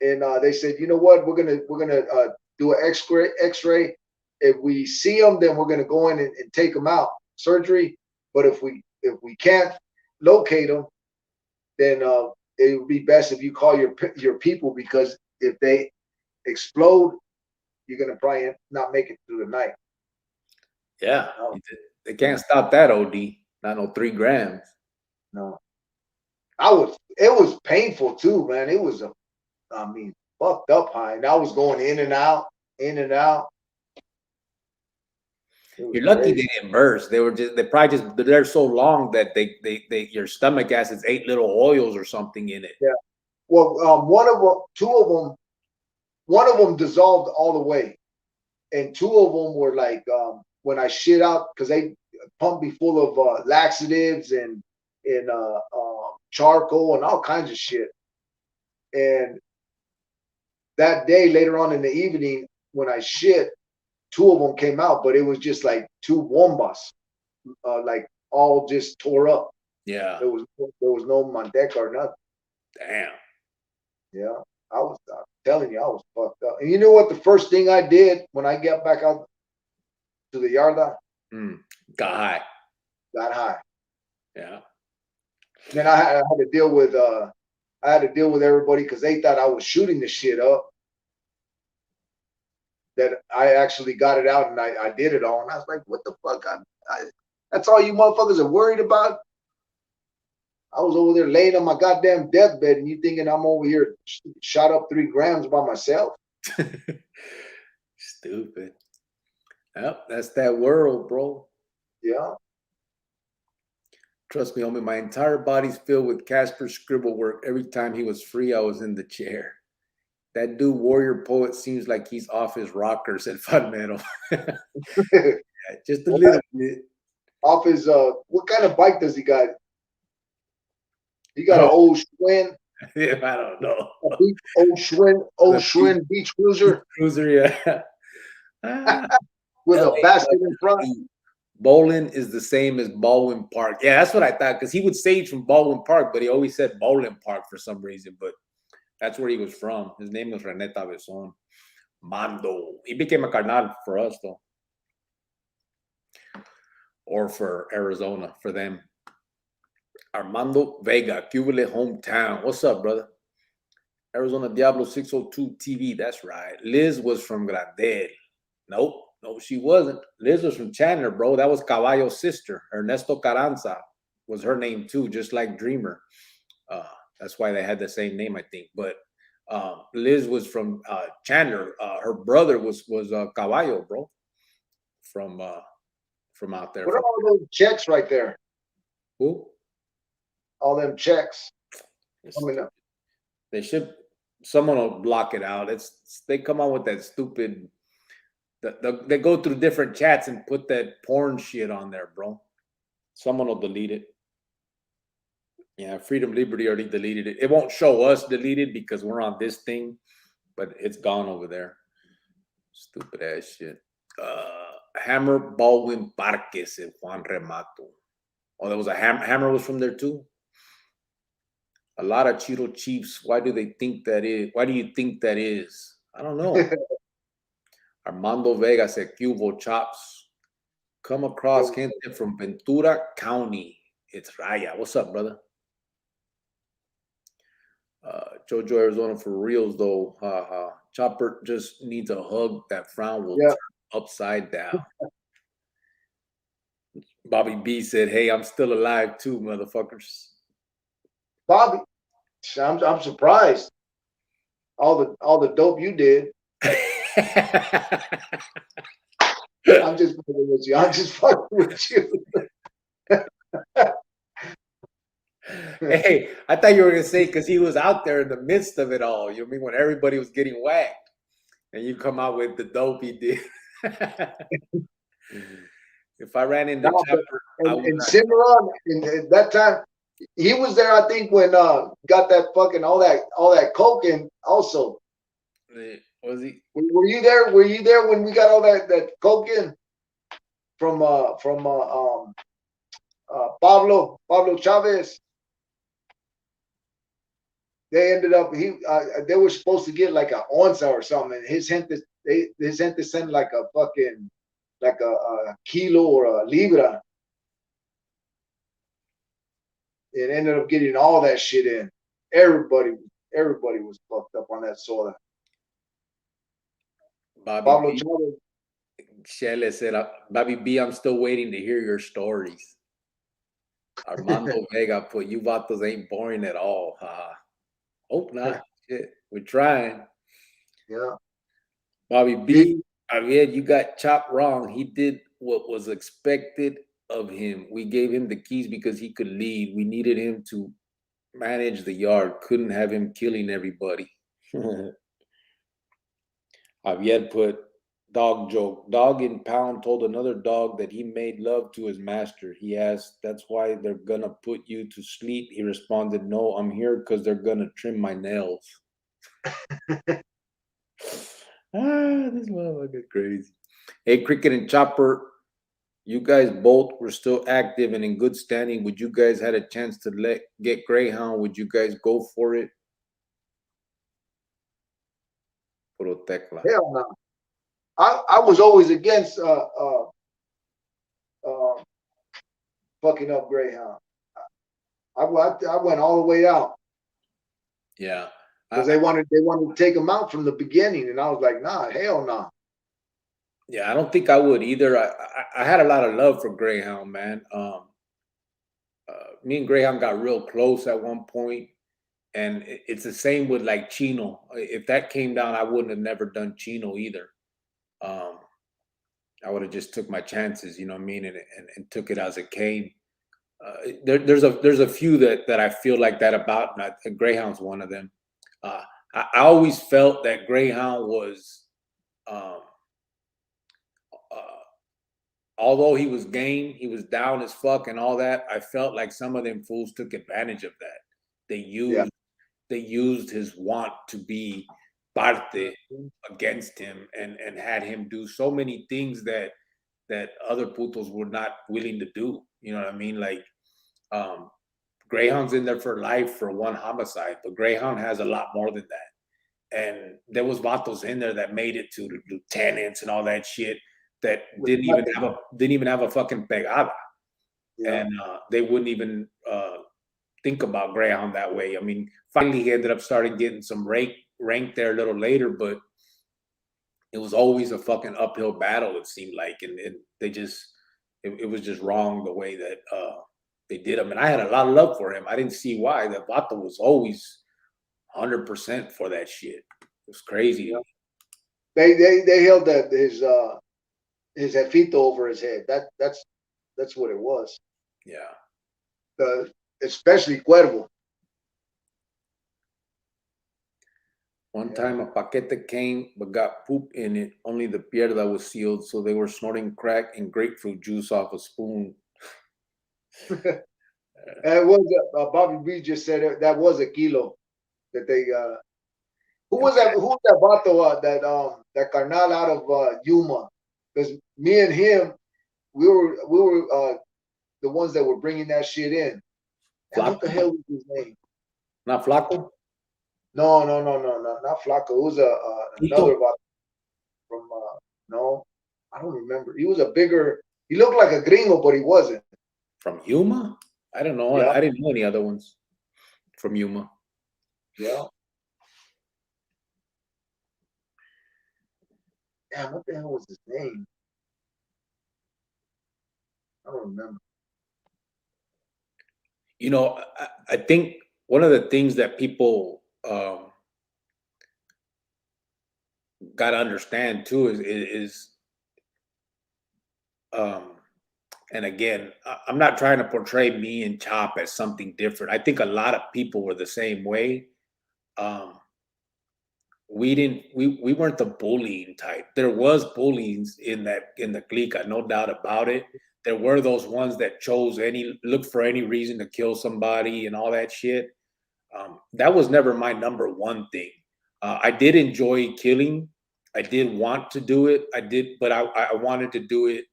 and they said, you know what, we're gonna do an X-ray. If we see them, then we're gonna go in and take them out, surgery. But if we can't locate them, then it would be best if you call your people, because if they explode, you're gonna probably not make it through the night. Yeah, they can't stop that OD. Not no 3 grams. No, it was painful too, man. It was fucked up high. And I was going in and out, in and out. You're lucky they didn't burst. They're so long that they your stomach acids ate little oils or something in it. Yeah. Well, 2 of them one of them dissolved all the way, and two of them were like when I shit out because they pumped me full of laxatives and charcoal and all kinds of shit. And that day, later on in the evening, when I shit, two of them came out, but it was just like two wombas, like all just tore up. Yeah. There was no manteca or nothing. Damn. Yeah, I'm telling you, I was fucked up. And you know what? The first thing I did when I got back out to the yarda, Got high. got high. Yeah. Then I had to deal with everybody because they thought I was shooting the shit up. That I actually got it out and I did it all, and I was like, "What the fuck? That's all you motherfuckers are worried about." I was over there laying on my goddamn deathbed, and you thinking I'm over here shot up 3 grams by myself? Stupid. Yep, that's that world, bro. Yeah. Trust me, homie, my entire body's filled with Casper scribble work. Every time he was free, I was in the chair. That dude, Warrior Poet, seems like he's off his rocker, said Fun Metal. Yeah, just a little bit. Off his, what kind of bike does he got? He got an old Schwinn. Yeah, I don't know. Old Schwinn beach cruiser. Cruiser, yeah. With a basket in front. Bowling is the same as Baldwin Park. Yeah, that's what I thought, because he would say he's from Baldwin Park, but he always said Bowling Park for some reason. But that's where he was from. His name was René Tabeson. Mando. He became a carnal for us, though. Or for Arizona, for them. Armando Vega, Cubile hometown. What's up, brother? Arizona Diablo 602 TV. That's right. Liz was from Gradel. Nope. No, she wasn't. Liz was from Chandler, bro. That was Caballo's sister. Ernesto Carranza was her name too, just like Dreamer. That's why they had the same name, I think. But Liz was from Chandler. Her brother was Caballo, bro. From out there. What are all those checks right there? Who? All them checks. They should. Someone will block it out. They come out with that stupid. They go through different chats and put that porn shit on there, bro. Someone will delete it. Yeah, Freedom Liberty already deleted it. It won't show us deleted because we're on this thing, but it's gone over there. Stupid ass shit. Hammer Baldwin Parques in Juan Remato. Oh, there was a Hammer was from there too. A lot of Cheeto Chiefs. Why do they think that is? Why do you think that is? I don't know. Armando Vega said Cubo Chops. Come across gente from Ventura County. It's Raya. What's up, brother? Jojo Arizona for reals though. Chopper just needs a hug. That frown will turn upside down. Bobby B said, "Hey, I'm still alive too, motherfuckers." Bobby, I'm surprised. All the dope you did. I'm just fucking with you. I'm just fucking with you. Hey, I thought you were gonna say because he was out there in the midst of it all. You know what I mean? When everybody was getting whacked, and you come out with the dope he did. If I ran into Chopper, and Cimarron, in that time, he was there. I think when got that fucking all that coke in also. Was he? Were you there? Were you there when we got all that coke in from Pablo Chavez? They ended up they were supposed to get like an onza or something. And his gente sent like a fucking like a kilo or a libra. It ended up getting all that shit in. Everybody was fucked up on that soda. Bobby B. Shelley said, "Bobby B, I'm still waiting to hear your stories." Armando Vega put, "You vatos ain't boring at all." Hope not. Shit, we're trying. Yeah. Bobby B, Javier, you got chopped wrong. He did what was expected of him. We gave him the keys because he could lead. We needed him to manage the yard. Couldn't have him killing everybody. Javier put dog joke. Dog in pound told another dog that he made love to his master. He asked, "That's why they're gonna put you to sleep?" He responded, "No, I'm here because they're gonna trim my nails." This motherfucker crazy. Hey, Cricket and Chopper, you guys both were still active and in good standing. Would you guys had a chance to get Greyhound? Would you guys go for it? Puro tecla. Hell no. I was always against fucking up Greyhound. I went all the way out Yeah. because they wanted to take him out from the beginning, and I was like, nah, hell no. Yeah, I don't think I would either. I had a lot of love for Greyhound, man. Me and Greyhound got real close at one point, and it's the same with like Chino. If that came down, I wouldn't have never done Chino either. I would have just took my chances, you know what I mean, and took it as it came. There's a few that I feel like that about, and Greyhound's one of them. I always felt that Greyhound was, although he was game, he was down as fuck and all that. I felt like some of them fools took advantage of that. They used his want to be parte against him and had him do so many things that other putos were not willing to do. You know what I mean? Like, Greyhound's in there for life for one homicide, but Greyhound has a lot more than that. And there was vatos in there that made it to lieutenants and all that shit that didn't even have a fucking pegada. Yeah. And they wouldn't even think about Greyhound that way. I mean, finally he ended up starting getting some rank there a little later, but it was always a fucking uphill battle, it seemed like. And they just, it was just wrong the way that they did him. And I had a lot of love for him. I didn't see why. The vato was always 100% for that shit. It was crazy. Yeah. They held his jefito over his head. That's what it was. Yeah. Especially Cuervo. One time a paquete came but got poop in it. Only the pierda was sealed, so they were snorting crack and grapefruit juice off a spoon. It was Bobby B just said that was a kilo that they who was that vato that carnal out of Yuma, because me and him we were the ones that were bringing that shit in. And what the hell was his name? Not Flaco? No, not Flaco. It was another vato from no, I don't remember. He was he looked like a gringo, but he wasn't. From Yuma? I don't know. Yeah. I didn't know any other ones from Yuma. Yeah. Damn, what the hell was his name? I don't remember. You know, I think one of the things that people got to understand too is and again, I'm not trying to portray me and Chop as something different. I think a lot of people were the same way. We weren't the bullying type. There was bullying in the clique, no doubt about it. There were those ones that looked for any reason to kill somebody and all that shit. That was never my number one thing. I did enjoy killing. I did want to do it. I did, but I wanted to do it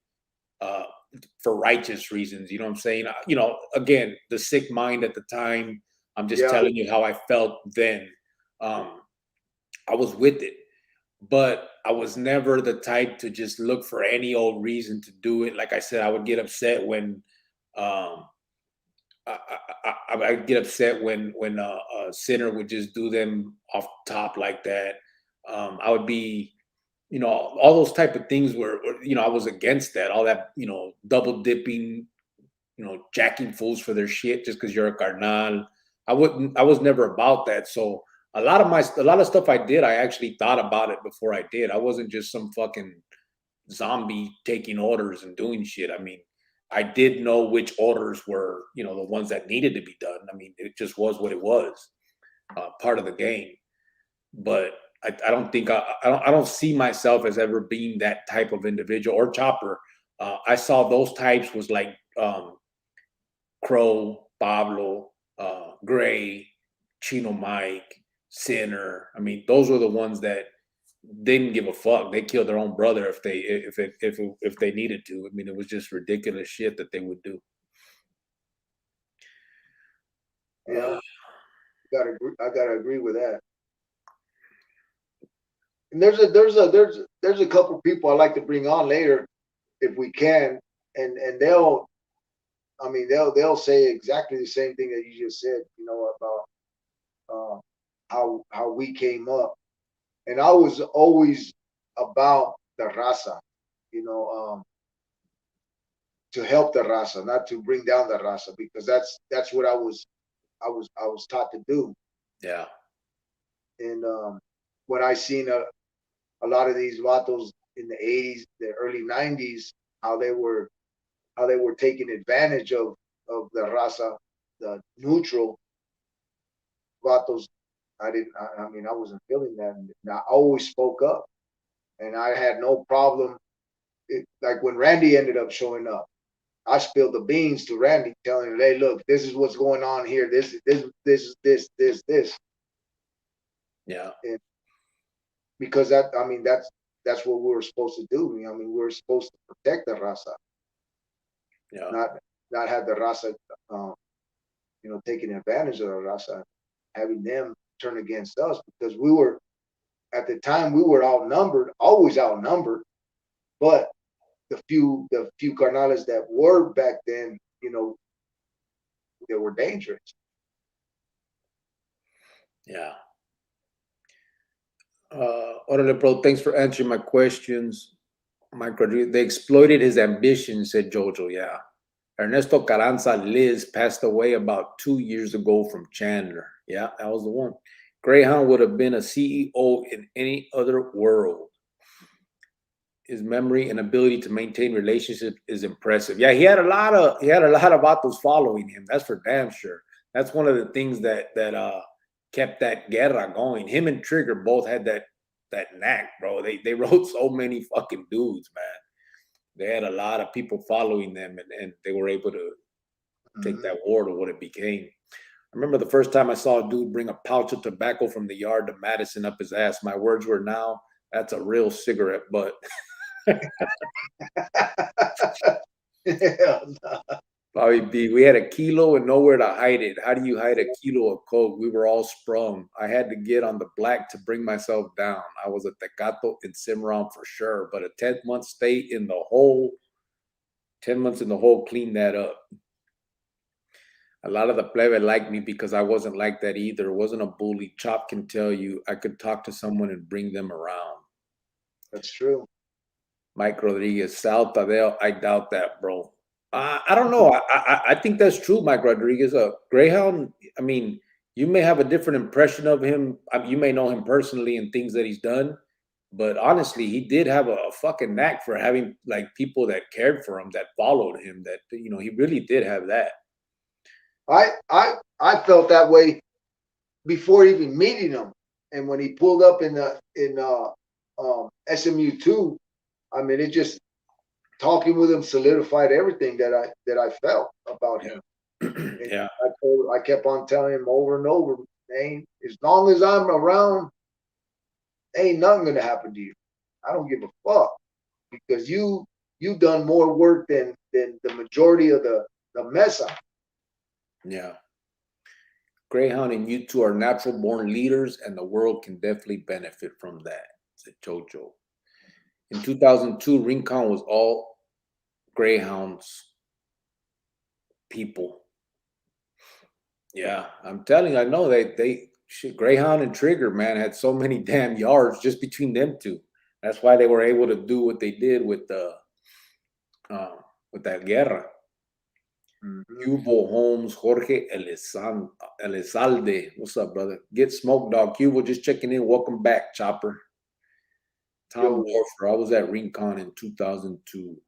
for righteous reasons. You know what I'm saying? You know, again, the sick mind at the time. I'm just telling you how I felt then. I was with it, but I was never the type to just look for any old reason to do it. Like I said, I would get upset when I get upset when a sinner would just do them off top like that. I would be, you know, all those type of things were, you know, I was against that. All that, you know, double dipping, you know, jacking fools for their shit just because you're a carnal. I was never about that. So a lot of stuff I did, I actually thought about it before I did. I wasn't just some fucking zombie taking orders and doing shit. I mean, I did know which orders were, you know, the ones that needed to be done. I mean, it just was what it was, part of the game. But I don't think I don't see myself as ever being that type of individual or Chopper. I saw those types was like Crow, Pablo, Gray, Chino Mike, Sinner. I mean, those were the ones that didn't give a fuck. They killed their own brother if they needed to. I mean, it was just ridiculous shit that they would do. Yeah, I gotta agree with that. And there's a couple people I like to bring on later if we can, and they'll say exactly the same thing that you just said, you know, about how we came up. And I was always about the raza, you know, to help the raza, not to bring down the raza, because that's what I was taught to do. Yeah. And when I seen a lot of these vatos in the 80s, the early 90s, how they were taking advantage of the raza, the neutral vatos. I mean, I wasn't feeling that. And I always spoke up, and I had no problem. Like when Randy ended up showing up, I spilled the beans to Randy, telling him, "Hey, look, this is what's going on here. This. Yeah. And because that's what we were supposed to do. I mean, we were supposed to protect the raza, Yeah. not have the raza, you know, taking advantage of the raza, having them turn against us, because we were, at the time, we were outnumbered, always outnumbered, but the few carnales that were back then, you know, they were dangerous. Yeah. Orale, bro, thanks for answering my questions. Mike Rodriguez, they exploited his ambition, said Jojo. Yeah. Ernesto Carranza Liz passed away about 2 years ago from Chandler. Yeah, that was the one. Greyhound would have been a CEO in any other world. His memory and ability to maintain relationships is impressive. Yeah, he had a lot of vatos following him. That's for damn sure. That's one of the things that kept that guerra going. Him and Trigger both had that knack, bro. They wrote so many fucking dudes, man. They had a lot of people following them, and they were able to take that war to what it became. I remember the first time I saw a dude bring a pouch of tobacco from the yard to Madison up his ass. My words were, "Now that's a real cigarette butt." Yeah. Bobby B, we had a kilo and nowhere to hide it. How do you hide a kilo of coke? We were all sprung. I had to get on the black to bring myself down. I was a Tecato in Cimarron for sure, but a 10-month stay in the hole, 10 months in the hole cleaned that up. A lot of the plebe liked me because I wasn't like that either. Wasn't a bully. Chop can tell you I could talk to someone and bring them around. That's true. Mike Rodriguez, Sal Tadeo, I doubt that, bro. I don't know. I think that's true, Mike Rodriguez. Greyhound, I mean, you may have a different impression of him. You may know him personally and things that he's done, but honestly, he did have a fucking knack for having like people that cared for him, that followed him. That, you know, he really did have that. I felt that way before even meeting him, and when he pulled up in SMU2, I mean, it just, talking with him solidified everything that I felt about him. Yeah. I kept on telling him over and over, "Ain't, as long as I'm around, ain't nothing gonna happen to you. I don't give a fuck, because you done more work than the majority of the mesa." Yeah. Greyhound and you two are natural born leaders, and the world can definitely benefit from that, said Jojo. In 2002, Rincon was all Greyhound's people. Yeah, I'm telling you, I know Greyhound and Trigger, man, had so many damn yards just between them two. That's why they were able to do what they did with that guerra. Cubo Holmes, Jorge Elizalde. What's up, brother? Get smoked, dog. Cubo just checking in. Welcome back, Chopper. Tom Warfer. I was at Rincon in 2002.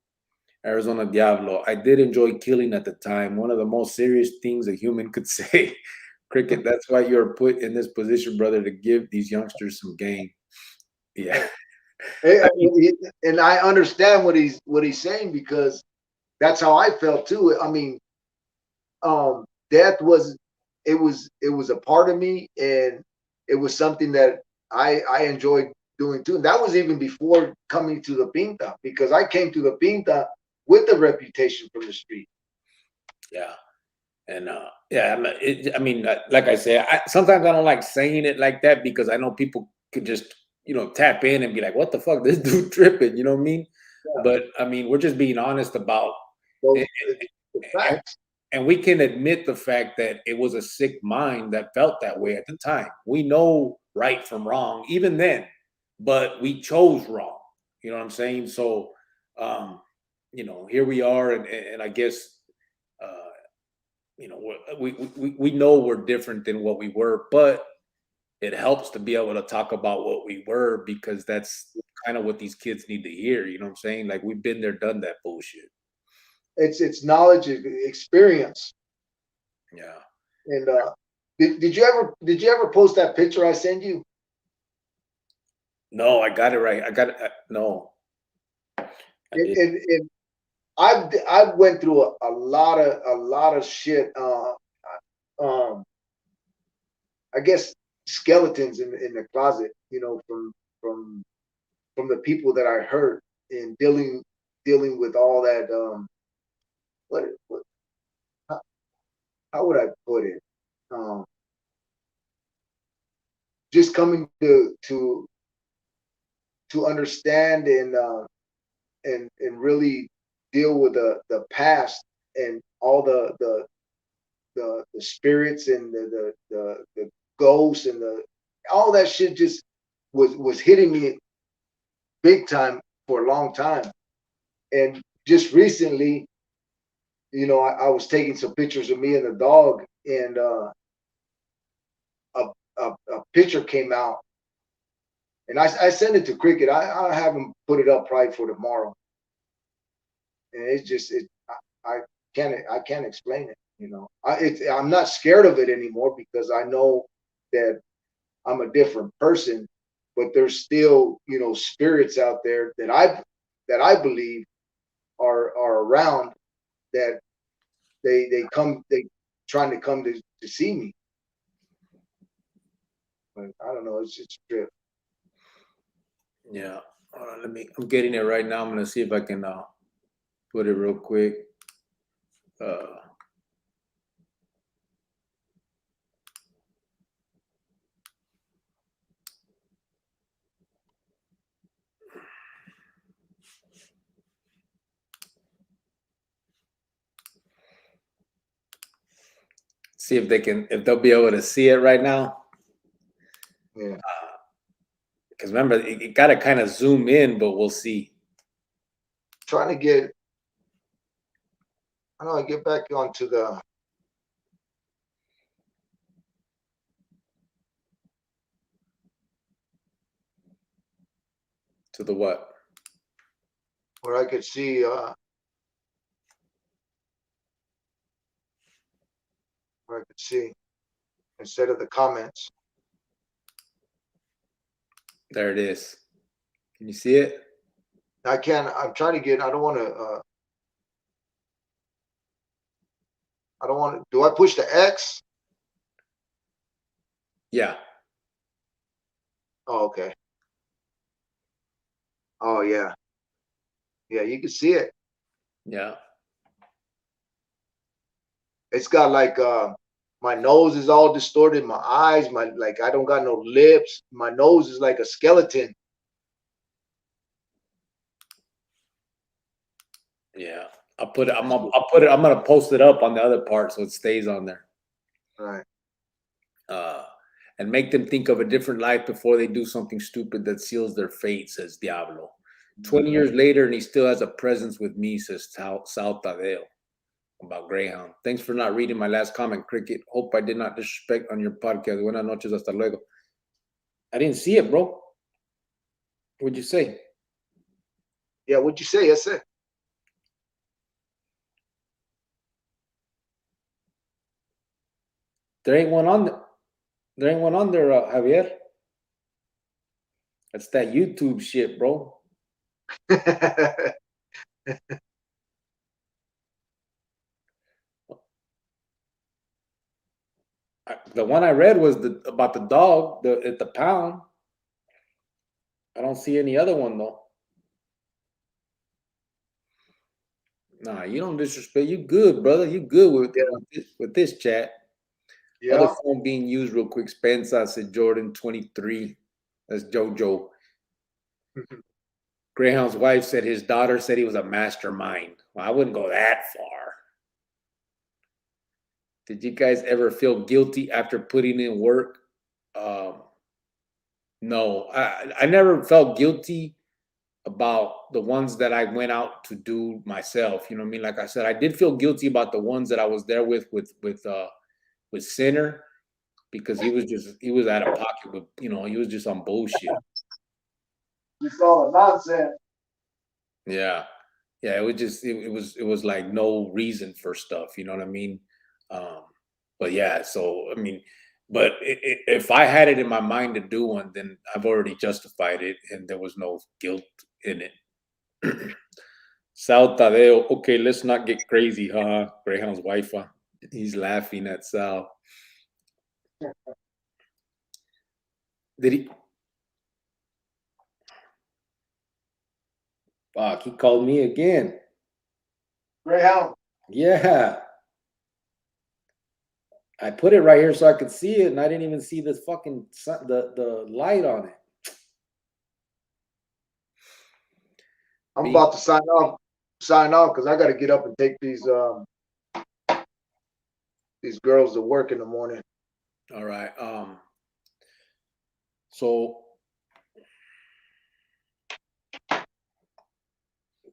Arizona Diablo. I did enjoy killing at the time. One of the most serious things a human could say. Cricket, that's why you're put in this position, brother, to give these youngsters some game. Yeah. And I understand what he's saying, because that's how I felt too. I mean, death was a part of me, and it was something that I enjoyed doing too. And that was even before coming to the Pinta, because I came to the Pinta with a reputation from the street. Yeah. And yeah, I mean, like I said, sometimes I don't like saying it like that, because I know people could just, tap in and be like, "What the fuck, this dude tripping?" You know what I mean? Yeah. But I mean, we're just being honest about, Those, it, the facts. and we can admit the fact that it was a sick mind that felt that way at the time. We know right from wrong, even then, but we chose wrong. You know what I'm saying? So, here we are, and I guess. Uh, we know we're different than what we were, but it helps to be able to talk about what we were, because that's kind of what these kids need to hear. You know what I'm saying? Like, we've been there, done that bullshit. It's knowledge, experience. Yeah. And did you ever post that picture I sent you? No, I got it right. I got it. No, I did. And I went through a lot of shit. Um, I guess skeletons in the closet, from from the people that I hurt, and dealing with all that. What how would I put it? Um, just coming to understand, and really deal with the past, and all the spirits, and the ghosts, and all that shit just was hitting me big time for a long time. And just recently, I was taking some pictures of me and the dog, and a picture came out, and I sent it to Cricket. I have him put it up probably for tomorrow, and it's just I can't explain it. I'm not scared of it anymore, because I know that I'm a different person, but there's still, spirits out there that I believe are around, that they trying to come to see me. But I don't know, it's just a trip. Yeah. Hold on, I'm getting it right now. I'm gonna see if I can put it real quick. Uh, See if they'll be able to see it right now. Yeah. Because remember, you got to kind of zoom in, but we'll see. Trying to get, I don't know, get back onto the, To the what? where I could see, instead of the comments. There it is. Can you see it? I'm trying to get, I don't want to, do I push the X? Yeah. Oh, okay. Oh, yeah. Yeah, you can see it. Yeah. It's got like, my nose is all distorted, my eyes, I don't got no lips. My nose is like a skeleton. Yeah. I'm gonna post it up on the other part so it stays on there. Right. And make them think of a different life before they do something stupid that seals their fate, says Diablo. 20 years later, and he still has a presence with me, says Sal Tadeo about Greyhound. Thanks for not reading my last comment, Cricket. Hope I did not disrespect on your podcast. Buenas noches, hasta luego. I didn't see it, bro. What'd you say? Yeah, what'd you say? That's it. There ain't one on there. There ain't one on there, Javier. That's that YouTube shit, bro. The one I read was about the dog at the pound. I don't see any other one though. Nah, you don't disrespect. You good, brother. You good with this chat. Other Yeah. phone being used real quick. Spencer said Jordan 23. That's JoJo. Greyhound's wife said his daughter said he was a mastermind. Well, I wouldn't go that far. Did you guys ever feel guilty after putting in work? No, I never felt guilty about the ones that I went out to do myself. You know what I mean? Like I said, I did feel guilty about the ones that I was there with Sinner, because he was out of pocket, but he was just on bullshit. You saw the nonsense. Yeah. Yeah, it was like no reason for stuff, you know what I mean? But yeah, so I mean, but if I had it in my mind to do one, then I've already justified it, and there was no guilt in it. Sal Tadeo, okay, let's not get crazy, huh? Greyhound's wife, huh? He's laughing at Sal. Did he? Fuck, he called me again. Greyhound. Yeah. I put it right here so I could see it, and I didn't even see this fucking the light on it. I'm about to sign off because I got to get up and take these girls to work in the morning. All right. So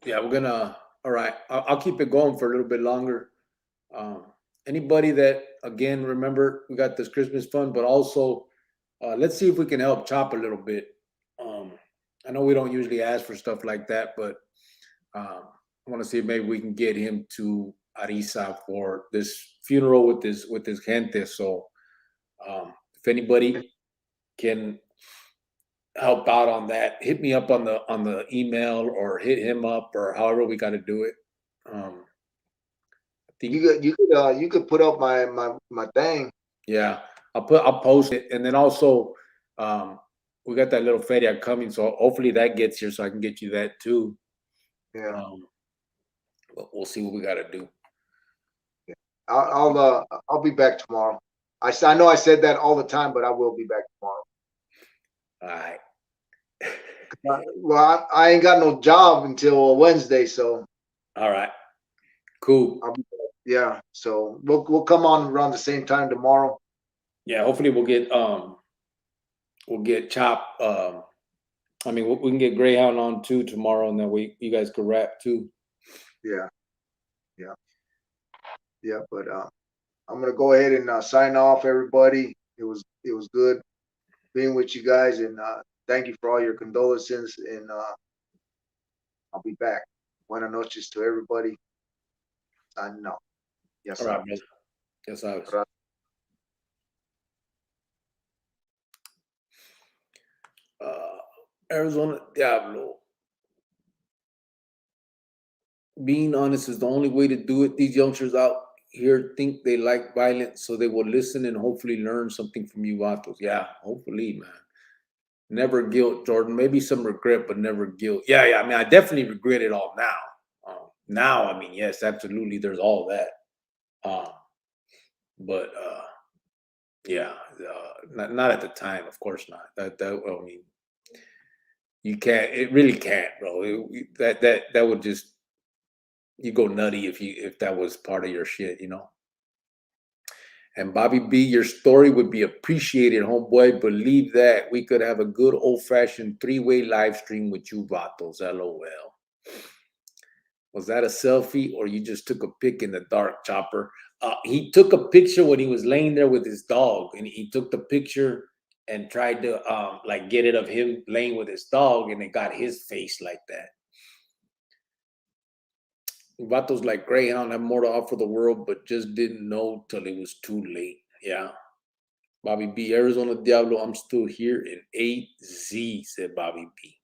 yeah, we're gonna. All right, I'll keep it going for a little bit longer. Anybody that, again, remember we got this Christmas fund, but also let's see if we can help Chop a little bit. I know we don't usually ask for stuff like that, but I want to see if maybe we can get him to Ariza for this funeral with his gente. So if anybody can help out on that, hit me up on the email, or hit him up, or however we got to do it. I think You could put up my thing. yeah, I'll post it, and then also we got that little feria coming, so hopefully that gets here, so I can get you that too. Yeah. But we'll see what we got to do. I'll be back tomorrow. I know I said that all the time, but I will be back tomorrow. All right. Well, I ain't got no job until Wednesday, so. All right. Cool. Yeah, so we'll come on around the same time tomorrow. Yeah, hopefully we'll get Chop. I mean, we can get Greyhound on too tomorrow, and then you guys could rap too. Yeah. But I'm gonna go ahead and sign off, everybody. It was good being with you guys, and thank you for all your condolences. And I'll be back. Buenas noches to everybody. Signing off. Yes, All sir. right, brother. Yes, I was. Arizona Diablo. Being honest is the only way to do it. These youngsters out here think they like violence, so they will listen and hopefully learn something from you, Vatos. Yeah, hopefully, man. Never guilt, Jordan. Maybe some regret, but never guilt. Yeah. I mean, I definitely regret it all now. Now, I mean, yes, absolutely. There's all that. But yeah, not at the time. Of course not. I mean, you can't. It really can't, bro. That would just, you go nutty if that was part of your shit, you know. And Bobby B, your story would be appreciated, homeboy. Believe that we could have a good old-fashioned 3-way live stream with you, Vatos. LOL. Was that a selfie, or you just took a pic in the dark, Chopper? He took a picture when he was laying there with his dog, and he took the picture and tried to like get it of him laying with his dog, and it got his face like that. Vatos like Greyhound have more to offer the world, but just didn't know till it was too late. Yeah. Bobby B, Arizona Diablo, I'm still here in 8Z, said Bobby B.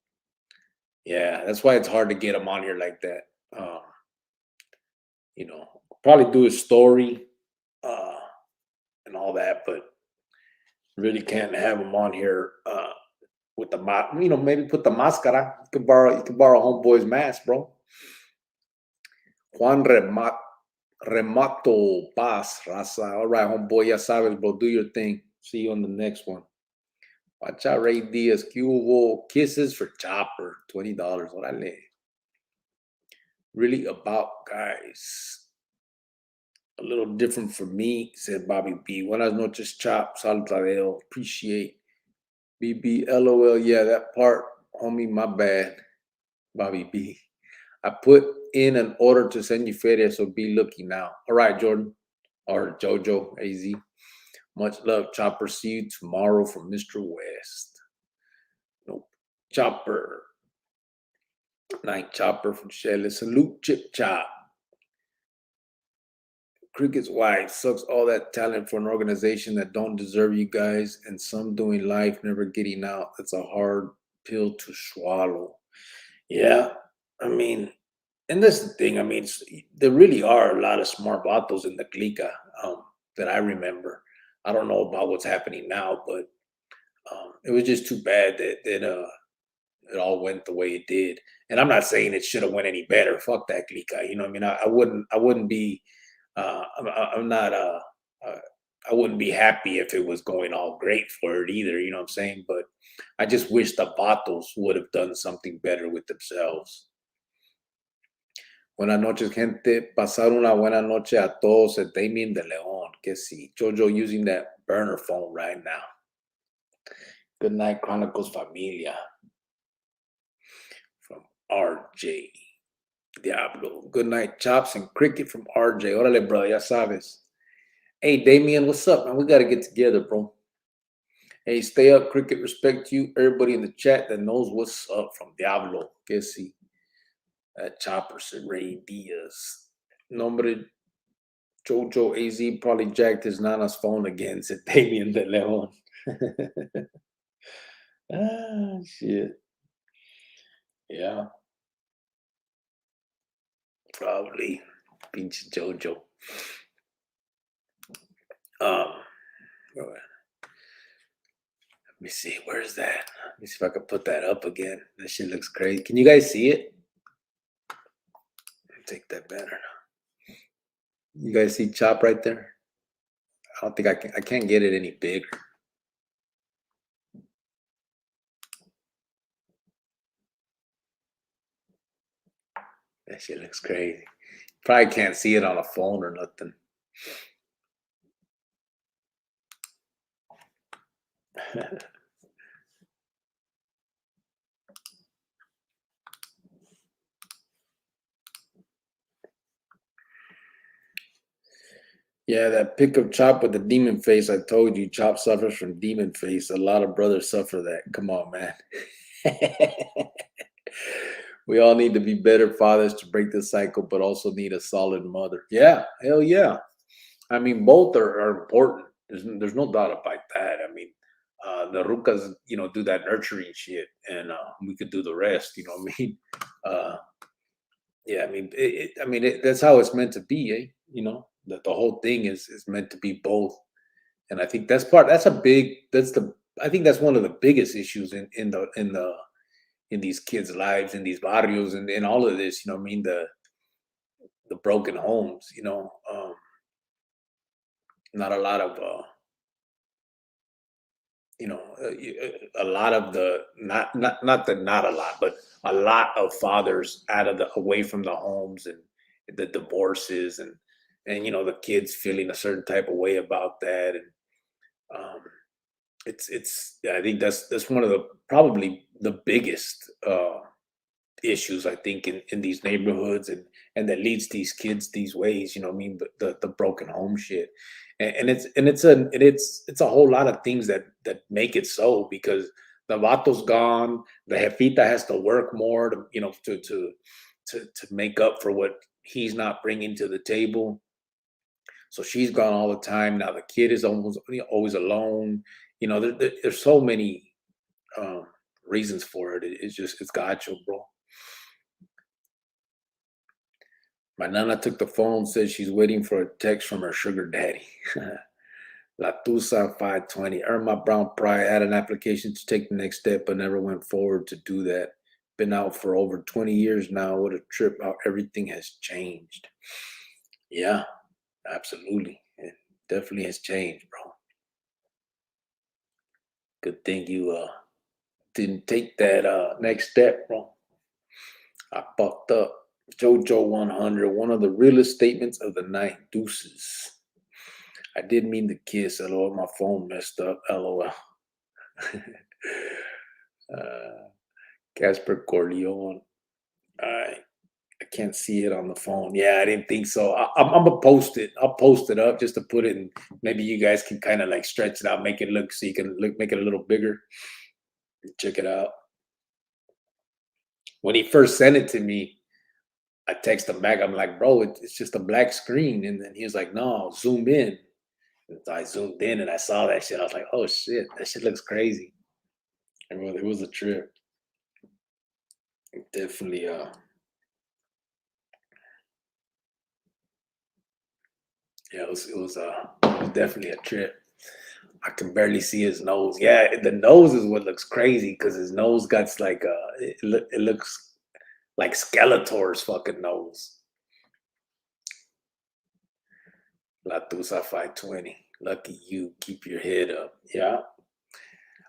Yeah, that's why it's hard to get him on here like that. Um, probably do his story uh, and all that, but really can't have him on here with the maybe put the máscara. You could borrow homeboy's mask, bro. Juan Remato Paz, Raza. All right, homeboy, ya sabes, bro. Do your thing. See you on the next one. Watch out, Ray Diaz. Cubo kisses for Chopper. $20. Orale. Really about guys. A little different for me, said Bobby B. Buenas noches, Chop. Saltadeo. Appreciate. BB, LOL. Yeah, that part, homie, my bad. Bobby B. I put in an order to send you feria, so be looking now. All right, Jordan. Or Jojo, AZ. Much love, Chopper. See you tomorrow from Mr. West. Nope. Chopper. Night Chopper from Shelly. Salute, Chip Chop. Cricket's wife sucks all that talent for an organization that don't deserve you guys, and some doing life, never getting out. That's a hard pill to swallow. Yeah, I mean, and that's the thing. I mean, there really are a lot of smart vatos in the clique that I remember. I don't know about what's happening now, but it was just too bad that it all went the way it did. And I'm not saying it should have went any better. Fuck that clique. You know what I mean? I wouldn't be. I'm not. I wouldn't be happy if it was going all great for it either. You know what I'm saying? But I just wish the vatos would have done something better with themselves. Buenas noches, gente. Pasar una buena noche a todos. El Damien de León. Que sí. Jojo using that burner phone right now. Good night, Chronicles Familia. From RJ Diablo. Good night, Chops and Cricket from RJ. Órale, bro. Ya sabes. Hey, Damien, what's up, man? We got to get together, bro. Hey, stay up, Cricket. Respect you. Everybody in the chat that knows what's up from Diablo. Que sí. That Chopper said Ray Diaz. Nombre Jojo AZ probably jacked his Nana's phone again, said Damien de Leon. Ah, shit. Yeah. Probably. Pinche Jojo. Let me see. Where's that? Let me see if I can put that up again. That shit looks crazy. Can you guys see it? Take that banner. You guys see Chop right there? I don't think I can. I can't get it any bigger. That shit looks crazy. Probably can't see it on a phone or nothing. Yeah, that pick of Chop with the demon face. I told you, Chop suffers from demon face. A lot of brothers suffer that. Come on, man. We all need to be better fathers to break the cycle, but also need a solid mother. Yeah, hell yeah. I mean, both are important. There's no doubt about that. I mean, the rucas, do that nurturing shit, and we could do the rest. You know what I mean? Yeah, I mean, that's how it's meant to be. That the whole thing is meant to be both, and I think I think that's one of the biggest issues in these kids' lives, in these barrios, and in all of this. You know what I mean? The broken homes. Not a lot of a lot of the not a lot, but a lot of fathers away from the homes, and the divorces, and the kids feeling a certain type of way about that. And I think that's one of the probably the biggest issues, I think, in these neighborhoods, and that leads these kids these ways. You know what I mean? The broken home shit, and it's a whole lot of things that make it so, because the vato's gone, the jefita has to work more to make up for what he's not bringing to the table. So she's gone all the time. Now the kid is almost always alone. There's so many um, reasons for it. It's gacho, bro. My nana took the phone, said she's waiting for a text from her sugar daddy. La Tusa 520. Irma Brown Pryor had an application to take the next step, but never went forward to do that. Been out for over 20 years now. What a trip, how everything has changed. Yeah, absolutely. It definitely has changed, bro. Good thing you didn't take that next step, bro. I fucked up. JoJo 100, one of the realest statements of the night. Deuces. I didn't mean to kiss. LOL, my phone messed up. LOL. Casper Corleone. I can't see it on the phone. Yeah, I didn't think so. I'm gonna post it. I'll post it up just to put it in. Maybe you guys can kind of like stretch it out, make it look so you can make it a little bigger. Check it out. When he first sent it to me, I text him back. I'm like, bro, it's just a black screen. And then he was like, no, zoom in. And so I zoomed in and I saw that shit. I was like, oh shit, that shit looks crazy. And it was a trip. Definitely yeah, it was definitely a trip. I can barely see his nose. Yeah, the nose is what looks crazy because his nose got like it looks like Skeletor's fucking nose. La Tusa 520. Lucky you. Keep your head up. Yeah.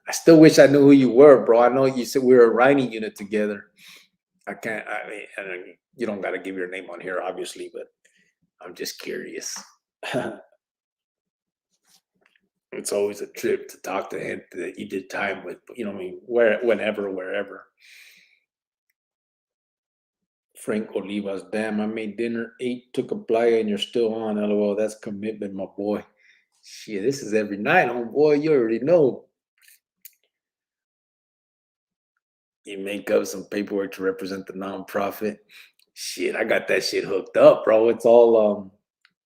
I still wish I knew who you were, bro. I know you said we were a writing unit together. I can't. I mean, you don't got to give your name on here, obviously, but I'm just curious. It's always a trip to talk to him that you did time with. You know what I mean? Whenever, wherever. Frank Olivas, damn, I made dinner, ate, took a playa, and you're still on. LOL, that's commitment, my boy. Shit, this is every night, homeboy. You already know. You make up some paperwork to represent the nonprofit. Shit, I got that shit hooked up, bro. It's all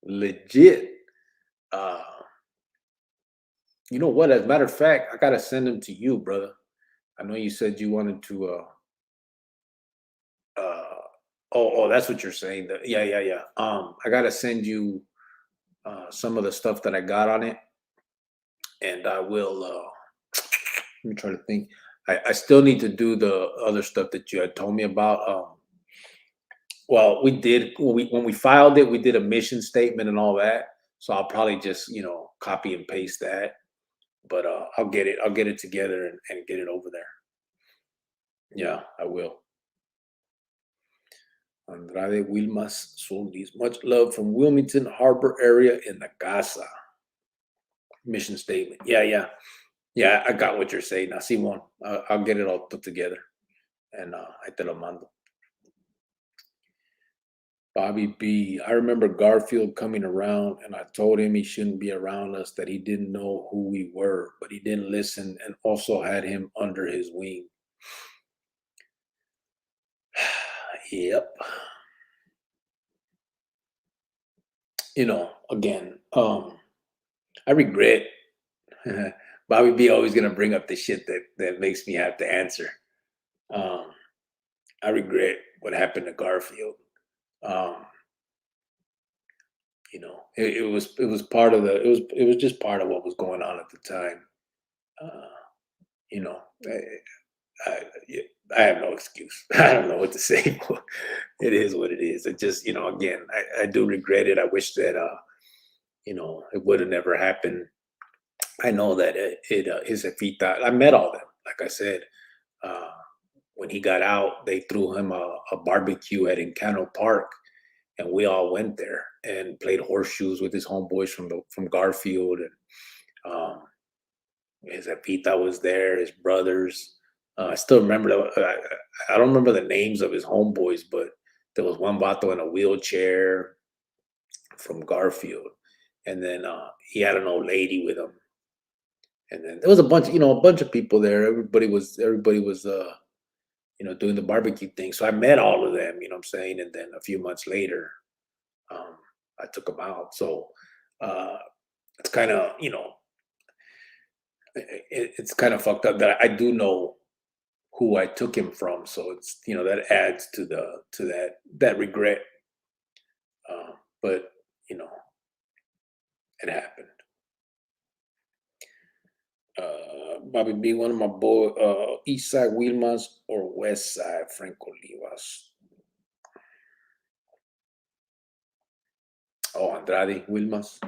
legit. Uh you know what? As a matter of fact, I gotta send them to you, brother. I know you said you wanted to oh, that's what you're saying. Yeah. I gotta send you some of the stuff that I got on it, and I will let me try to think. I still need to do the other stuff that you had told me about. Well, we did when we filed it, we did a mission statement and all that. So I'll probably just copy and paste that. But I'll get it together and get it over there. Yeah, I will. Andrade Wilmas Solis. Much love from Wilmington Harbor area in the Casa. Mission statement. Yeah. I got what you're saying. I see one. I'll get it all put together. And I te lo mando. Bobby B. I remember Garfield coming around and I told him he shouldn't be around us, that he didn't know who we were, but he didn't listen and also had him under his wing. Yep. Again, I regret. Bobby B always gonna bring up the shit that makes me have to answer. I regret what happened to Garfield. It was part of it was just part of what was going on at the time. You know, I, I have no excuse. I don't know what to say. It is what it is. It just, again, I do regret it. I wish that, it would have never happened. I know that his Efita, I met all of them. Like I said, uh, when he got out, they threw him a barbecue at Encano Park, and we all went there and played horseshoes with his homeboys from Garfield, and his Efita was there, his brothers. I still remember. I don't remember the names of his homeboys, but there was one vato in a wheelchair from Garfield, and then he had an old lady with him, and then there was a bunch of people there. Everybody was doing the barbecue thing. So I met all of them. You know what I'm saying? And then a few months later, I took them out. So It's kind of, it's kind of fucked up that I do know who I took him from. So it's, that adds to that regret. But, it happened. Bobby B, one of my boy, East Side Wilmas or West Side Franco Olivas. Oh, Andrade Wilmas.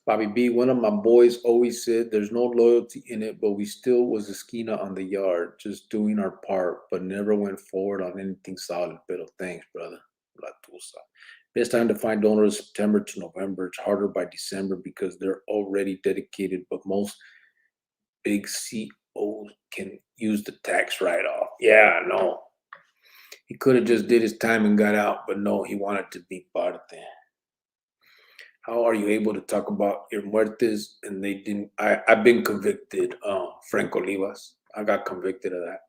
Bobby B, one of my boys always said there's no loyalty in it, but we still was a esquina on the yard, just doing our part, but never went forward on anything solid. Pero thanks, brother. La Tusa. Best time to find donors September to November. It's harder by December because they're already dedicated, but most big COs can use the tax write-off. Yeah, no. He could have just did his time and got out, but no, he wanted to be parte. How are you able to talk about your muertes and they didn't? I've been convicted, Franco Olivas. I got convicted of that.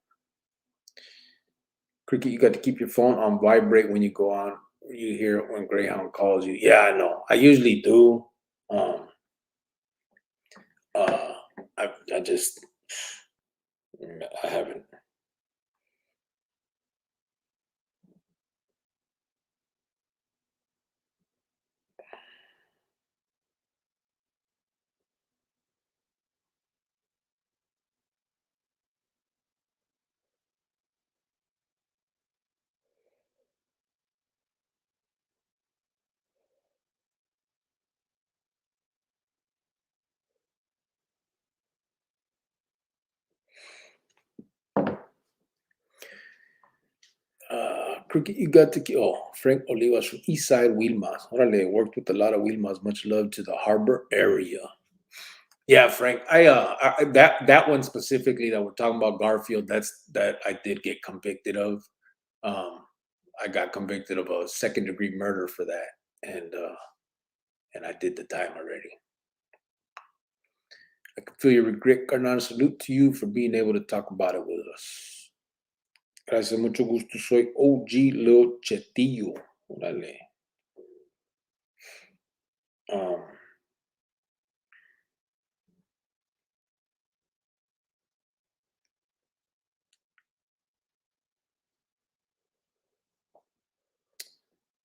Cricket, you got to keep your phone on vibrate when you go on. You hear it when Greyhound calls you. Yeah, I know. I usually do. I haven't. Cricket, you got to. Frank Olivas from East Side Wilmas. Orale, worked with a lot of Wilmas. Much love to the harbor area. Yeah, Frank. That one specifically that we're talking about Garfield. That I did get convicted of. I got convicted of a second-degree murder for that, and I did the time already. I can feel your regret, Carnal. Salute to you for being able to talk about it with us. Gracias, mucho gusto. Soy OG Lil Chetillo. Órale.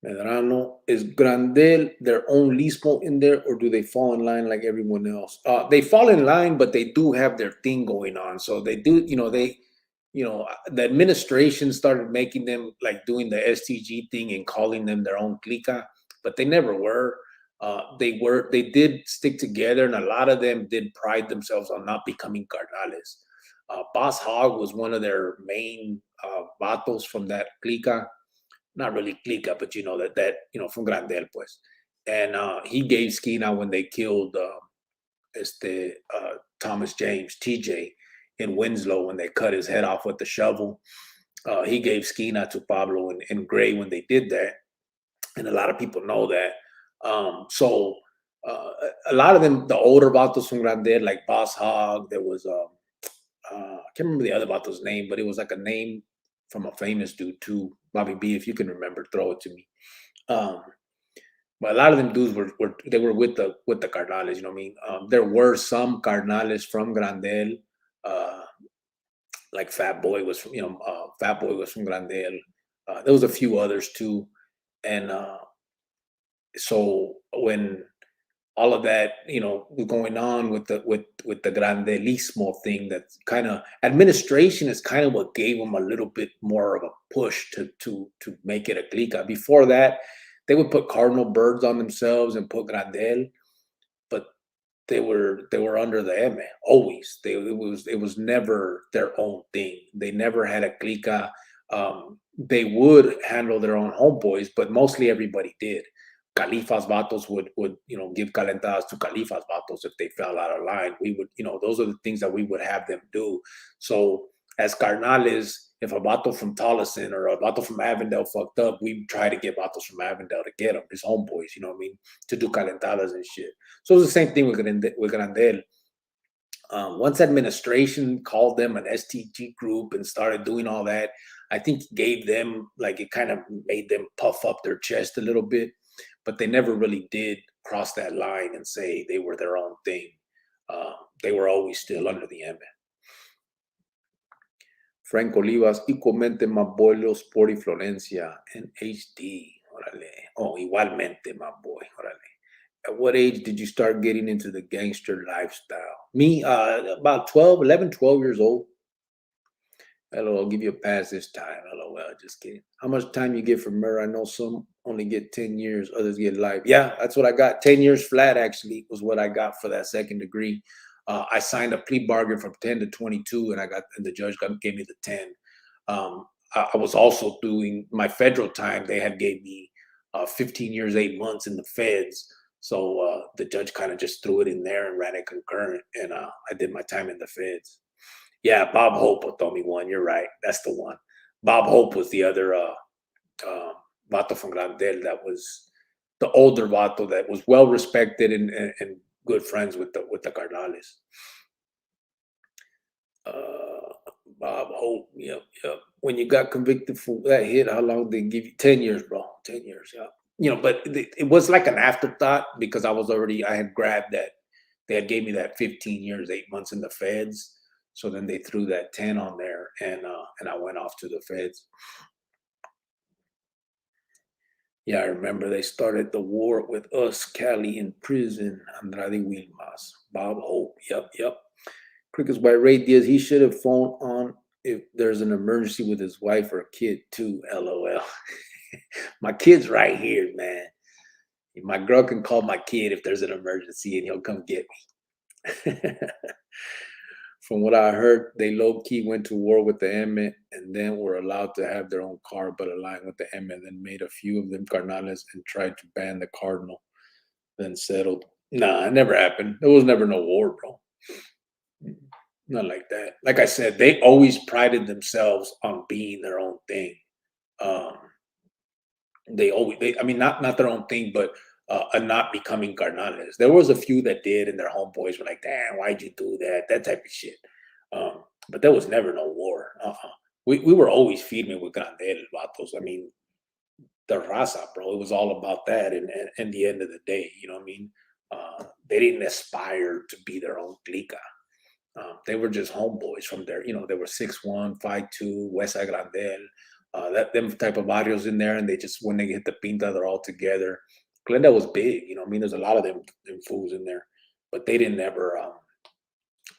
Medrano, is Grandel their own Lismo in there, or do they fall in line like everyone else? They fall in line, but they do have their thing going on. So they do, the administration started making them like doing the STG thing and calling them their own clique, but they never were. They did stick together, and a lot of them did pride themselves on not becoming carnales. Boss Hog was one of their main vatos from that clique. Not really clique, but from Grandel, pues. And he gave Skina when they killed Thomas James, TJ, in Winslow when they cut his head off with the shovel. He gave Skina to Pablo and Gray when they did that. And a lot of people know that. So a lot of them, the older vatos from Grandel, like Boss Hog, there was, I can't remember the other vato's name, but it was like a name from a famous dude too. Bobby B, if you can remember, throw it to me. But a lot of them dudes were with the Carnales, you know what I mean? There were some Carnales from Grandel, like Fat Boy was from, Fat Boy was from Grandel. There was a few others too. And so when all of that, going on with the Grandelismo thing, that kind of administration is kind of what gave them a little bit more of a push to make it a clica. Before that, they would put cardinal birds on themselves and put Grandel, but they were under the M always. It was never their own thing. They never had a clica. They would handle their own homeboys, but mostly everybody did. Califas vatos would give calentadas to Califas vatos if they fell out of line. We would, those are the things that we would have them do. So as carnales, if a vato from Tolleson or a vato from Avondale fucked up, we try to get vatos from Avondale to get them, his homeboys, you know what I mean, to do calentadas and shit. So it was the same thing with Grandel. Once administration called them an STG group and started doing all that, I think it gave them, like, it kind of made them puff up their chest a little bit, but they never really did cross that line and say they were their own thing. They were always still under the M. Frank Olivas, igualmente my boy Lil Sporty Florencia and HD. Órale. Oh, igualmente my boy. Órale. At what age did you start getting into the gangster lifestyle? Me, about 11, 12 years old. Hello, I'll give you a pass this time. LOL, just kidding. How much time you get for murder? I know some only get 10 years, others get life. Yeah, that's what I got. 10 years flat, actually, was what I got for that second degree. I signed a plea bargain from 10 to 22, and the judge gave me the 10. I was also doing my federal time. They had gave me 15 years, 8 months in the feds. So the judge kind of just threw it in there and ran it concurrent, and I did my time in the feds. Yeah, Bob Hope told me one. You're right. That's the one. Bob Hope was the other vato from Grandel that was the older vato that was well respected and good friends with the Carnales. Bob Hope. Yep. When you got convicted for that hit, how long did they give you? 10 years, bro. 10 years. Yeah. But it was like an afterthought because I had grabbed that. They had gave me that 15 years, 8 months in the feds. So then they threw that 10 on there, and I went off to the feds. Yeah, I remember they started the war with us, Cali in prison, Andrade Wilmas, Bob Hope. Yep. Crickets by Ray Diaz. He should have phoned on if there's an emergency with his wife or kid too. LOL. My kid's right here, man. My girl can call my kid if there's an emergency, and he'll come get me. From what I heard, they low-key went to war with the M and then were allowed to have their own car, but aligned with the M and then made a few of them carnales and tried to ban the Cardinal, then settled. Nah, it never happened. There was never no war, bro. Not like that. Like I said, they always prided themselves on being their own thing. Not their own thing, but not becoming carnales. There was a few that did, and their homeboys were like, "Damn, why'd you do that?" That type of shit. But there was never no war. We were always feeding with Grandel vatos. I mean, the raza, bro. It was all about that. And in the end of the day, you know what I mean? They didn't aspire to be their own clique. They were just homeboys from there. They were 6'1", 5'2", Westside Grandel. Them type of barrios in there, and they just, when they hit the pinta, they're all together. Glendale was big, there's a lot of them fools in there, but they didn't ever,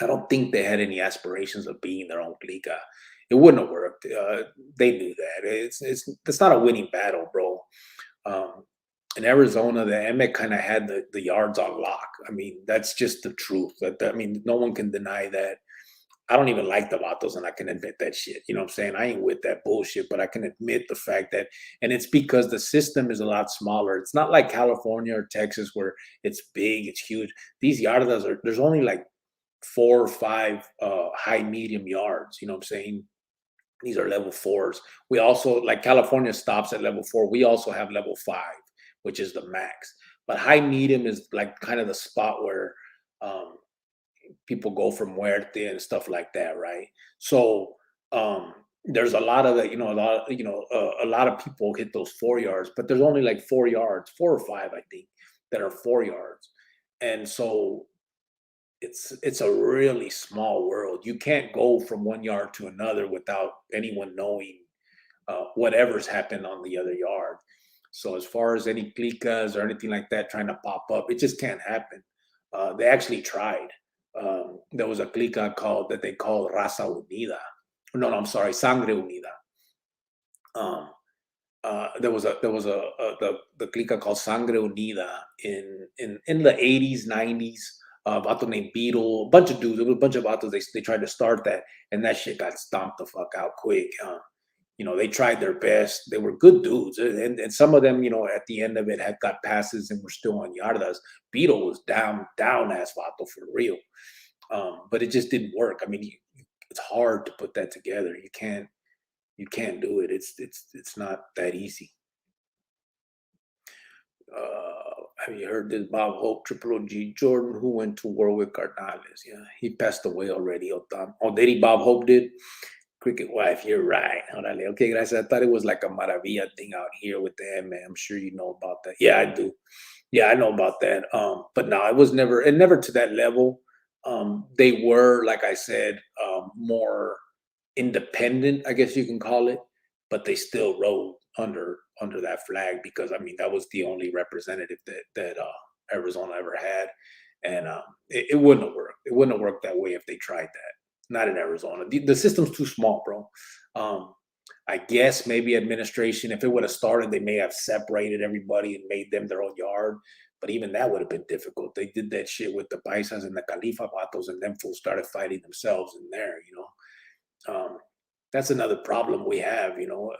I don't think they had any aspirations of being their own clique. It wouldn't have worked. They knew that. It's not a winning battle, bro. In Arizona, the Emmett kind of had the yards on lock. I mean, that's just the truth. No one can deny that. I don't even like the vatos, and I can admit that shit. You know what I'm saying? I ain't with that bullshit, but I can admit the fact that, and it's because the system is a lot smaller. It's not like California or Texas where it's big, it's huge. These yardas there's only like 4 or 5 high medium yards. You know what I'm saying? These are level 4s. We also, like California stops at level 4. We also have level 5, which is the max. But high medium is like kind of the spot where people go from muerte and stuff like that, right? So there's a lot of that, a lot of people hit those 4 yards, but there's only like 4 yards, 4 or 5, I think, that are 4 yards. And so it's a really small world. You can't go from 1 yard to another without anyone knowing whatever's happened on the other yard. So as far as any clicas or anything like that trying to pop up, it just can't happen. They actually tried. There was a clica that they called Raza Unida. No, I'm sorry, Sangre Unida. There was the clica called Sangre Unida in the 80s, 90s. Vato named Beetle, a bunch of dudes. There was a bunch of vatos. They tried to start that, and that shit got stomped the fuck out quick. They tried their best. They were good dudes, and some of them, at the end of it, had got passes and were still on yardas. Beetle was down ass vato for real, but it just didn't work. I mean, it's hard to put that together. You can't do it. It's not that easy. Have you heard this? Bob Hope, Triple G Jordan, who went to war with Carnales? Yeah, he passed away already. Oh, did he? Bob Hope did? Cricket wife, you're right. Okay, gracias. I thought it was like a maravilla thing out here with the M. I'm sure you know about that. Yeah, I do. Yeah, I know about that. But no, it was never, and never to that level. They were, like I said, more independent, I guess you can call it, but they still rode under that flag because I mean that was the only representative that Arizona ever had, and it wouldn't have worked. It wouldn't have worked that way if they tried that. Not in Arizona. The system's too small, bro. Um, I guess maybe administration, if it would have started, they may have separated everybody and made them their own yard. But even that would have been difficult. They did that shit with the Paisas and the Califa Vatos, and them fools started fighting themselves in there, you know. That's another problem we have, you know.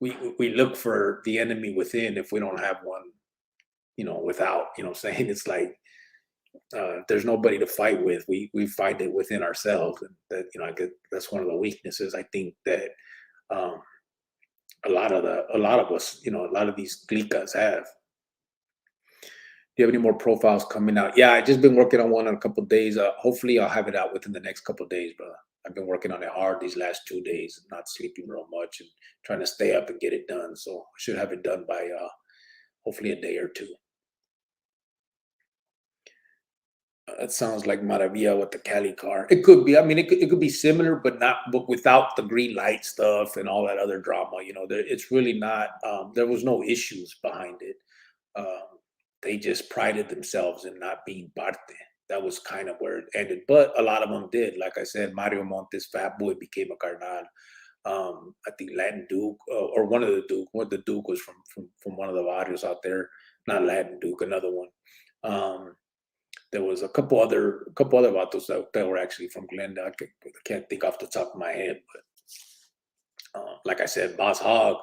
We look for the enemy within if we don't have one, you know, without, you know what I'm saying? It's like there's nobody to fight with. We fight it within ourselves. And that, you know, I get that's one of the weaknesses I think that um a lot of us, you know, a lot of these cliques have. Do you have any more profiles coming out? Yeah, I just been working on one in a couple of days. Hopefully I'll have it out within the next couple of days, brother. I've been working on it hard these last 2 days, not sleeping real much and trying to stay up and get it done. So I should have it done by hopefully a day or two. That sounds like Maravilla with the Cali car. It could be. I mean, it could be similar, but without the green light stuff and all that other drama. You know, it's really not. There was no issues behind it. Um, they just prided themselves in not being parte. That was kind of where it ended. But a lot of them did. Like I said, Mario Montes, Fat Boy became a carnal. I think Latin Duke or one of the Duke. What the Duke was from one of the barrios out there. Not Latin Duke, another one. Um, there was a couple other vatos that were actually from Glendale. I can't think off the top of my head, but like I said, Boss Hog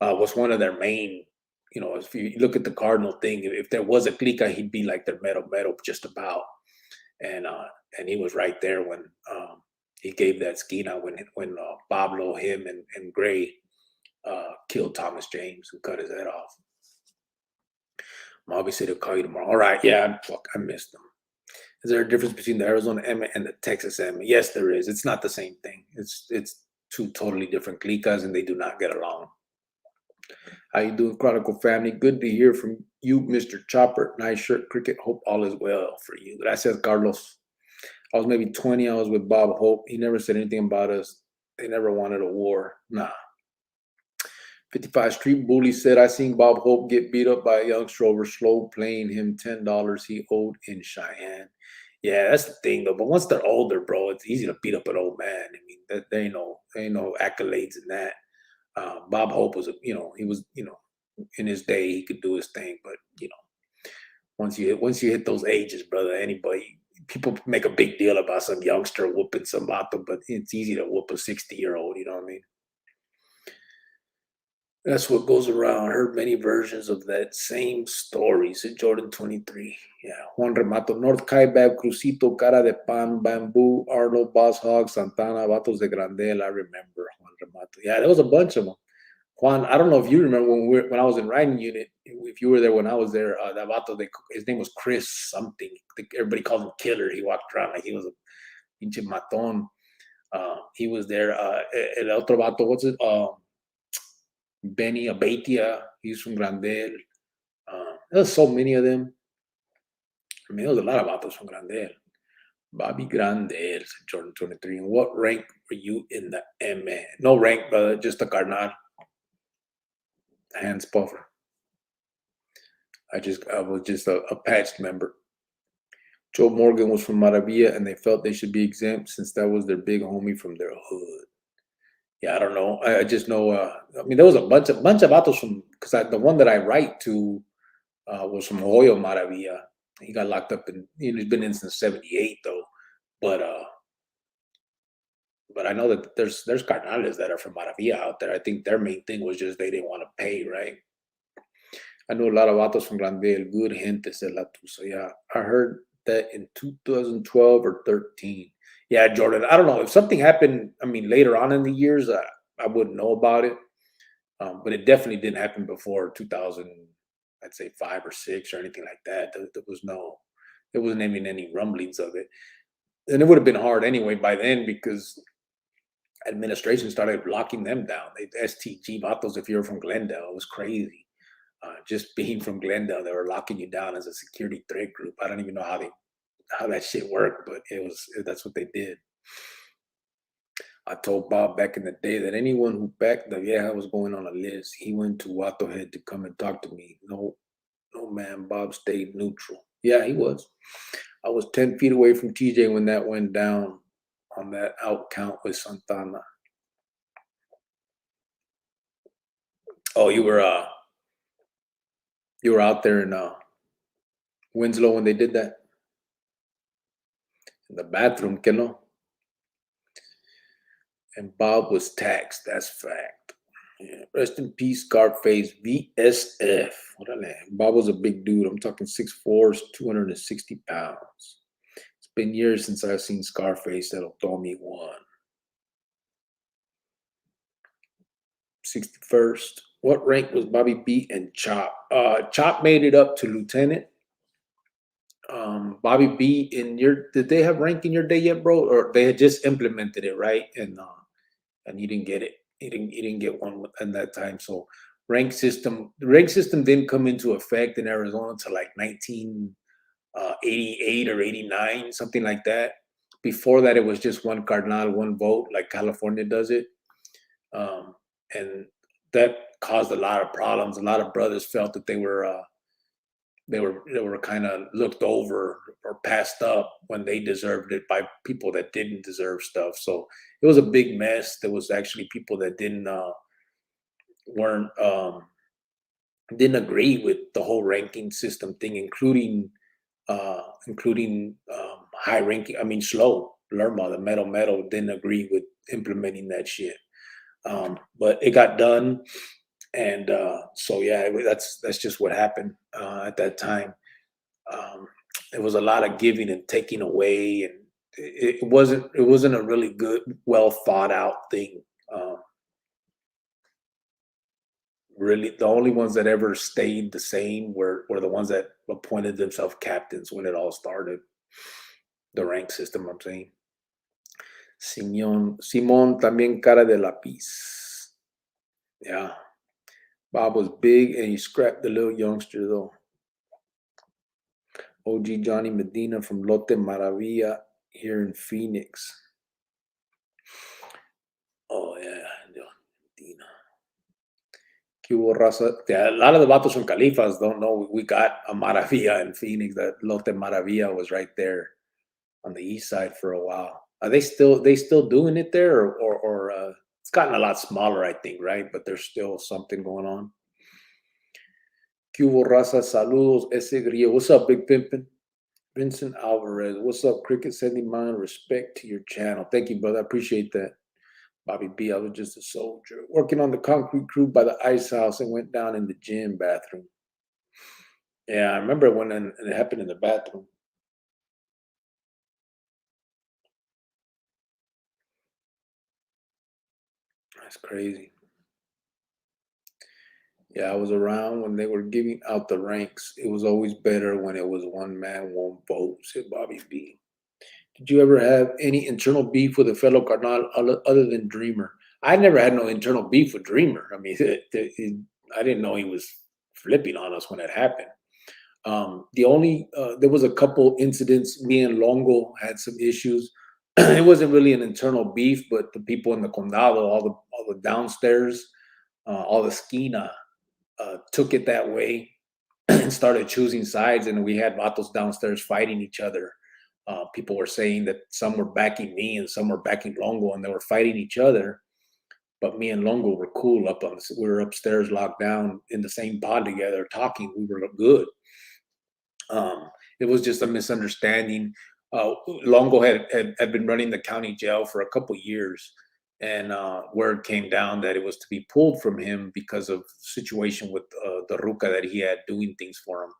was one of their main. You know, if you look at the Cardinal thing, if there was a clica, he'd be like their mero just about. And he was right there when he gave that skina when Pablo, him, and Gray killed Thomas James and cut his head off. Mobby said he'll call you tomorrow. All right, yeah, fuck, I missed them. Is there a difference between the Arizona Emma and the Texas Emma? Yes, there is. It's not the same thing. It's two totally different clicas, and they do not get along. How you doing, Chronicle family? Good to hear from you, Mr. Chopper. Nice shirt, Cricket. Hope all is well for you. Gracias, Carlos. I was maybe 20. I was with Bob Hope. He never said anything about us. They never wanted a war. Nah. 55 Street Bully said, I seen Bob Hope get beat up by a youngster over slow playing him $10 he owed in Cheyenne. Yeah, that's the thing though. But once they're older, bro, it's easy to beat up an old man. I mean, there ain't no accolades in that. Bob Hope was, he was, in his day he could do his thing. But once you hit those ages, brother, people make a big deal about some youngster whooping some vato, but it's easy to whoop a 60-year-old. You know what I mean? That's what goes around. I heard many versions of that same story. Said Jordan 23. Yeah. Juan Remato, North Kaibab, Crucito, Cara de Pan, Bamboo, Arlo, Boss Hog, Santana, Vatos de Grandel. I remember Juan Remato. Yeah, there was a bunch of them. Juan, I don't know if you remember when I was in riding unit, if you were there when I was there, that vato, his name was Chris something. Everybody called him Killer. He walked around like he was a pinche matón. He was there. El otro vato, what's it? Benny Abatia, he's from Grandel. There's so many of them. I mean, there's a lot of vatos from Grandel. Bobby Grandel, Jordan 23. And what rank were you in the MA? No rank, brother, just a carnal. Hands puffer. I was just a patched member. Joe Morgan was from Maravilla, and they felt they should be exempt since that was their big homie from their hood. Yeah, I don't know. I just know. I mean, there was a bunch of vatos from because the one that I write to was from Hoyo Maravilla. He got locked up he's been in since '78 though. But I know that there's carnales that are from Maravilla out there. I think their main thing was just they didn't want to pay, right? I know a lot of vatos from Grandel. Good gente, said La Tusa. Yeah, I heard that in 2012 or 13. Yeah, Jordan. I don't know if something happened. I mean, later on in the years, I wouldn't know about it. But it definitely didn't happen before 2000. I'd say 5 or 6 or anything like that. There wasn't even any rumblings of it, and it would have been hard anyway by then because administration started locking them down. They STG vatos if you're from Glendale. It was crazy. Just being from Glendale, they were locking you down as a security threat group. I don't even know how that shit worked, but that's what they did. I told Bob back in the day that anyone who backed the Vieja was going on a list. He went to Wato Head to come and talk to me. No, man, Bob stayed neutral. Yeah, he was. I was 10 feet away from TJ when that went down on that out count with Santana. Oh, you were out there in Winslow when they did that? In the bathroom, que no? And Bob was taxed. That's fact. Yeah. Rest in peace, Scarface, VSF. Bob was a big dude. I'm talking 6'4", 260 pounds. It's been years since I've seen Scarface. That'll throw me one. 61st. What rank was Bobby B and Chop? Chop made it up to lieutenant. Bobby B did they have rank in your day yet, bro? Or they had just implemented it, right? And you didn't get it. You didn't get one in that time. So the rank system didn't come into effect in Arizona until like 1988 or 89, something like that. Before that, it was just one cardinal, one vote, like California does it. And that caused a lot of problems. A lot of brothers felt that they were kind of looked over or passed up when they deserved it by people that didn't deserve stuff. So it was a big mess. There was actually people that didn't agree with the whole ranking system thing, including high ranking. I mean, Slow Lerma, the metal didn't agree with implementing that shit. But it got done. And so yeah, that's just what happened at that time. There was a lot of giving and taking away, and it wasn't a really good, well thought out thing. Really, the only ones that ever stayed the same were the ones that appointed themselves captains when it all started. The rank system, I'm saying. Simón también cara de lápiz. Yeah. Bob was big and he scrapped the little youngster though. OG Johnny Medina from Lote Maravilla here in Phoenix. Oh yeah, Medina. Yeah, a lot of the vatos from Califas don't know we got a Maravilla in Phoenix. That Lote Maravilla was right there on the east side for a while. Are they still doing it there, or it's gotten a lot smaller, I think, right? But there's still something going on. Cubo Raza, saludos, ese grillo. What's up, Big Pimpin'? Vincent Alvarez, what's up, Cricket? Sending my respect to your channel. Thank you, brother. I appreciate that. Bobby B, I was just a soldier. Working on the concrete crew by the ice house and went down in the gym bathroom. Yeah, I remember when it happened in the bathroom. That's crazy. Yeah, I was around when they were giving out the ranks. It was always better when it was one man, one vote, said Bobby B. Did you ever have any internal beef with a fellow Cardinal other than Dreamer? I never had no internal beef with Dreamer. I mean, I didn't know he was flipping on us when it happened. There was a couple incidents. Me and Longo had some issues. It wasn't really an internal beef, but the people in the condado, all the downstairs, all the esquina, took it that way and started choosing sides. And we had vatos downstairs fighting each other. People were saying that some were backing me and some were backing Longo, and they were fighting each other. But me and Longo were cool we were upstairs locked down in the same pod together talking. We were good. It was just a misunderstanding. Longo had been running the county jail for a couple years, and word came down that it was to be pulled from him because of situation with the ruca that he had doing things for him.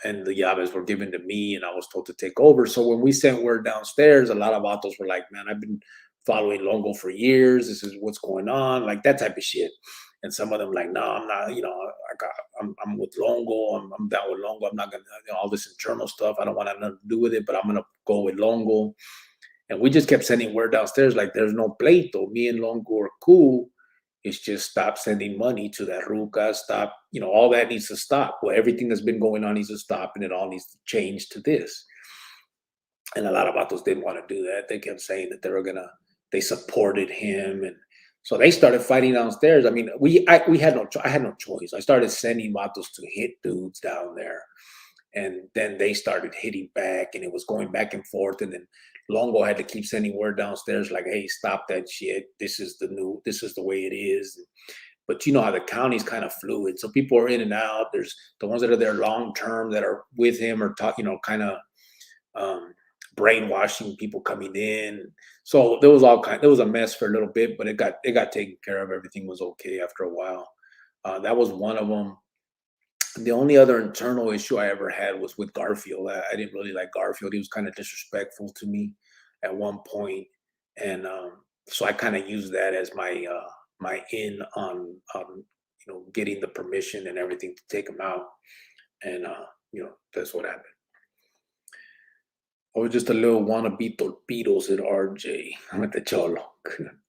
And the llaves were given to me, and I was told to take over. So when we sent word downstairs, a lot of vatos were like, man, I've been following Longo for years. This is what's going on, like that type of shit. And some of them like, no, I'm not, I'm with Longo. I'm down with Longo. I'm not going to, all this internal stuff. I don't want nothing to do with it, but I'm going to go with Longo. And we just kept sending word downstairs like, there's no pleito. Me and Longo are cool. It's just stop sending money to that ruca, stop, all that needs to stop. Well, everything that's been going on needs to stop, and it all needs to change to this. And a lot of vatos didn't want to do that. They kept saying that they supported him. And so they started fighting downstairs. I mean, I had no choice. I started sending vatos to hit dudes down there. And then they started hitting back, and it was going back and forth. And then Longo had to keep sending word downstairs like, hey, stop that shit. This is the way it is. But you know how the county's kind of fluid. So people are in and out. There's the ones that are there long term that are with him or kind of brainwashing people coming in. So there was a mess for a little bit, but it got taken care of. Everything was okay after a while. That was one of them. The only other internal issue I ever had was with Garfield. I didn't really like Garfield. He was kind of disrespectful to me at one point, and so I kind of used that as my my in on getting the permission and everything to take him out, and that's what happened. I was just a little wannabe torpedoes at RJ. I'm at the Cholo.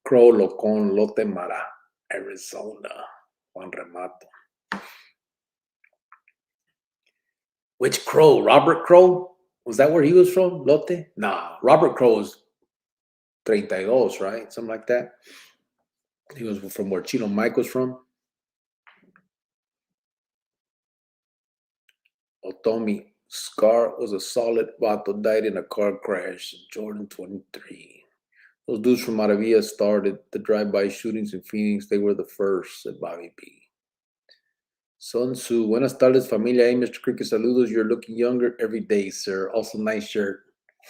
Crow Locon Lote Mara, Arizona. Juan Remato. Which Crow? Robert Crow? Was that where he was from? Lote? Nah, Robert Crow was 32, right? Something like that. He was from where Chino Mike was from. Otomi Scar was a solid vato, died in a car crash. Jordan 23. Those dudes from Maravilla started the drive-by shootings in Phoenix. They were the first, said Bobby B. Sun Tzu, buenas tardes, familia. Hey, Mr. Cricket, saludos. You're looking younger every day, sir. Also, nice shirt.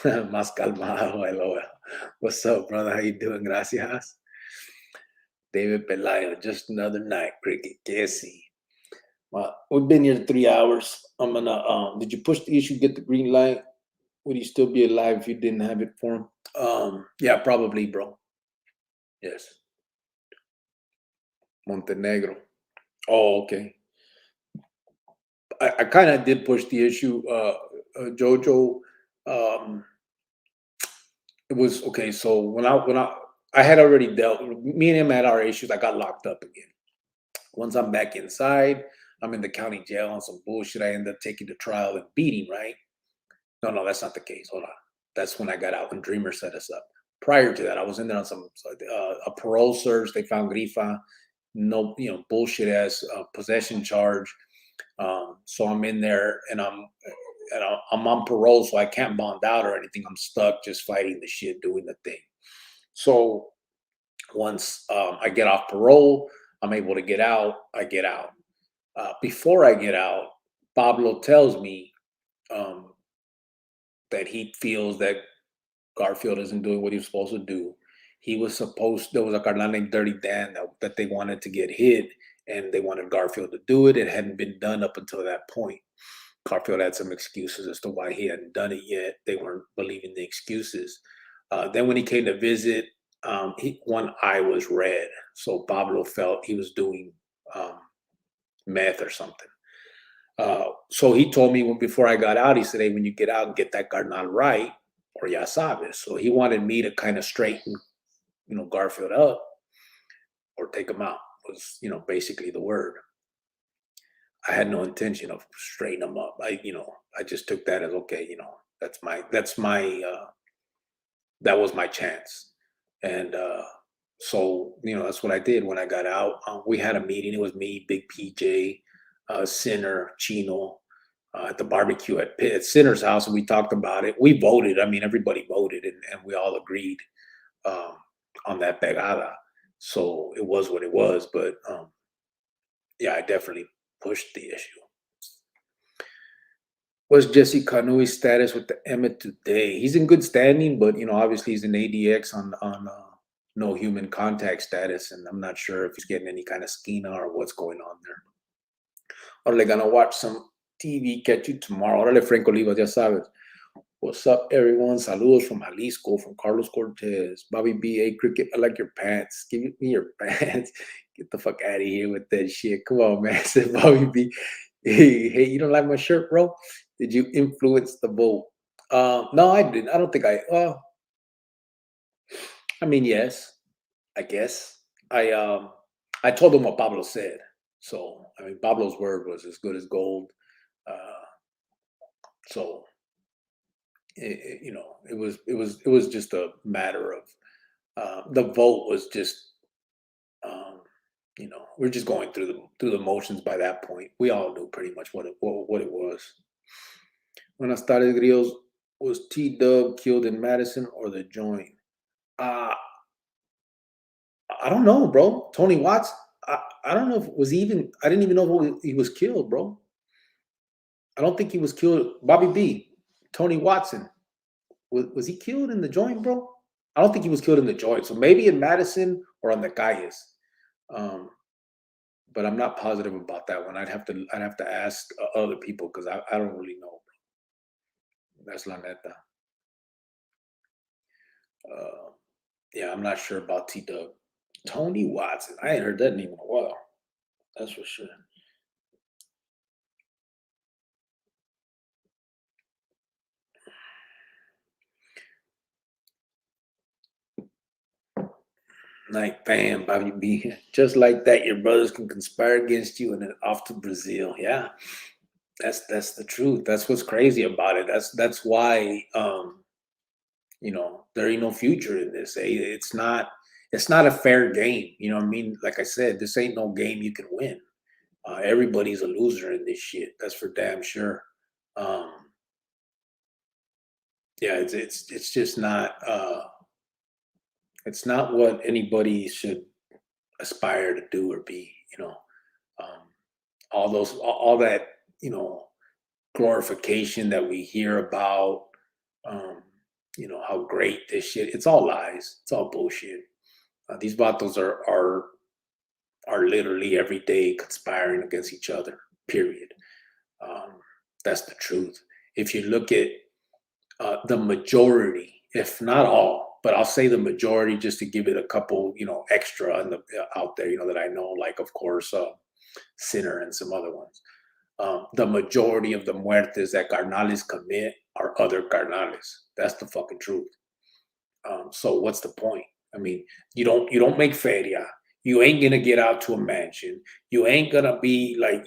Más calmado, hello. What's up, brother? How you doing? Gracias. David Pelayo, just another night, Cricket. Jesse. We've been here 3 hours. I'm gonna. Did you push the issue? Get the green light? Would he still be alive if you didn't have it for him? Yeah, probably, bro. Yes. Montenegro. Oh, okay. I kind of did push the issue, Jojo. It was okay. So when I had already dealt, me and him had our issues. I got locked up again. Once I'm back inside, I'm in the county jail on some bullshit. I end up taking the trial and beating. Right? No, that's not the case. Hold on. That's when I got out when Dreamer set us up. Prior to that, I was in there on some a parole search. They found Grifa, no, bullshit ass possession charge. So I'm in there and I'm on parole, so I can't bond out or anything. I'm stuck just fighting the shit, doing the thing. So once I get off parole, I'm able to get out. I get out. Before I get out, Pablo tells me that he feels that Garfield isn't doing what he was supposed to do. There was a carnal named Dirty Dan that they wanted to get hit, and they wanted Garfield to do it. It hadn't been done up until that point. Garfield had some excuses as to why he hadn't done it yet. They weren't believing the excuses. Then when he came to visit, one eye was red. So Pablo felt he was doing meth or something. So he told me before I got out, he said, hey, when you get out, get that carnal right, or ya sabes. So he wanted me to kind of straighten, Garfield up or take him out was, basically the word. I had no intention of straightening him up. I just took that as okay, that was my chance. And so, that's what I did when I got out. We had a meeting. It was me, Big PJ, Sinner, Chino, at the barbecue at Sinner's house, and we talked about it. We voted. I mean, everybody voted, and we all agreed on that pegada. So it was what it was. But yeah, I definitely pushed the issue. What's Jesse Kanui's status with the Emmett today? He's in good standing, but obviously he's in ADX on no human contact status, and I'm not sure if he's getting any kind of skina or what's going on there. Are they gonna watch some TV? Catch you tomorrow. Órale, Franco Olivas, ya sabes. What's up, everyone? Saludos from Jalisco, from Carlos Cortez. Bobby B, A Cricket, I like your pants. Give me your pants. Get the fuck out of here with that shit. Come on, man. Said Bobby B. Hey, you don't like my shirt, bro? Did you influence the vote? No, I didn't. I don't think I mean, yes, I guess. I told him what Pablo said. So I mean, Pablo's word was as good as gold. Uh, so it was just a matter of the vote was just we're just going through the motions by that point. We all knew pretty much what it was. Buenas tardes, Grios. Was T Dub killed in Madison or the joint? Uh, I don't know, bro. Tony Watts. I don't know if it was even. I didn't even know he was killed, bro. I don't think he was killed. Bobby B. Tony Watson. Was he killed in the joint, bro? I don't think he was killed in the joint. So maybe in Madison or on the calles. But I'm not positive about that one. I'd have to ask other people because I don't really know. That's la neta. Yeah, I'm not sure about T Dub. Tony Watson. I ain't heard that name in a while. That's for sure. Like, bam, Bobby B. Just like that, your brothers can conspire against you and then off to Brazil. Yeah, that's the truth. That's what's crazy about it. That's why there ain't no future in this. It's not a fair game. You know what I mean? Like I said, this ain't no game you can win. Everybody's a loser in this shit. That's for damn sure. Yeah, it's just not. It's not what anybody should aspire to do or be. Um, all that glorification that we hear about. Um, how great this shit. It's all lies. It's all bullshit. These battles are literally every day conspiring against each other. Period. That's the truth. If you look at the majority, if not all, but I'll say the majority just to give it a couple, extra out there, that I know, like of course, Sinner and some other ones. The majority of the muertes that carnales commit are other carnales. That's the fucking truth. So what's the point? I mean, you don't make feria. You ain't gonna get out to a mansion. You ain't gonna be like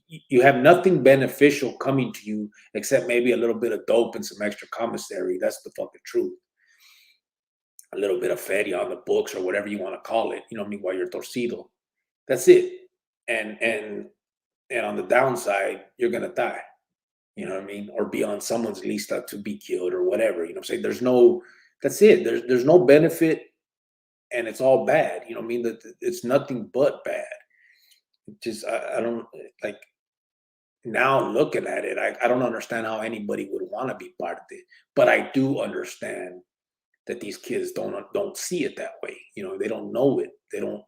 you have nothing beneficial coming to you except maybe a little bit of dope and some extra commissary. That's the fucking truth. A little bit of feria on the books or whatever you want to call it. You know what I mean? While you're torcido, that's it. And on the downside, you're gonna die. You know what I mean? Or be on someone's lista to be killed or whatever. You know what I'm saying? That's it. There's no benefit and it's all bad. You know what I mean? That it's nothing but bad. Just I don't like now looking at it, I don't understand how anybody would want to be part of it. But I do understand that these kids don't see it that way. They don't know it. They don't,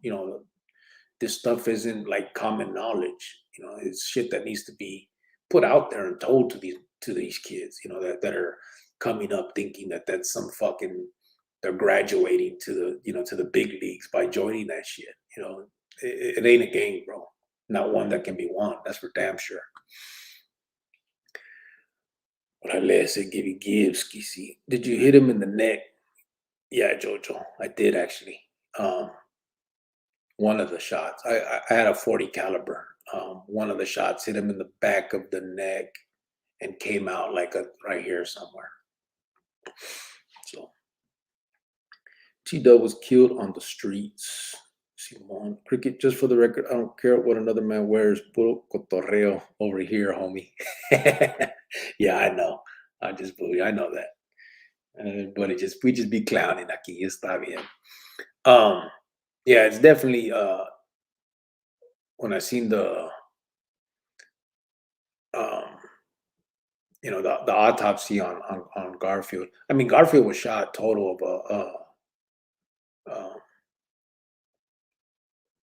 this stuff isn't like common knowledge. It's shit that needs to be put out there and told to these kids, that are coming up thinking that that's some fucking they're graduating to the big leagues by joining that shit. It ain't a game, bro. Not one that can be won. That's for damn sure. But I said, Gibby Gibbs, Kisi. Did you hit him in the neck? Yeah, Jojo, I did actually. One of the shots, I had a 40 caliber. One of the shots hit him in the back of the neck and came out like right here somewhere. So T-Dub was killed on the streets. Simon, cricket, just for the record, I don't care what another man wears. Puro cotorreo over here, homie. Yeah, I know. I know that. But we just be clowning aquí. Está bien. Yeah, it's definitely when I seen the the autopsy on Garfield. I mean, Garfield was shot a total of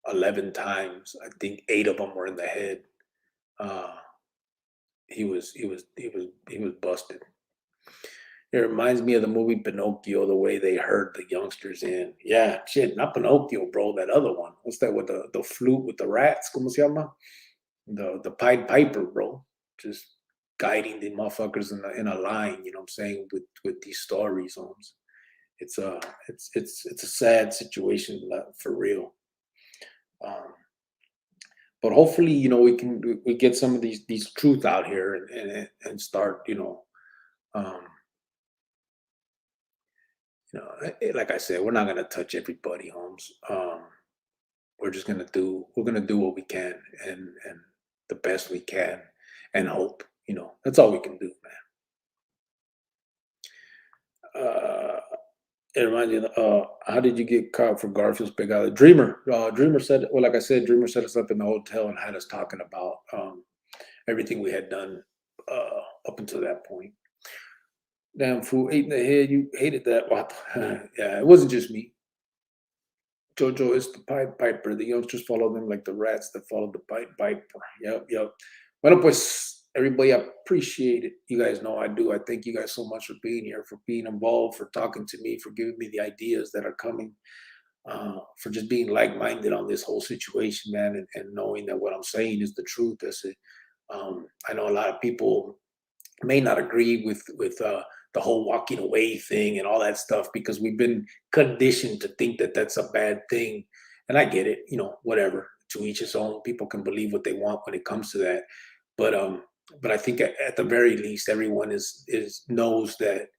11 times. I think 8 of them were in the head. He was busted. It reminds me of the movie Pinocchio, the way they herd the youngsters in. Yeah, shit, not Pinocchio, bro. That other one. What's that with the flute with the rats? ¿Cómo se llama? The Pied Piper, bro. Just guiding the motherfuckers in a line. You know what I'm saying? With these stories, homes. It's a sad situation for real. But hopefully, we get some of these truth out here and start, um, like I said, we're not gonna touch everybody, Holmes. We're gonna do what we can and the best we can and hope. That's all we can do, man. It reminds you, how did you get caught for Garfield's big alley? Dreamer said, well, like I said, Dreamer set us up in the hotel and had us talking about everything we had done up until that point. Damn fool, ate in the head. You hated that. What? Yeah, it wasn't just me. Jojo is the Pied Piper. The youngsters follow them like the rats that follow the Pied Piper. Yep, yep. Bueno, pues, everybody, I appreciate it. You guys know I do. I thank you guys so much for being here, for being involved, for talking to me, for giving me the ideas that are coming, for just being like-minded on this whole situation, man, and knowing that what I'm saying is the truth. I know a lot of people may not agree with the whole walking away thing and all that stuff because we've been conditioned to think that that's a bad thing. And I get it, whatever. To each his own. People can believe what they want when it comes to that. But I think at the very least, everyone is knows that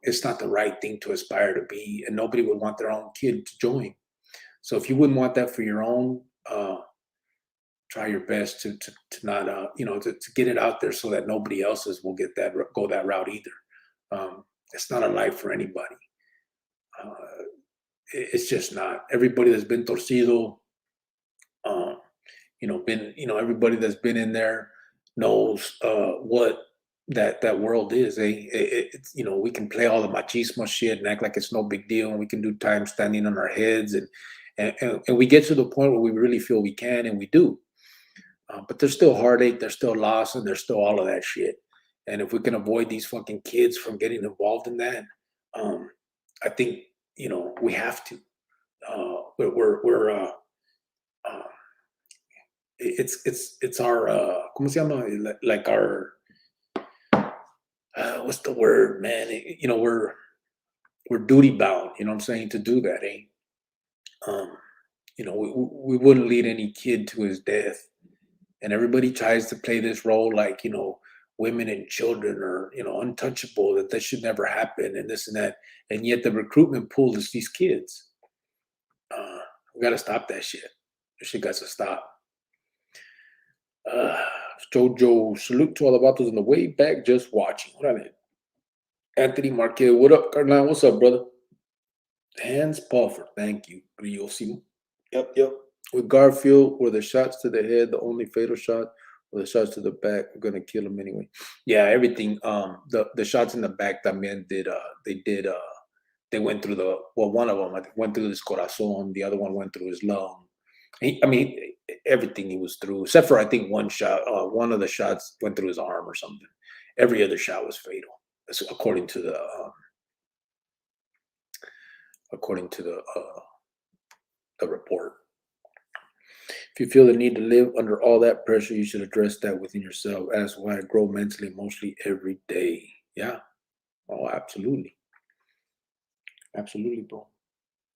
it's not the right thing to aspire to be, and nobody would want their own kid to join. So if you wouldn't want that for your own, try your best to not to get it out there so that nobody else's will go that route either. It's not a life for anybody. It's just not. Everybody that's been torcido, everybody that's been in there knows what that world is. We can play all the machismo shit and act like it's no big deal, and we can do time standing on our heads, and we get to the point where we really feel we can, and we do. But there's still heartache, there's still loss, and there's still all of that shit. And if we can avoid these fucking kids from getting involved in that, I think we have to. We're it's our ¿cómo se llama? Like our what's the word, man? We're duty bound. You know what I'm saying, to do that, eh? We wouldn't lead any kid to his death. And everybody tries to play this role like, women and children are, untouchable, that should never happen and this and that. And yet the recruitment pool is these kids. We got to stop that shit. That shit got to stop. Jojo, salute to all the vatos on the way back just watching. What I mean? Anthony Marquez, what up, Carnal? What's up, brother? Hans Puffer, thank you. Briosimo. Yep. With Garfield, were the shots to the head the only fatal shot, or the shots to the back were gonna kill him anyway? Yeah, everything. The shots in the back that man did. They went through one of them went through his corazon. The other one went through his lung. Everything he was through, except for I think one shot. One of the shots went through his arm or something. Every other shot was fatal, according to the report. If you feel the need to live under all that pressure, you should address that within yourself. Ask why I grow mentally, emotionally every day. Yeah. Oh, absolutely. Absolutely, bro.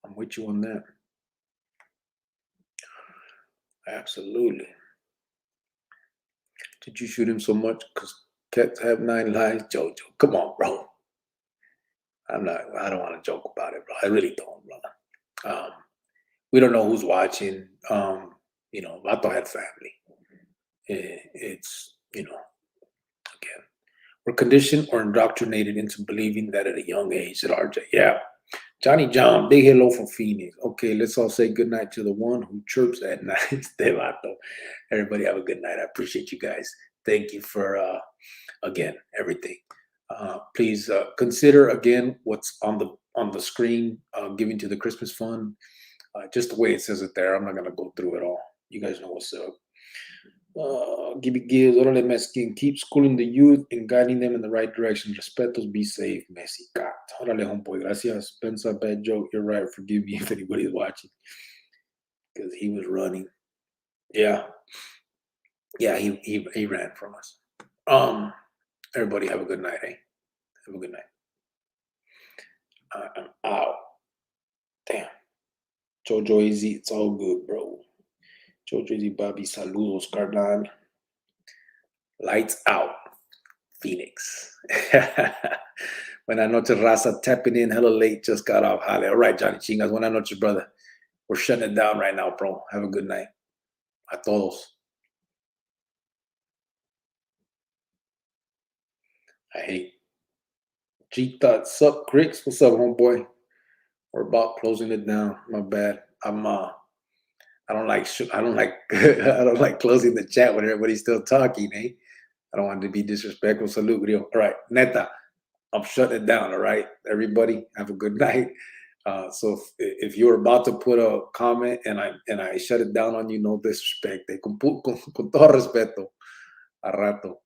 I'm with you on that. Absolutely. Did you shoot him so much because cats have 9 lives? Jojo, come on, bro. I don't want to joke about it, bro. I really don't, bro. We don't know who's watching. Vato had family. It's, again, we're conditioned or indoctrinated into believing that at a young age at RJ. Yeah. Johnny John, big hello from Phoenix. Okay, let's all say good night to the one who chirps at night. Vato. Everybody have a good night. I appreciate you guys. Thank you for, again, everything. Please consider, again, what's on the screen, giving to the Christmas fund. Just the way it says it there. I'm not going to go through it all. You guys know what's up. Give it gives. Orale, Mexican. Keep schooling the youth and guiding them in the right direction. Respetos, be safe, Mexicat. Orale, homeboy. Gracias. Spencer, bad joke. You're right. Forgive me if anybody's watching. Because he was running. Yeah. Yeah, he ran from us. Everybody have a good night, eh? Have a good night. I'm out. Damn. Jojo Easy, it's all good, bro. Joe Tracy Bobby, saludos, carnal. Lights out, Phoenix. Buenas noches, raza. Tapping in hella late, just got off. Hale. All right, Johnny Chingas. Buenas noches, brother. We're shutting it down right now, bro. Have a good night. A todos. I hate. G-Thought, sup, Grix? What's up, homeboy? We're about closing it down. My bad. I don't like I don't like closing the chat when everybody's still talking, eh? I don't want to be disrespectful. Salute, Rio. All right, Neta, I'm shutting it down. All right, everybody, have a good night. So if you're about to put a comment and I shut it down on you, no disrespect. Con todo respeto. A rato.